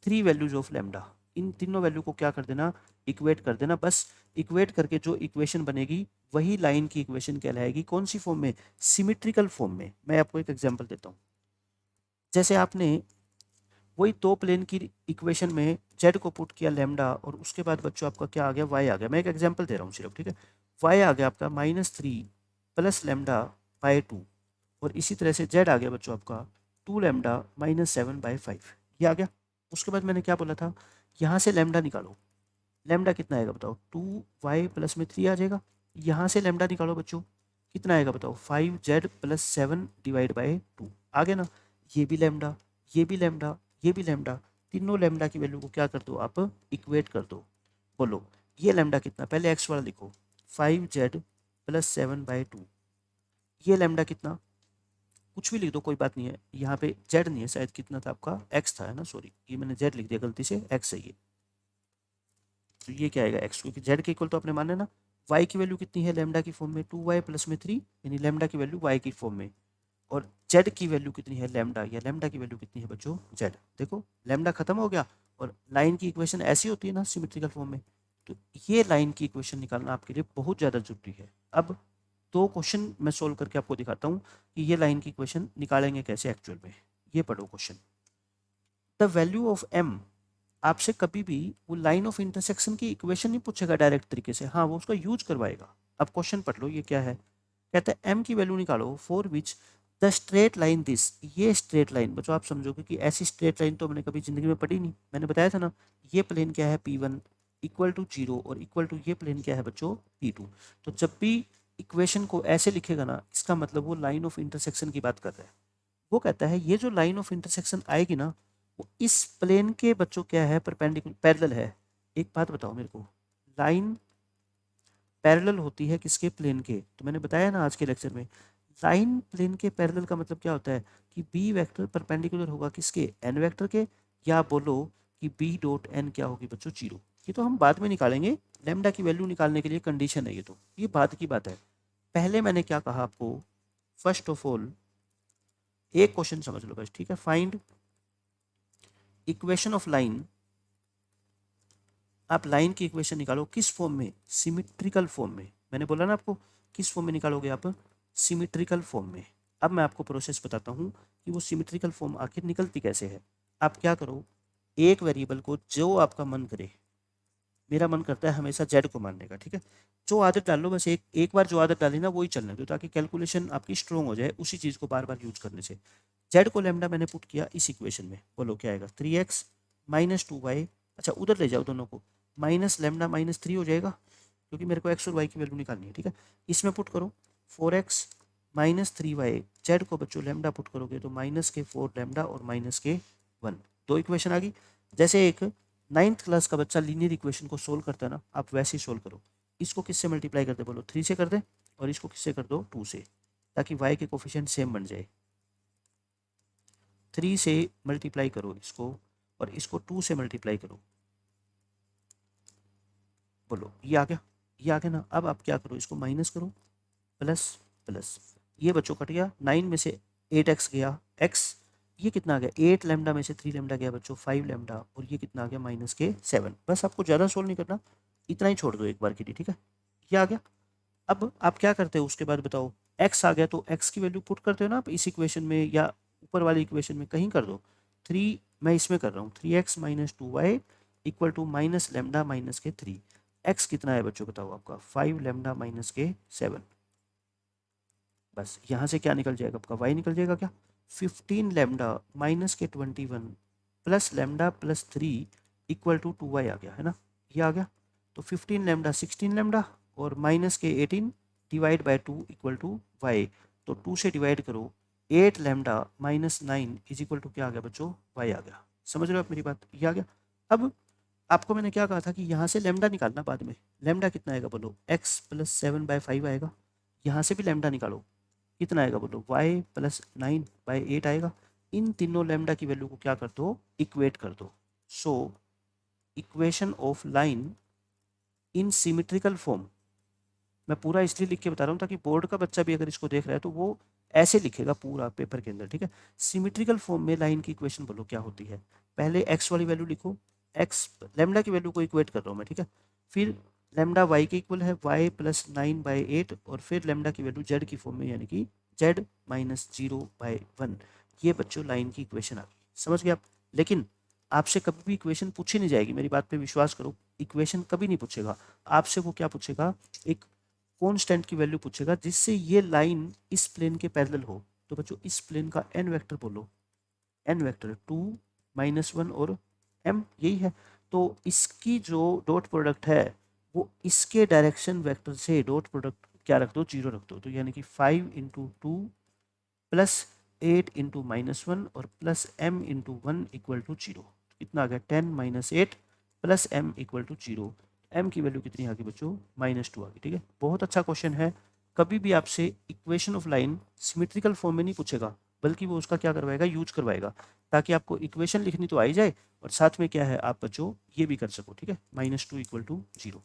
3 values of lambda, इन तीनों वैल्यू को क्या कर देना, इक्वेट कर देना। बस इक्वेट करके जो इक्वेशन बनेगी वही लाइन की इक्वेशन कहलाएगी। कौन सी फॉर्म में, सिमेट्रिकल फॉर्म में। मैं आपको एक एग्जांपल देता हूँ, जैसे आपने वही दो प्लेन की इक्वेशन में जेड को पुट किया लैम्डा, और उसके बाद बच्चों आपका क्या आ गया, वाई आ गया। मैं एक एग्जांपल दे रहा हूँ सिर्फ, ठीक है। वाई आ गया आपका -3 प्लस लैम्डा बाय 2, और इसी तरह से जेड आ गया बच्चों आपका 2 लैम्डा -7/5, ये आ गया। उसके बाद मैंने क्या बोला था, यहाँ से लैम्डा निकालो। लैम्डा कितना आएगा बताओ, 2y प्लस में 3 आ जाएगा। यहाँ से लैम्डा निकालो बच्चों, कितना आएगा बताओ, 5z प्लस 7 डिवाइड बाई 2, आ गया ना। ये भी लैम्डा, ये भी लैम्डा, ये भी लैम्डा, तीनों लैम्डा की वैल्यू को क्या कर दो आप, इक्वेट कर दो। बोलो ये लैम्डा कितना, पहले एक्स वाला लिखो, 5z प्लस 7/2। ये लैम्डा कितना, कुछ भी लिख दो कोई बात नहीं है, यहाँ पे जेड नहीं है शायद, कितना था आपका, एक्स था, है ना, सॉरी ये मैंने जेड लिख दिया गलती से, एक्स है ये। तो ये क्या आएगा एक्स, क्योंकि जेड के इक्वल तो आपने माना ना। वाई की वैल्यू कितनी है लैम्डा की फॉर्म में, 2y प्लस में 3, यानी लैम्डा की वैल्यू वाई की फॉर्म में। और जेड की वैल्यू कितनी है लैम्डा, या लैम्डा की वैल्यू कितनी है बच्चों, जेड। देखो लैम्डा खत्म हो गया, और लाइन की इक्वेशन ऐसी होती है ना सिमेट्रिकल फॉर्म में। तो ये लाइन की इक्वेशन निकालना आपके लिए बहुत ज़्यादा जरूरी है। अब दो क्वेश्चन मैं सोल्व करके आपको दिखाता हूँ कि ये लाइन की इक्वेशन निकालेंगे कैसे एक्चुअल में। ये पढ़ो question, the value of m, आपसे कभी भी वो लाइन ऑफ इंटरसेक्शन की इक्वेशन नहीं पूछेगा डायरेक्ट तरीके से, हाँ वो उसका यूज करवाएगा। अब क्वेश्चन पढ़ लो, ये क्या है, कहता है m की वैल्यू निकालो for which the straight line this, ये स्ट्रेट लाइन बच्चों आप समझोगे कि ऐसी स्ट्रेट लाइन तो मैंने कभी जिंदगी में पढ़ी नहीं। मैंने बताया था ना, ये प्लेन क्या है P1 इक्वल टू 0, और इक्वल टू ये प्लेन क्या है बच्चों P2। तो जब भी इक्वेशन को ऐसे लिखेगा ना, इसका मतलब वो लाइन ऑफ इंटरसेक्शन की बात कर रहा है। वो कहता है ये जो लाइन ऑफ इंटरसेक्शन आएगी ना, वो इस प्लेन के बच्चों क्या है, परपेंडिकुलर, पैरेलल है। एक बात बताओ मेरे को, लाइन पैरेलल होती है किसके, प्लेन के। तो मैंने बताया ना आज के लेक्चर में, लाइन प्लेन के पैरेलल का मतलब क्या होता है कि बी वेक्टर परपेंडिकुलर होगा किसके, एन वेक्टर के, या बोलो कि बी डॉट एन क्या होगी बच्चों, 0। ये तो हम बाद में निकालेंगे, लैम्डा की वैल्यू निकालने के लिए कंडीशन है ये, तो ये बाद की बात है। पहले मैंने क्या कहा आपको, फर्स्ट ऑफ ऑल एक क्वेश्चन समझ लो बस, ठीक है। फाइंड इक्वेशन ऑफ लाइन, आप लाइन की इक्वेशन निकालो किस फॉर्म में, सिमिट्रिकल फॉर्म में। मैंने बोला ना आपको, किस फॉर्म में निकालोगे आप, सिमिट्रिकल फॉर्म में। अब मैं आपको प्रोसेस बताता हूँ कि वो सिमिट्रिकल फॉर्म आखिर निकलती कैसे है। आप क्या करो, एक वेरिएबल को जो आपका मन करे, मेरा मन करता है हमेशा जेड को मानने का, ठीक है। जो आदत डाल लो बस, एक एक बार जो आदत डाली ना वही चलने दो, ताकि कैलकुलेशन आपकी स्ट्रॉन्ग हो जाए उसी चीज़ को बार बार यूज करने से। जेड को लैम्डा मैंने पुट किया इस इक्वेशन में, बोलो क्या आएगा, 3x माइनस 2y, अच्छा उधर ले जाओ दोनों को, माइनस लैम्डा -3 हो जाएगा, क्योंकि मेरे को x और y की वैल्यू निकालनी है, ठीक है। इसमें पुट करो 4x -3y, जेड को बच्चों लैम्डा पुट करोगे तो -4 लैम्डा और -1, दो इक्वेशन आ गई। जैसे एक 9th क्लास का बच्चा लीनियर इक्वेशन को सोल्व करता है ना, आप वैसे ही सोल्व करो। इसको किससे मल्टीप्लाई कर दे, बोलो 3 से कर दे, और इसको किससे कर दो, 2 से, ताकि y के कोफिशिएंट सेम बन जाए। 3 से मल्टीप्लाई करो इसको, और इसको 2 से मल्टीप्लाई करो, बोलो ये आ गया, ये आ गया ना। अब आप क्या करो, इसको माइनस करो, प्लस प्लस, ये बच्चों कट गया, 9 में से 8x गया, x, ये कितना आ गया, 8 लैम्डा में से 3 लैम्डा गया बच्चों 5 लैम्डा, और ये कितना आ गया -7। बस आपको ज़्यादा सोल्व नहीं करना, इतना ही छोड़ दो एक बार के लिए, ठीक है। ये आ गया। अब आप क्या करते हो उसके बाद बताओ, x आ गया तो x की वैल्यू पुट करते हो ना आप इस इक्वेशन में, या ऊपर वाली इक्वेशन में कहीं कर दो। 3 मैं इसमें कर रहा हूँ, 3x - 2y equal to minus lambda -3। x कितना है बच्चों बताओ आपका, 5 लैम्डा -7। बस यहाँ से क्या निकल जाएगा आपका, y निकल जाएगा क्या, 15 lambda -21 plus lambda +3 equal to 2y आ गया, है ना, ये आ गया। तो 15 लैम्डा 16 लैम्डा और -18 divide by 2 equal to y, तो 2 से डिवाइड करो, 8 लैम्डा -9 इज इक्वल टू क्या आ गया बच्चों, y आ गया। समझ रहे हो आप मेरी बात, ये आ गया। अब आपको मैंने क्या कहा था कि यहाँ से लैम्डा निकालना बाद में, लैम्डा कितना आएगा बोलो, x + 7/5 आएगा। यहाँ से भी लैम्डा निकालो, कितना आएगा बोलो, y + 9/8 आएगा। इन तीनों लैम्डा की वैल्यू को क्या कर दो, इक्वेट कर दो। सो equation of line in symmetrical form, मैं पूरा इसलिए लिख के बता रहा हूँ ताकि बोर्ड का बच्चा भी अगर इसको देख रहा है तो वो ऐसे लिखेगा पूरा पेपर के अंदर, ठीक है। सिमेट्रिकल फॉर्म में लाइन की इक्वेशन बोलो क्या होती है, पहले एक्स वाली वैल्यू लिखो, एक्स लैम्डा की वैल्यू को इक्वेट कर रहा हूँ मैं, ठीक है। फिर लैम्डा वाई के इक्वल है, y + 9/8, और फिर लैम्डा की वैल्यू जेड की फॉर्म में, यानी कि z - 0/1, ये बच्चों लाइन की इक्वेशन आ गई, समझ गए आप। लेकिन आपसे कभी भी इक्वेशन पूछी नहीं जाएगी, मेरी बात पे विश्वास करो, इक्वेशन कभी नहीं पूछेगा आपसे। वो क्या पूछेगा, एक कांस्टेंट की वैल्यू पूछेगा जिससे ये लाइन इस प्लेन के पैरेलल हो। तो बच्चों इस प्लेन का एन वेक्टर बोलो, एन वेक्टर 2 -1 और m, यही है। तो इसकी जो डॉट प्रोडक्ट है वो इसके डायरेक्शन वेक्टर से डॉट प्रोडक्ट क्या रख दो, 0 रख दो। तो यानी कि 5 × 2 प्लस 8 × -1 और प्लस m × 1 इक्वल टू 0। कितना आ गया, 10 - 8 plus m equal to 0। m की वैल्यू कितनी आ गई बच्चों, -2 आ गई। ठीक है, बहुत अच्छा क्वेश्चन है। कभी भी आपसे equation of line symmetrical form में नहीं पूछेगा, बल्कि वो उसका क्या करवाएगा, यूज करवाएगा, ताकि आपको इक्वेशन लिखनी तो आ ही जाए और साथ में क्या है आप बच्चों ये भी कर सको। ठीक है, -2 इक्वल टू 0।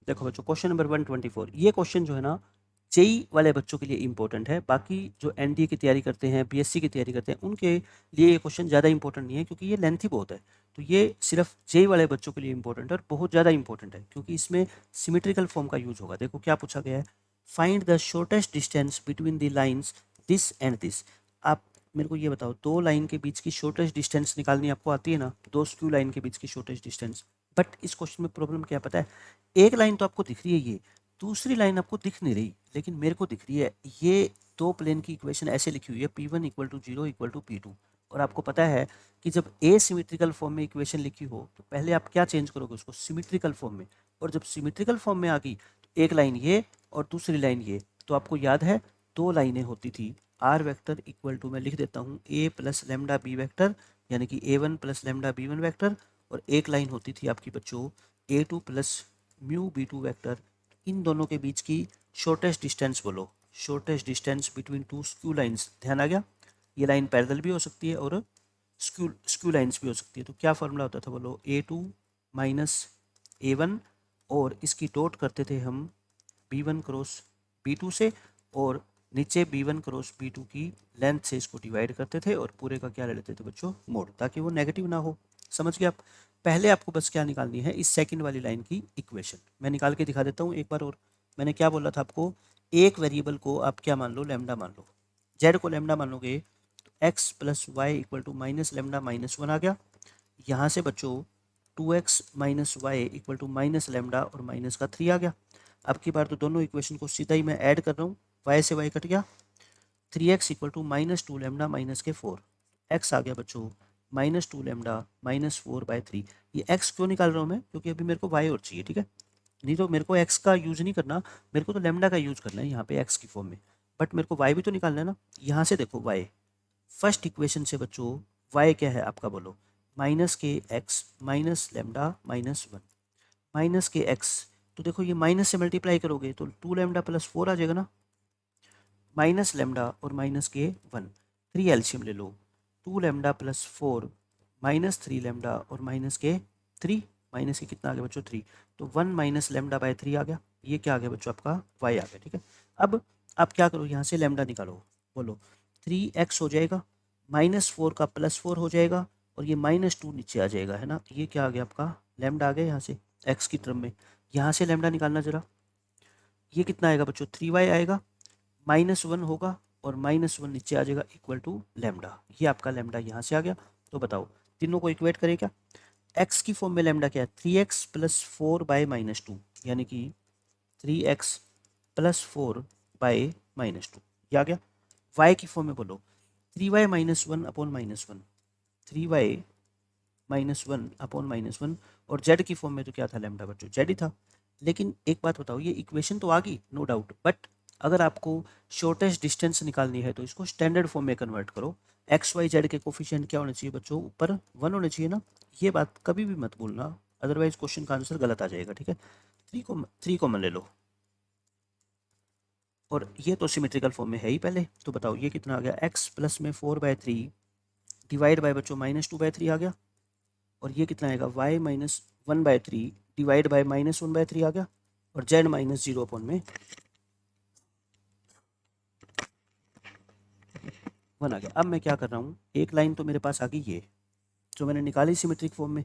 देखो बच्चों क्वेश्चन नंबर 124, ये क्वेश्चन जो है ना जेई वाले बच्चों के लिए इंपॉर्टेंट है। बाकी जो एनडीए की तैयारी करते हैं, बीएससी की तैयारी करते हैं, उनके लिए ये क्वेश्चन ज़्यादा इंपॉर्टेंट नहीं है, क्योंकि ये लेंथी बहुत है। तो ये सिर्फ जेई वाले बच्चों के लिए इंपॉर्टेंट है और बहुत ज़्यादा इंपॉर्टेंट है, क्योंकि इसमें सिमेट्रिकल फॉर्म का यूज होगा। देखो क्या पूछा गया है, find the shortest distance between the lines this and this. आप मेरे को ये बताओ, दो लाइन के बीच की शॉर्टेस्ट डिस्टेंस निकालनी आपको आती है ना, दो स्क्यू लाइन के बीच की शॉर्टेस्ट डिस्टेंस। बट इस क्वेश्चन में प्रॉब्लम क्या पता है, एक लाइन तो आपको दिख रही है, ये दूसरी लाइन आपको दिख नहीं रही, लेकिन मेरे को दिख रही है। ये दो प्लेन की इक्वेशन ऐसे लिखी हुई है, P1 = 0 = P2। और आपको पता है कि जब ए सिमेट्रिकल फॉर्म में इक्वेशन लिखी हो तो पहले आप क्या चेंज करोगे, उसको सिमेट्रिकल फॉर्म में। और जब सिमेट्रिकल फॉर्म में आ गई तो एक लाइन ये और दूसरी लाइन ये, तो आपको याद है दो लाइनें होती थी, आर वेक्टर इक्वल टू, मैं लिख देता हूँ, ए प्लस लेमडा बी वेक्टर, यानी कि A1 plus lambda B1 vector. और एक लाइन होती थी आपकी बच्चों A2 plus mu B2 vector. इन दोनों के बीच की शॉर्टेस्ट डिस्टेंस बोलो, shortest distance between two skew lines. ध्यान आ गया, ये लाइन पैरेलल भी हो सकती है और स्क्यू स्क्यू लाइंस भी हो सकती है। तो क्या फॉर्मूला होता था बोलो, A2 - A1, और इसकी डॉट करते थे हम B1 क्रॉस B2 से, और नीचे B1 क्रॉस B2 की लेंथ से इसको डिवाइड करते थे और पूरे का क्या ले लेते थे बच्चों, मोड, ताकि वो नेगेटिव ना हो। समझ गए आप। पहले आपको बस क्या निकालनी है, इस सेकंड वाली लाइन की इक्वेशन। मैं निकाल के दिखा देता हूँ एक बार और। मैंने क्या बोला था आपको, एक वेरिएबल को आप क्या मान लो, लैम्डा मान लो। जेड को लैम्डा मानोगे तो x + y = -λ -1 आ गया। यहाँ से बच्चों 2x - y = -λ और माइनस का 3 आ गया। अब की बार तो दोनों इक्वेशन को सीधा ही मैं ऐड कर रहा हूँ, y से y कट गया। 3x = -2λ -4, x आ गया बच्चों -2λ -4/3। ये x क्यों निकाल रहा हूँ मैं, क्योंकि अभी मेरे को y और चाहिए। ठीक है, नहीं तो मेरे को x का यूज नहीं करना, मेरे को तो लैम्डा का यूज करना है यहाँ पे x की फॉर्म में। बट मेरे को y भी तो निकालना है ना। यहाँ से देखो y, फर्स्ट इक्वेशन से बच्चों y क्या है आपका बोलो, -kx -λ -1, -kx। तो देखो ये माइनस से मल्टीप्लाई करोगे तो 2λ + 4 आ जाएगा ना, -λ और -k1, 3 एल्शियम ले लो, 2λ + 4 -3λ और -k3, माइनस के कितना आ गया बच्चों 3, तो 1 - λ/3 आ गया। ये क्या आ गया बच्चों आपका y आ गया। ठीक है, अब आप क्या करो, यहाँ से लैम्डा निकालो, बोलो 3x हो जाएगा, -4 का +4 हो जाएगा, और ये -2 नीचे आ जाएगा, है ना। ये क्या आ गया आपका, लैम्डा आ गया यहाँ से x की टर्म में। यहाँ से लैम्डा निकालना जरा, ये कितना आएगा बच्चों, 3y आएगा, -1 होगा और -1 नीचे आ जाएगा इक्वल टू लैम्डा। ये आपका लैम्डा यहाँ से आ गया। तो बताओ तीनों को इक्वेट करें क्या, x की फॉर्म में लैम्डा क्या है, 3x + 4/-2, यानी कि 3x + 4/-2, ये आ गया। y की फॉर्म में बोलो 3y - 1/-1, 3y - 1/-1, और z की फॉर्म में तो क्या था लैम्डा बच्चों, z ही था। लेकिन एक बात बताओ, ये इक्वेशन तो आ गई नो डाउट, बट अगर आपको शॉर्टेस्ट डिस्टेंस निकालनी है तो इसको स्टैंडर्ड फॉर्म में कन्वर्ट करो। एक्स वाई जेड के कोफिशिएंट क्या होने चाहिए बच्चों, ऊपर 1 होने चाहिए ना। ये बात कभी भी मत भूलना, अदरवाइज क्वेश्चन का आंसर गलत आ जाएगा। ठीक है, 3 कॉमन ले लो, और ये तो सिमेट्रिकल फॉर्म में है ही पहले। तो बताओ ये कितना आ गया, x प्लस में 4/3 डिवाइड बाय बच्चों -2/3 आ गया, और ये कितना आएगा y - 1/3 डिवाइड बाय -1/3 आ गया, और z -0 में 1 आ गया। अब मैं क्या कर रहा हूँ, एक लाइन तो मेरे पास आ गई ये जो मैंने निकाली सिमेट्रिक फॉर्म में,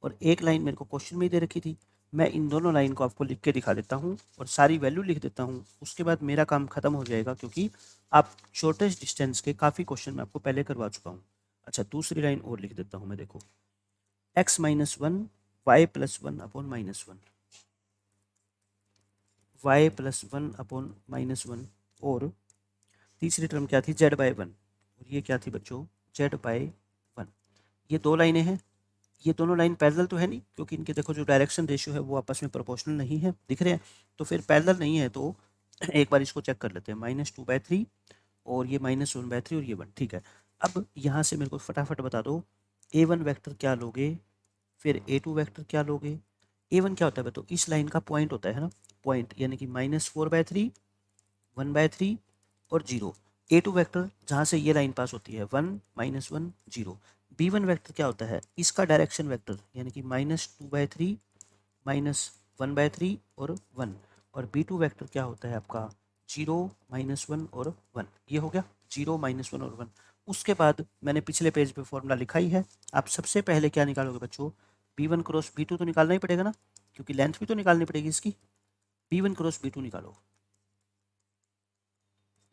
और एक लाइन मेरे को क्वेश्चन में ही दे रखी थी। मैं इन दोनों लाइन को आपको लिख के दिखा देता हूँ और सारी वैल्यू लिख देता हूँ, उसके बाद मेरा काम खत्म हो जाएगा, क्योंकि आप शॉर्टेस्ट डिस्टेंस के काफ़ी क्वेश्चन मैं आपको पहले करवा चुका हूँ। अच्छा, दूसरी लाइन और लिख देता हूँ मैं, देखो x minus one y plus one upon minus one, y plus one upon minus one, और तीसरी टर्म क्या थी, जेड बाय वन, और ये क्या थी बच्चों, जेड बाय वन। ये दो लाइनें हैं, ये दोनों लाइन पैरेलल तो है नहीं, क्योंकि इनके देखो जो डायरेक्शन रेशियो है वो आपस में प्रोपोर्शनल नहीं है, दिख रहे हैं, तो फिर पैरेलल नहीं है। तो एक बार इसको चेक कर लेते हैं, -2/3 और ये -1/3 और ये 1, ठीक है। अब यहाँ से मेरे को फटाफट बता दो, A1 वेक्टर क्या लोगे, फिर A2 वेक्टर क्या लोगे। A1 क्या होता है बताओ, इस लाइन का पॉइंट होता है ना, पॉइंट, यानी कि -4/3, 1/3 और 0। A2 वेक्टर जहाँ से ये लाइन पास होती है, 1, -1, 0। B1 वेक्टर क्या होता है, इसका डायरेक्शन वेक्टर, यानी कि -2/3, -1/3 और 1। और B2 वेक्टर क्या होता है आपका, 0, -1 और 1। ये हो गया 0, -1 और 1। उसके बाद मैंने पिछले पेज पे फॉर्मूला लिखा ही है। आप सबसे पहले क्या निकालोगे बच्चों, B1 क्रॉस B2 तो निकालना ही पड़ेगा ना, क्योंकि लेंथ भी तो निकालनी पड़ेगी इसकी। B1 क्रॉस B2 निकालो,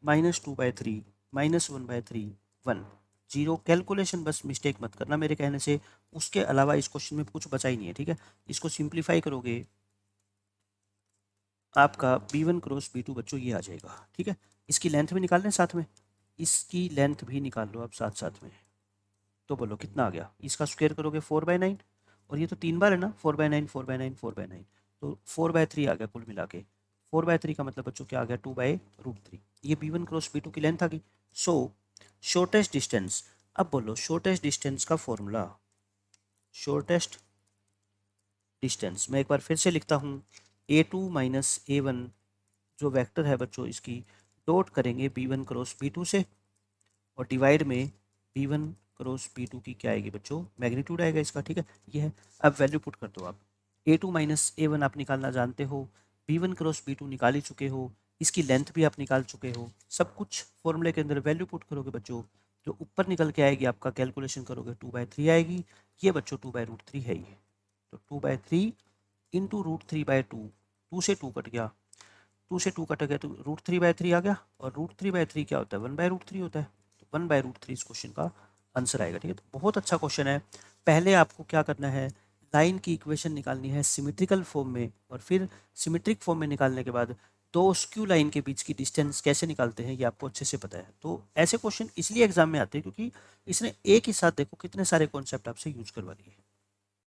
-2/3, -1/3, 1, 0। कैलकुलेशन बस मिस्टेक मत करना मेरे कहने से, उसके अलावा इस क्वेश्चन में कुछ बचा ही नहीं है, ठीक है। इसको सिंप्लीफाई करोगे, आपका B1 क्रॉस B2 बच्चों ये आ जाएगा, ठीक है। इसकी लेंथ भी निकाल लें साथ में, इसकी लेंथ भी निकाल लो आप साथ साथ में। तो बोलो कितना आ गया, इसका स्क्वायर करोगे 4/9, और ये तो 3 बार है ना, 4/9, 4/9, 4/9, तो 4/3 आ गया कुल मिला के। 4/3 का मतलब बच्चों क्या आ गया, 2/√3। ये B1 क्रॉस B2 की लेंथ आ गई। सो शॉर्टेस्ट डिस्टेंस, अब बोलो शॉर्टेस्ट डिस्टेंस का फॉर्मूला, शॉर्टेस्ट डिस्टेंस मैं एक बार फिर से लिखता हूँ, A2 माइनस A1 जो वेक्टर है बच्चों, इसकी डॉट करेंगे B1 क्रॉस B2 से, और डिवाइड में B1 क्रॉस B2 की क्या आएगी बच्चों, मैग्नीट्यूड आएगा इसका, ठीक है। ये है, अब वैल्यू पुट कर दो आप। A2 माइनस A1 आप निकालना जानते हो, B1 क्रॉस B2 निकाल ही चुके हो, इसकी लेंथ भी आप निकाल चुके हो, सब कुछ फॉर्मूले के अंदर वैल्यू पुट करोगे बच्चों, जो ऊपर निकल के आएगी आपका, कैलकुलेशन करोगे 2/3 आएगी। ये बच्चों 2/√3 है ये, तो 2/3 इंटू √3/2, 2 से 2 कट गया, 2 से 2 कट गया तो √3/3 आ गया, और √3/3 क्या होता है, 1/√3 होता है, तो 1/√3 इस क्वेश्चन का आंसर आएगा, ठीक है। तो बहुत अच्छा क्वेश्चन है। पहले आपको क्या करना है, लाइन की इक्वेशन निकालनी है सिमेट्रिकल फॉर्म में, और फिर सिमेट्रिक फॉर्म में निकालने के बाद दो स्क्यू लाइन के बीच की डिस्टेंस कैसे निकालते हैं ये आपको अच्छे से पता है। तो ऐसे क्वेश्चन इसलिए एग्जाम में आते हैं क्योंकि इसने एक ही साथ देखो कितने सारे कॉन्सेप्ट आपसे यूज करवा दिए।